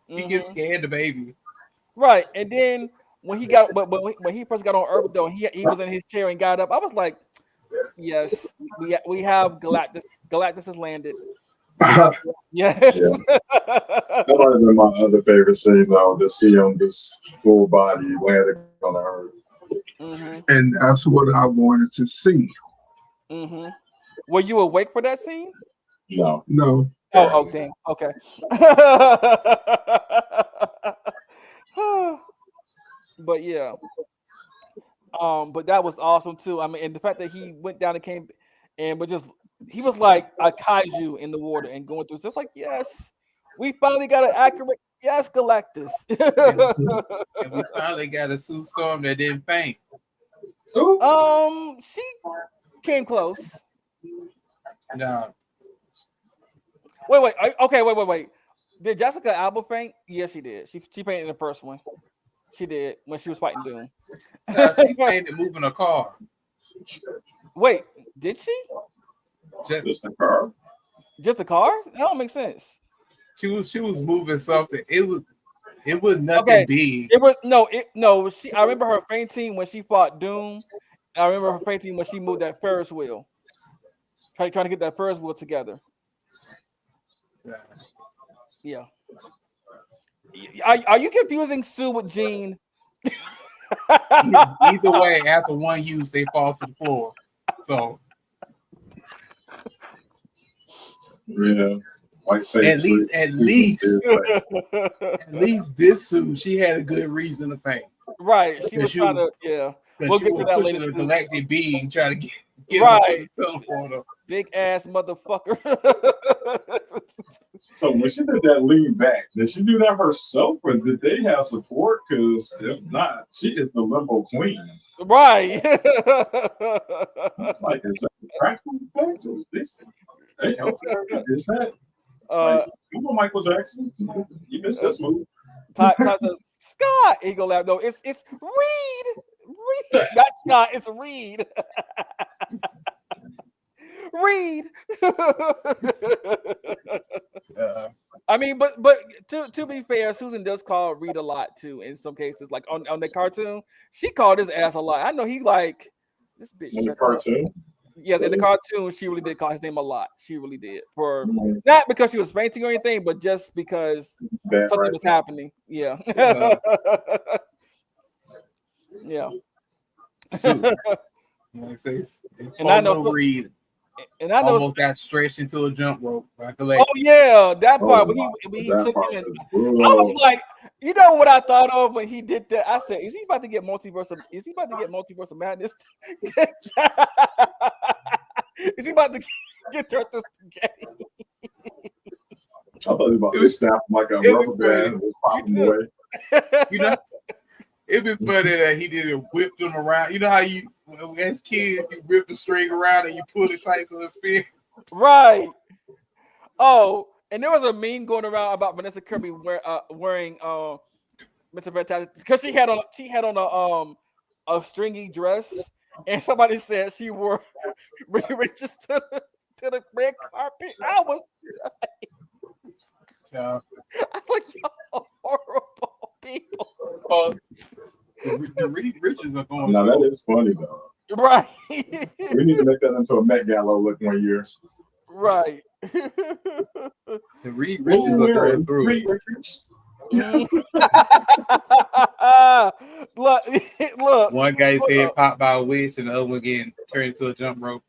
He can scan the baby. Right. And then when he first got on Earth though, he was in his chair and got up. I was like, yes, we have Galactus. Galactus has landed. Yes. Yeah. That might have been my other favorite scene, though, to see him just full body landing on the earth. And that's what I wanted to see. Were you awake for that scene? No. No. Oh, dang. Okay. But yeah. But that was awesome too. I mean, and the fact that he went down and came and he was like a kaiju in the water and going through. So it's like, yes, we finally got an accurate Galactus. And we finally got a Sue Storm that didn't faint. She came close. No. Wait. Did Jessica Alba faint? Yes, she did. She fainted in the first one. She did when she was fighting Doom. She fainted moving a car. Wait, did she? Just the car. Just the car? That don't make sense. She was moving something. It was nothing big. It was no. I remember her fainting when she fought Doom. I remember her fainting when she moved that Ferris wheel. Trying to get that Ferris wheel together. Yeah. Are you confusing Sue with Jean? Either way, after one use, they fall to the floor. So yeah, at least this Sue, she had a good reason to faint. Right, she was trying to. Yeah, we'll get to that later. The galactic being trying to get right. the teleporter. Big ass motherfucker. So when she did that lean back, did she do that herself, or did they have support? Because if not, she is the limbo queen. Right. It's like, is that a practical effect? Hey, is that? Come on, Michael Jackson. You missed this move. Ty says, Scott. He go laugh. No, it's Reed. Not Scott. It's Reed. Reed. I mean, but to be fair, Susan does call Reed a lot too. In some cases, like on the cartoon, she called his ass a lot. I know he like this bitch. In the cartoon. Yes, in the cartoon, she really did call his name a lot. She really did. For not because she was fainting or anything, but just because something was happening. Yeah. Yeah. And I know Reed. And I know almost got stretched into a jump rope. Oh yeah, that part when he took him in. I was like, you know what I thought of when he did that? I said, is he about to get multiverse of madness? Is he about to get turned to spaghetti? I thought he was about to snap like a rubber band and was popping away. You know, it'd be funny that he didn't whip them around. You know how you, as kids, you whip the string around and you pull it tight so it spins. Right. Oh, and there was a meme going around about Vanessa Kirby wearing Mr. Fantastic because she had on a stringy dress, and somebody said she wore just to the red carpet. I was like, y'all horrible people. The Reed Richards are going. Now that is funny though. Right. We need to make that into a Met Gala look one year. Right. The Reed Richards are going through. Reed Richards. Look. One guy's head popped by a witch, and the other one getting turned into a jump rope.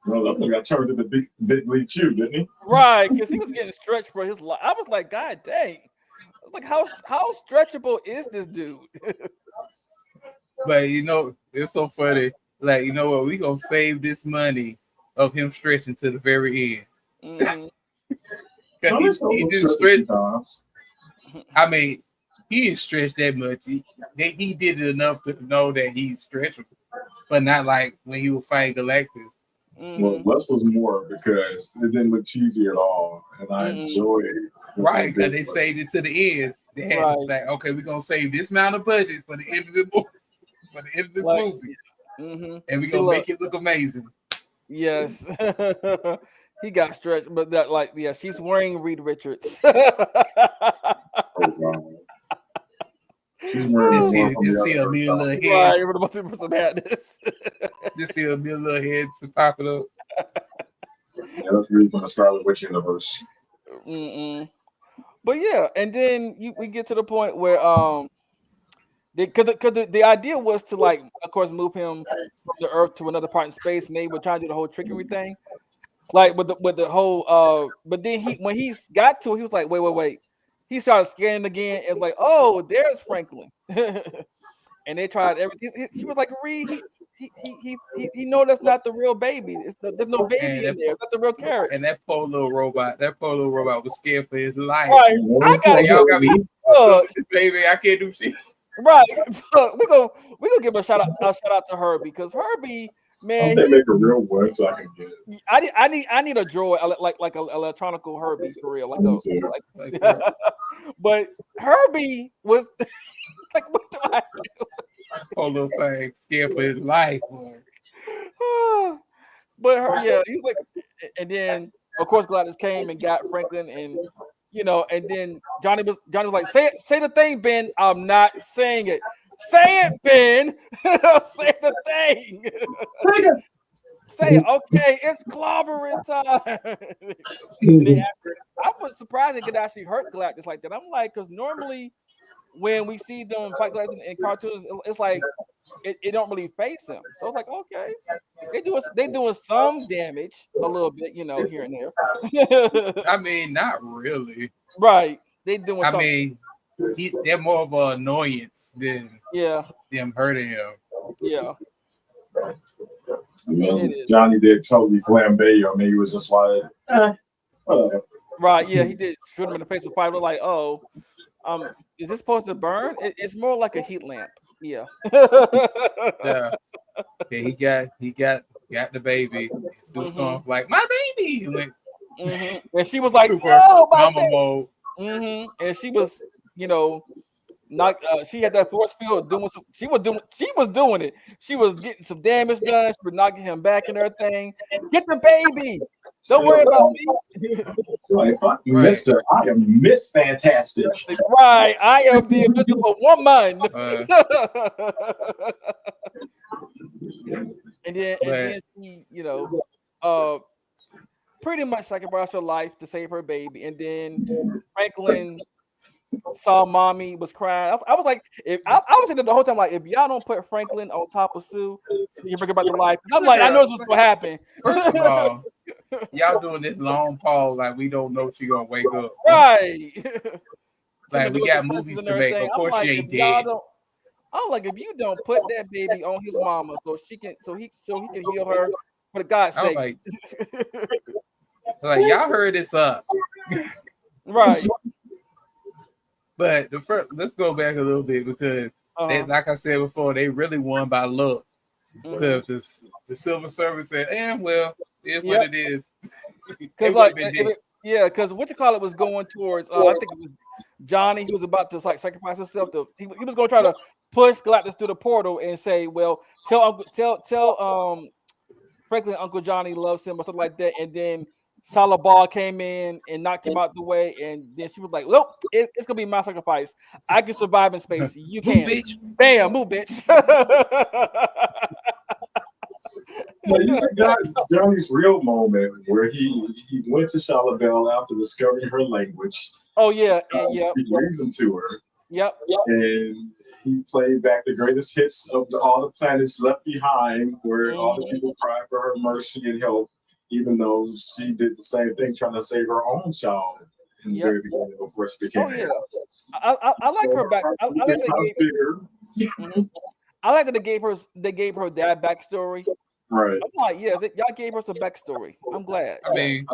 Well, that one got turned to the big league chew, didn't he? Right, because he was getting stretched for his life. I was like, God dang. I was like, how stretchable is this dude? But you know, it's so funny. Like, you know what? We gonna save this money of him stretching to the very end. Mm-hmm. he didn't stretch. I mean, he didn't stretch that much. He did it enough to know that he's stretchable, but not like when he was fighting Galactus. Mm-hmm. Well, less was more because it didn't look cheesy at all, and I enjoyed it. Right, because they saved it to the end. They had like, okay, we're gonna save this amount of budget for the end of the movie, for the end of this movie, and we're gonna make it look amazing. Yes, he got stretched, but that she's wearing Reed Richards. She's wearing see a little right, for the multiverse of madness. Just see a little head to pop it up. Yeah, let's read from the Scarlet Witch universe. But yeah, and then we get to the point where because the idea was to, like, of course, move him from the Earth to another part in space, and they were trying to do the whole trickery thing, like with the whole. But then when he got to it, he was like, wait. He started scanning again. It's like, oh, there's Franklin. And they tried everything. He was like, Reed, he know that's not the real baby. There's no baby in there. It's not the real carrot. And that poor little robot was scared for his life. Right. I gotta y'all got me baby. I can't do shit. Right. So we gonna give a shout out to Herbie, because Herbie, man, they make a real one so I can get it. I need a droid like an electronical Herbie for real. But Herbie was like, what do I do? Poor little thing, scared for his life. But he's like, and then of course Gladys came and got Franklin, and and then Johnny was like, say the thing, Ben. I'm not saying it. Say it, Ben. Say the thing. Say it. Okay, it's clobbering time. I was surprised it could actually hurt Galactus like that. I'm like, because normally when we see them fight Galactus in cartoons, it's like it don't really face him. So it's like, okay, they doing some damage a little bit, here and there. I mean, not really. Right. They doing I something. mean, they're more of an annoyance than them hurting him. Yeah. I mean, Johnny did totally flambe. I mean, he was just like, whatever. Right, yeah, he did shoot him in the face with fire. Like, oh, is this supposed to burn? It's more like a heat lamp. Yeah. Yeah, he got the baby. Susan like, my baby. Like, and she was like, oh, my baby. Mode. And she was, not she had that force field doing some. She was doing it. She was getting some damage done. She was knocking him back and everything. Get the baby. Don't worry about me. Like, Mister, I am Miss Fantastic. Right, I am the invisible woman. And then she, pretty much sacrificed her life to save her baby. And then Franklin saw mommy was crying. I was like, I was thinking the whole time, like, if y'all don't put Franklin on top of Sue, you bring her back to life. I'm like, I know this was gonna happen. First of all, y'all doing this long pause like we don't know she gonna wake up. Right. Like, we got movies to make. Of course, she ain't dead. I'm like, if you don't put that baby on his mama so he can heal her, for God's sake. Like, y'all heard this up. Right. But let's go back a little bit, because they, like I said before, they really won by luck. Because the Silver Servant said, well, it's what it is. Because what you call it was going towards, I think it was Johnny, who was about to sacrifice himself. He was going to try to push Galactus through the portal and say, well, tell Franklin Uncle Johnny loves him or something like that. And then Shala Ball came in and knocked him out the way, and then she was like, well, it's gonna be my sacrifice. I can survive in space. You can't. Move, bitch. Bam, move, bitch. You forgot Johnny's real moment where he went to Shala Bell after discovering her language. Oh yeah, He brings them to her. Yep. And he played back the greatest hits of all the planets left behind, where all the people cried for her mercy and help, even though she did the same thing, trying to save her own child in the very beginning before she became. I like her back. I like that they gave her that backstory. Right. I'm like, yeah, y'all gave her some backstory. I'm glad. I mean,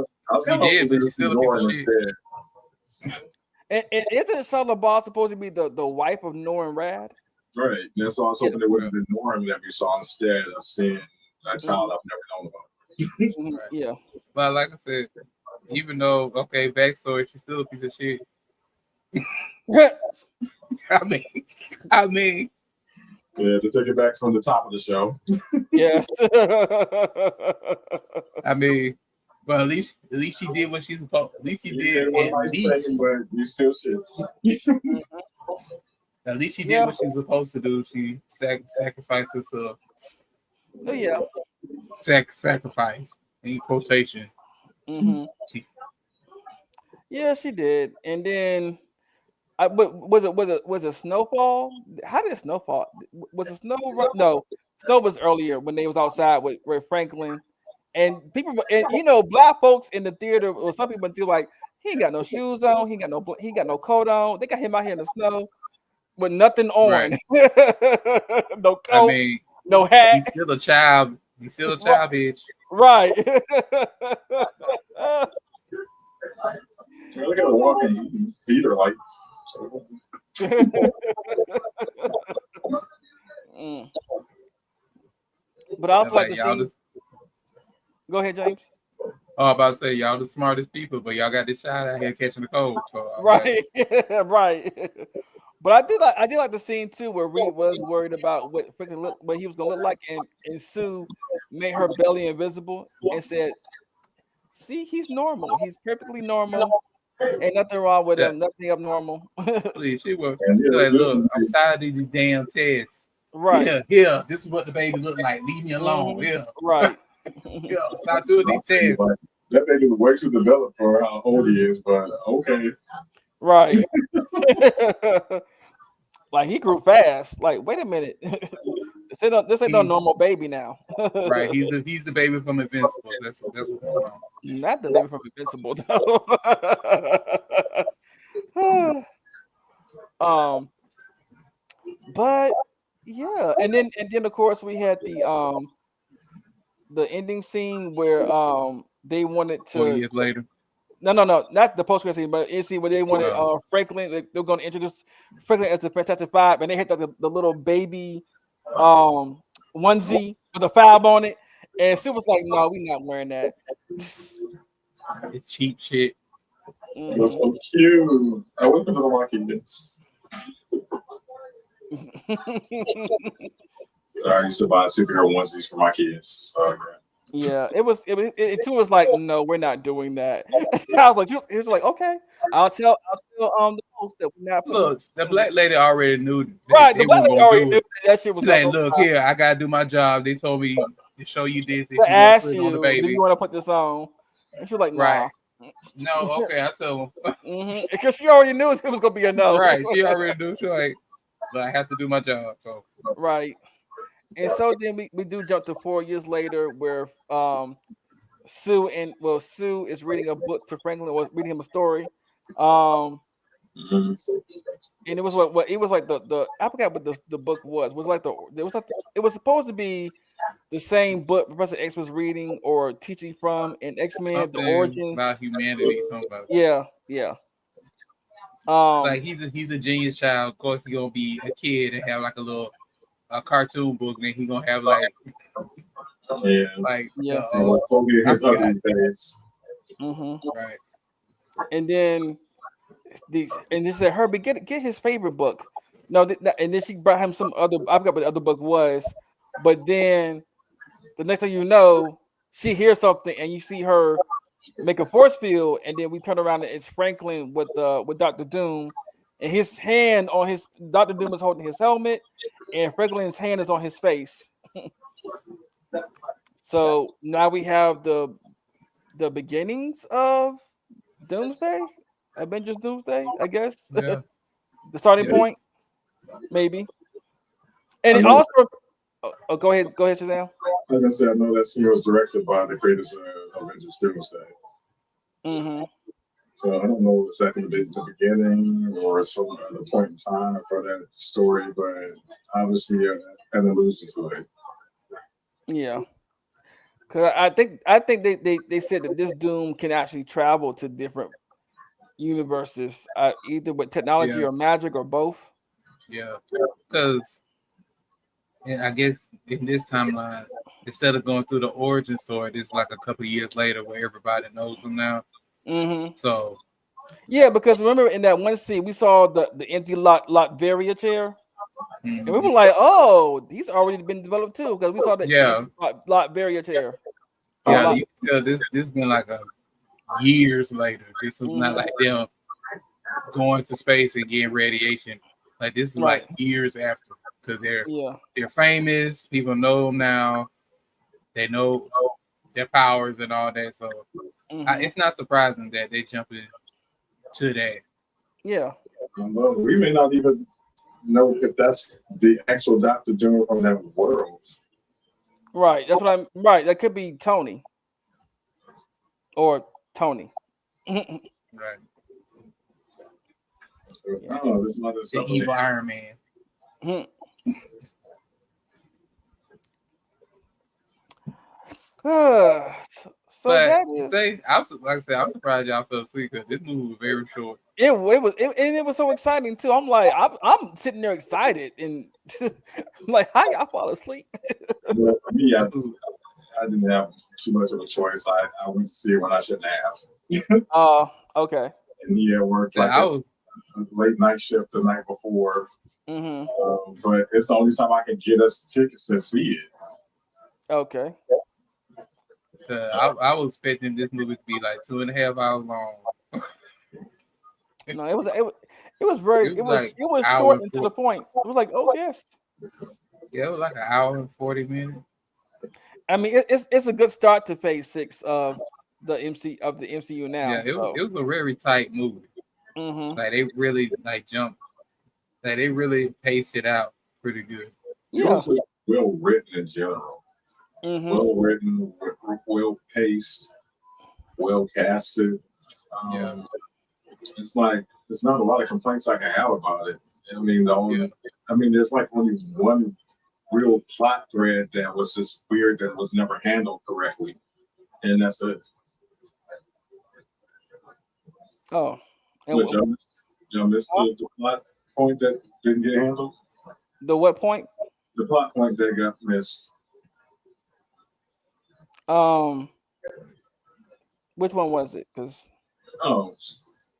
she did, but she's still a piece of shit. And isn't Shala Ball supposed to be the wife of Norrin Rad? Right. That's why I was hoping it would have been Norrin that we saw instead of seeing that child I've never known about. Yeah. But like I said, even though, backstory, she's still a piece of shit. I mean. Yeah, to take it back from the top of the show. Yes. I mean, but at least she did what she's supposed. At least she did. At least, but you still shit. At least she did what she's supposed to do. She sacrificed herself. Oh yeah. Sacrifice in quotation. Yeah, she did. And then but was it snowfall? How did snowfall? Was it snow? No, snow was earlier when they was outside with Franklin, and people and black folks in the theater or some people feel like he ain't got no shoes on, he got no coat on. They got him out here in the snow with nothing on, no coat, I mean, no hat. He's still a child. He's still a child, bitch. Right. Look at her walking. Feet are like. But I also like to see. Go ahead, James. Oh, I'm about to say y'all the smartest people, but y'all got this child out here catching the cold. So right, right. But I did like the scene too where Reed was worried about what he was gonna look like, and Sue made her belly invisible and said, "See, he's normal. He's perfectly normal. Ain't nothing wrong with him. Nothing abnormal." Please, she was like, "Look, I'm tired of these damn tests. Right. Here. This is what the baby look like. Leave me alone. Yeah. Right. Yeah. Stop doing these tests." That baby was way too developed for how old he is, but okay. Right. Like he grew fast. Like, wait a minute. This ain't no normal baby now. Right. He's the baby from Invincible. That's what's going on. Not the baby from Invincible though. But yeah, and then of course we had the ending scene where they wanted to 4 years later. No, not the post-credit scene, but in scene where they wanted Franklin. They're going to introduce Franklin as the Fantastic Five, and they had the little baby onesie with a 5 on it, and Sue was like, "No, we're not wearing that." The cheap shit. It was so cute. I went to the markets. I used to buy superhero onesies for my kids. So, yeah, it too was like, "No, we're not doing that." I was like, he was like, "Okay, I'll tell the post that we're not." Look, the black lady already knew. Right, the black lady already knew that shit was like, look here, I gotta do my job. They told me to show you this. To ask you, do you want to put this on? And she was like, "Nah." Right. No, okay, I tell him. Because she already knew it was gonna be a no. Right, she already knew. She like, but I have to do my job. So right. And so then we do jump to 4 years later where Sue is reading a book to Franklin, was reading him a story. And it was what it was like the I forgot what the book was. It was supposed to be the same book Professor X was reading or teaching from in X-Men, the origins about humanity. About yeah. Like he's a genius child. Of course, he's gonna be a kid and have like a cartoon book, and he's gonna have like right. And then they said, Herbie, get his favorite book. No, and then she brought him some other. I forgot what the other book was, but then the next thing you know, she hears something, and you see her make a force field, and then we turn around and it's Franklin with Dr. Doom, and his hand on his Dr. Doom is holding his helmet, and Franklin's hand is on his face. So now we have the beginnings of Doomsday, Avengers Doomsday, I guess. Yeah. The starting point, maybe. And it also go ahead, Shazam. Like I said, I know that scene was directed by the creators of Avengers Doomsday. Mm-hmm. So I don't know exactly if it's the beginning or some other point in time for that story, but obviously an allusion to it. Yeah. Cause I think they said that this Doom can actually travel to different universes, either with technology or magic or both. Yeah, because I guess in this timeline, instead of going through the origin story, it's like a couple of years later where everybody knows him now. Mm-hmm. So yeah, because remember in that one scene we saw the empty Latveria chair. Mm-hmm. And we were like, "Oh, he's already been developed too," because we saw the Latveria chair. Yeah, this been like years later. This is not like them going to space and getting radiation. Like this is like years after, because they're famous. People know them now. They know their powers and all that. So it's not surprising that they jump into that. Yeah. We may not even know if that's the actual Dr. Doom from that world. Right. That's what I'm. Right. That could be Tony. Or Tony. Right. Oh, this is not the evil Iron Man. So but that is. I'm surprised y'all fell asleep because this movie was very short. It was so exciting too. I'm like, I'm sitting there excited and like, how y'all fall asleep? Well, for me, I didn't have too much of a choice. I went to see it when I shouldn't have. Okay. And he had worked like a late night shift the night before. But it's the only time I can get us tickets to see it. Okay. I was expecting this movie to be like 2.5 hours long. No, it was like short and to the point. It was like, oh yes. Yeah, it was like an hour and 40 minutes. I mean, it's a good start to Phase 6 of the MCU now. Yeah, it was a very tight movie. Like they really jumped. Like they really paced it out pretty good. Yeah, also well written in general. Well written, well paced, well casted. It's like there's not a lot of complaints I can have about it. I mean, there's like only one real plot thread that was just weird that was never handled correctly, and that's it. Oh, and John missed the plot point that didn't get handled. The what point? The plot point that got missed. Which one was it?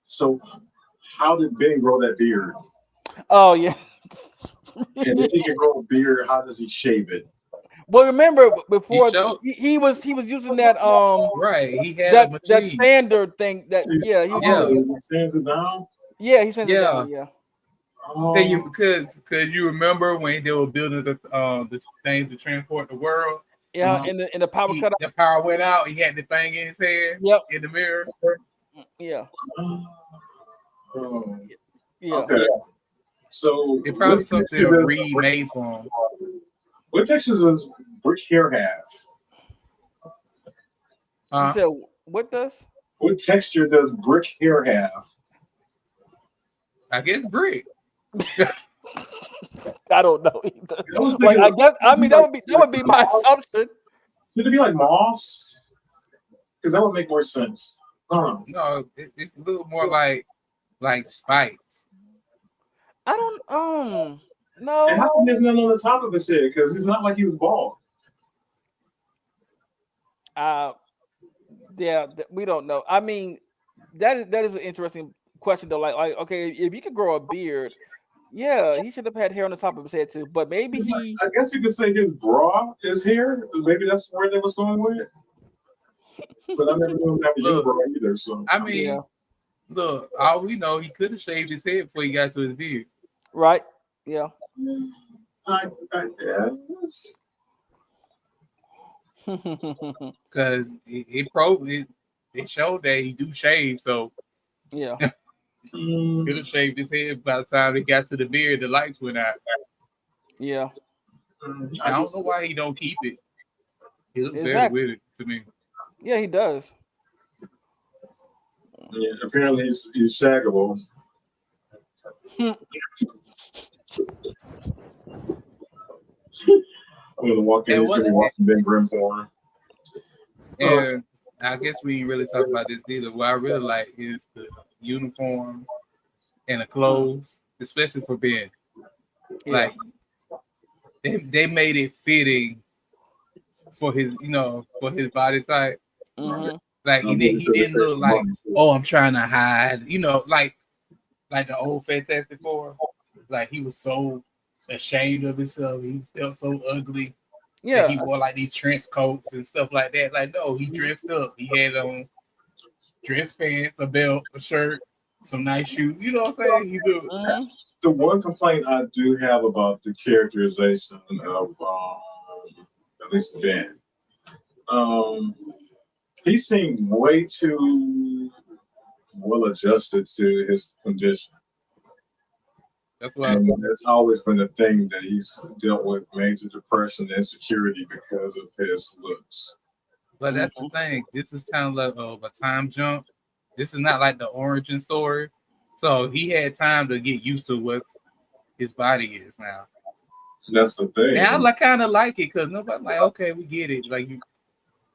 So how did Ben grow that beard? Oh yeah. And if he can grow a beard, how does he shave it? Well, remember before he was using that right. He had that standard thing that he sends it down. Yeah, he sends it down. Yeah. Because you remember when they were building the thing to transport the world. Yeah, and the power cut out. The power went out. He had the thing in his head. Yep. In the mirror. Yeah. Yeah. Okay. So it probably something remade for him. What Texas does Brick hair have? You said what does? What texture does Brick hair have? I guess brick. I don't know either. I guess that would be my assumption. Should it be like moss? Because that would make more sense. No, it's a little more like spikes. I don't no. And how come there's none on the top of his head? Because it's not like he was bald. Yeah, we don't know. I mean, that is an interesting question though. Like okay, if you could grow a beard, yeah, he should have had hair on the top of his head too. But maybe I guess you could say his bra is hair. Maybe that's where they was going with it. But I never knew him have a unibrow either. So I mean, look, all we know, he could have shaved his head before he got to his beard. Right? Yeah. I guess. Because it showed that he do shave, so yeah. Could have shaved his head by the time he got to the beard. The lights went out. Yeah. I don't know why he don't keep it. He looks better with it to me. Yeah, he does. Yeah, apparently he's shaggable. I'm gonna walk in and watch some Ben Grimm for him. And I guess we ain't really talk about this either. What I really like is the uniform and the clothes, especially for Ben. Like they made it fitting for his, for his body type. Like he didn't look like, oh, I'm trying to hide, like the old Fantastic Four. Like he was so ashamed of himself. He felt so ugly. Yeah, he wore like these trench coats and stuff like that. Like, no, he dressed up. He had on dress pants, a belt, a shirt, some nice shoes. You know what I'm saying? He do. That's the one complaint I do have about the characterization of at least Ben. He seemed way too well adjusted to his condition. That's why. And it's always been a thing that he's dealt with major depression and insecurity because of his looks. But that's the thing. This is kind of like a time jump. This is not like the origin story. So he had time to get used to what his body is now. That's the thing. And I kind of like it because nobody like, okay, we get it.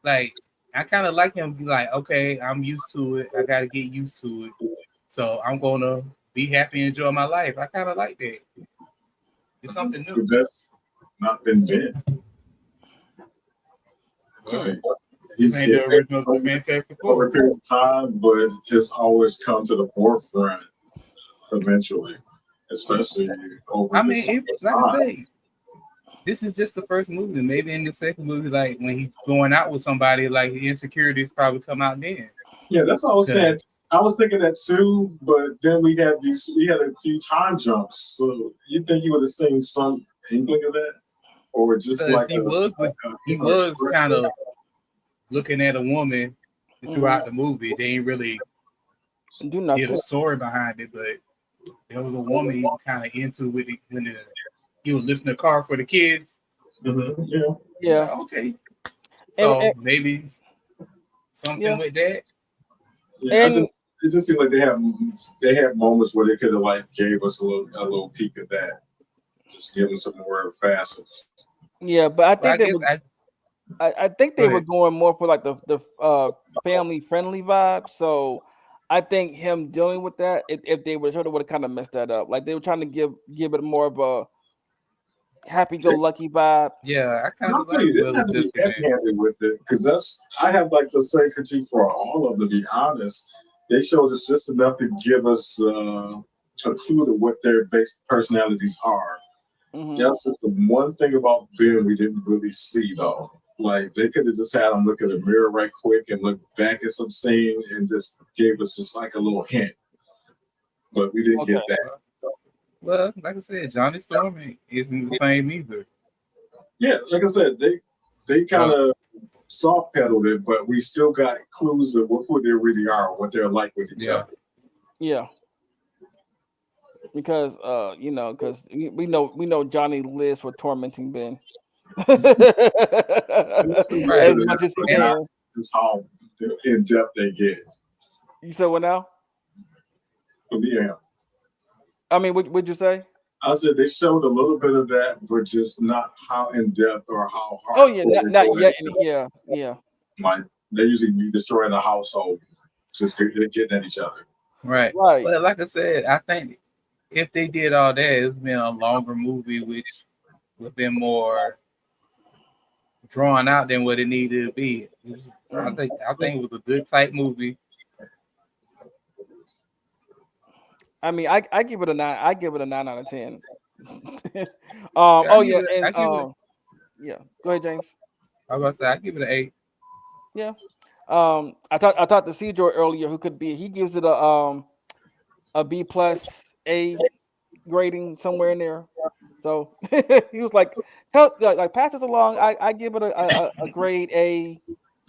Like I kind of like him. Be like, okay, I'm used to it. I got to get used to it. So I'm gonna be happy and enjoy my life. I kind of like that. It's something new. That's not been been. Right. He's the original Fantastic Four. Over a period of time, but it's always come to the forefront eventually, especially over. I mean, like I say, this is just the first movie. Maybe in the second movie, like when he's going out with somebody, like the insecurities probably come out then. Yeah, that's what I was saying. I was thinking that too, but then we had a few time jumps. So you think you would have seen some inkling of that, or just like he was kind of looking at a woman throughout the movie. They ain't really get a story behind it, but there was a woman he was kind of into with it when he was lifting the car for the kids. Mm-hmm. Yeah. Okay. So maybe something with that. Yeah, it just seemed like they had moments where they could have like gave us a little peek of that, just give us some more facets. Yeah, but I think they were going more for like the family friendly vibe. So I think him dealing with that, if they would have kind of messed that up. Like they were trying to give it more of a happy-go-lucky vibe. Yeah, I kind of like it. Heavy-handed with it because I have like the same critique for all of them. To be honest, they showed us just enough to give us a clue to what their basic personalities are. That's just the one thing about Ben we didn't really see though. Like they could have just had him look at a mirror right quick and look back at some scene and just gave us just like a little hint, but we didn't get that. Well, like I said, Johnny Storm isn't the same either. Yeah, like I said, they kind of soft pedaled it, but we still got clues of who they really are, what they're like with each other. Yeah. Because because we know Johnny lives for tormenting Ben. As much as he can. That's how in depth they get. You said what now? Yeah. I mean, what'd you say? I said they showed a little bit of that, but just not how in depth or how hard. Oh yeah, not yet. Yeah. Like they usually be destroying the household, just getting at each other. Right. But like I said, I think if they did all that, it's been a longer movie, which would have been more drawn out than what it needed to be. I think it was a good type movie. I mean, I give it a 9. I give it a 9 out of 10. Yeah. Go ahead, James. I was about to say I give it an 8. Yeah. I thought the C Joy earlier who could be. He gives it a B plus A grading somewhere in there. So he was like pass this along. I give it a grade A,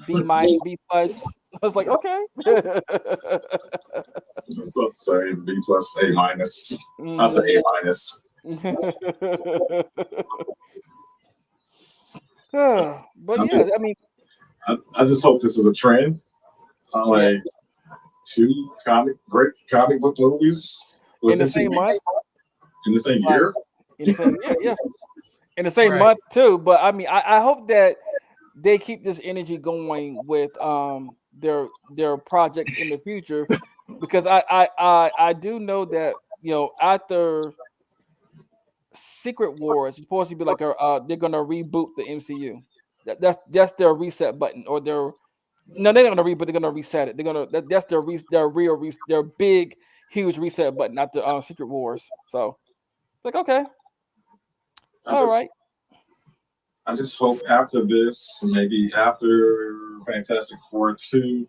B minus, B plus. I was like, okay. That's what I'm saying. B plus, A minus. I'll say A minus. But yeah, I mean, I just hope this is a trend. Like 2 great comic book movies in the same month, in the same year. In the same in the same month too. But I mean, I hope that they keep this energy going with their projects in the future, because I do know that after Secret Wars, it's supposed to be like they're gonna reboot the MCU. That's their reset button, or they're not gonna reboot. They're gonna reset it. That's their big huge reset button after Secret Wars. So like okay, all right. I just hope after this, maybe after Fantastic Four 2,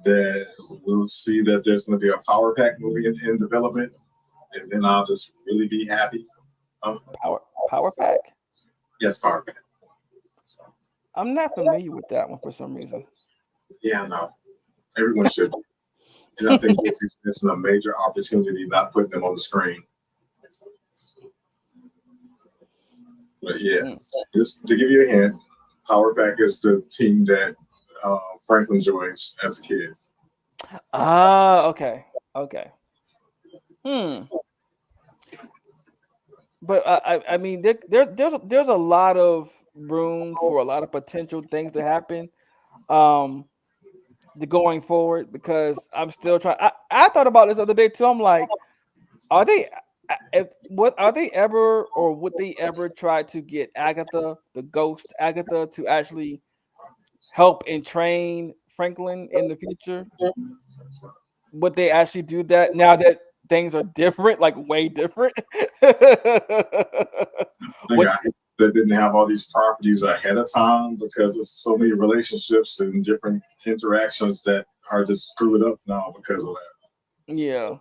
that we'll see that there's going to be a Power Pack movie in development, and then I'll just really be happy. Power Pack? Yes, Power Pack. I'm not familiar with that one for some reason. Yeah, no. Everyone should. And I think Disney's missing a major opportunity not putting them on the screen. But yeah, just to give you a hint, Power Pack is the team that Franklin joins as a kid. Okay. But I mean, there's a lot of room for a lot of potential things to happen, going forward, because I'm still trying. I thought about this the other day too. I'm like, are they? Are they ever, or would they ever try to get Agatha, the ghost Agatha, to actually help and train Franklin in the future? Would they actually do that now that things are different, like way different? That didn't have all these properties ahead of time because there's so many relationships and different interactions that are just screwed up now because of that. Yeah.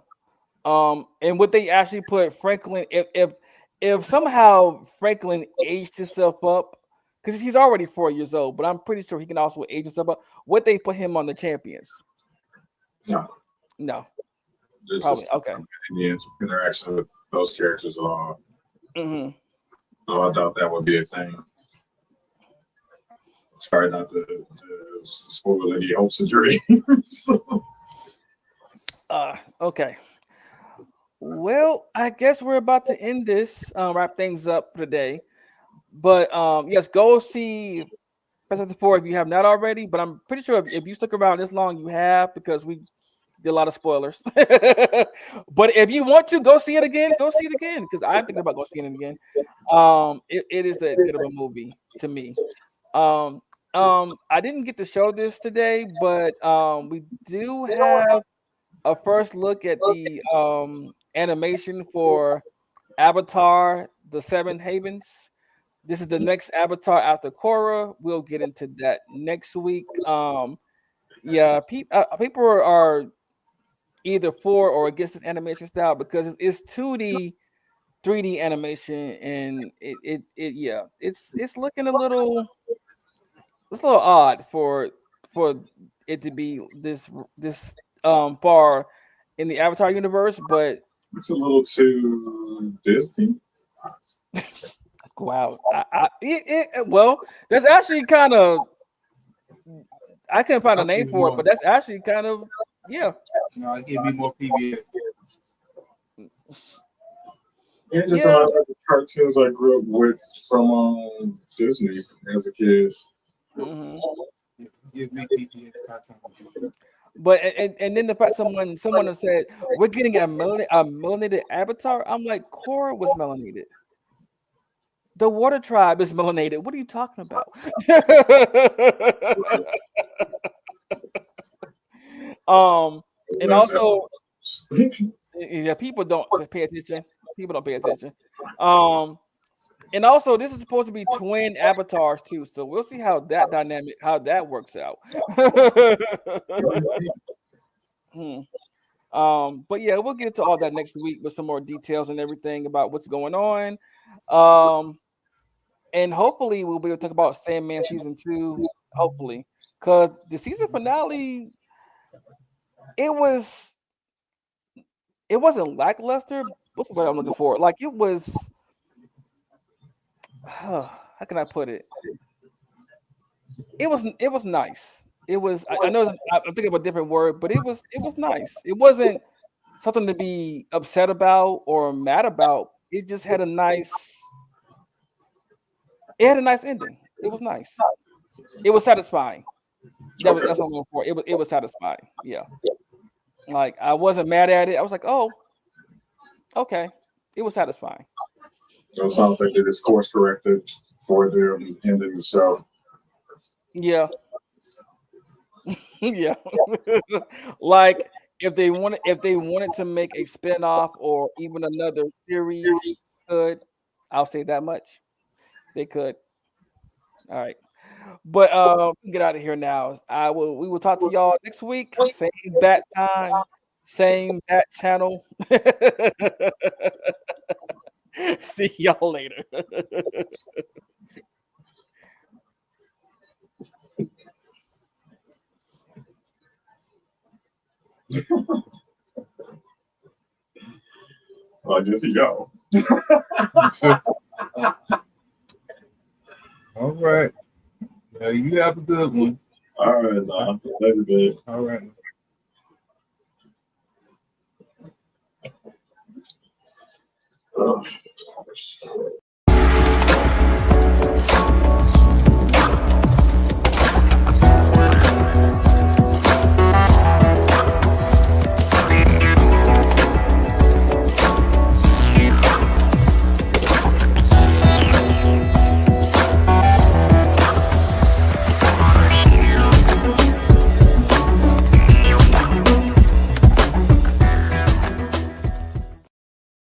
And would they actually put Franklin, if somehow Franklin aged himself up, because he's already 4 years old, but I'm pretty sure he can also age himself up, would they put him on the champions? No. There's Probably. just Okay. Any interaction with those characters at all. Mm-hmm. So I thought that would be a thing. Sorry, not to spoil any hopes and dreams. Okay. Well, I guess we're about to end this, wrap things up today. But yes, go see Fantastic Four if you have not already. But I'm pretty sure if you stuck around this long, you have, because we did a lot of spoilers. But if you want to go see it again, because I'm thinking about going seeing it again. It is that good of a movie to me. I didn't get to show this today, but we do have a first look at the animation for Avatar: The Seven Havens. This is the next Avatar after Korra. We'll get into that next week. Yeah, people are either for or against this animation style because it's 2D, 3D animation, and it's looking a little odd for it to be this far in the Avatar universe, but it's a little too Disney. Wow. Well, that's actually kind of, I couldn't find a name for it, but that's actually kind of, yeah. No, it give me more PBS. Yeah, just a lot of the cartoons I grew up with from Disney as a kid. Mm-hmm. Give me PBS cartoons. But and then the fact someone has said we're getting a melanated Avatar. I'm like, Korra was melanated. The Water Tribe is melanated. What are you talking about? And also, yeah, people don't pay attention. And also, this is supposed to be twin avatars too, so we'll see how that works out. But yeah, we'll get into all that next week with some more details and everything about what's going on. And hopefully we'll be able to talk about Sandman season 2. Hopefully, because the season finale, it wasn't lackluster. What's the word I'm looking for? Like, it was. How can I put it? It was nice. It was. I know I'm thinking of a different word, but it was nice. It wasn't something to be upset about or mad about. It just had a nice. It had a nice ending. It was nice. It was satisfying. That's what I'm looking for. It was satisfying. Yeah. Like, I wasn't mad at it. I was like, oh, okay. It was satisfying. So it sounds like it is course corrected for their ending the show. Yeah. Yeah. Like, if they wanted to make a spinoff or even another series, could. I'll say that much. They could. All right. But we can get out of here now. We will talk to y'all next week. Same bat time, same bat channel. See y'all later. I guess you go. All right. Well, you have a good one. All right, nah. That's good. All right. Oh,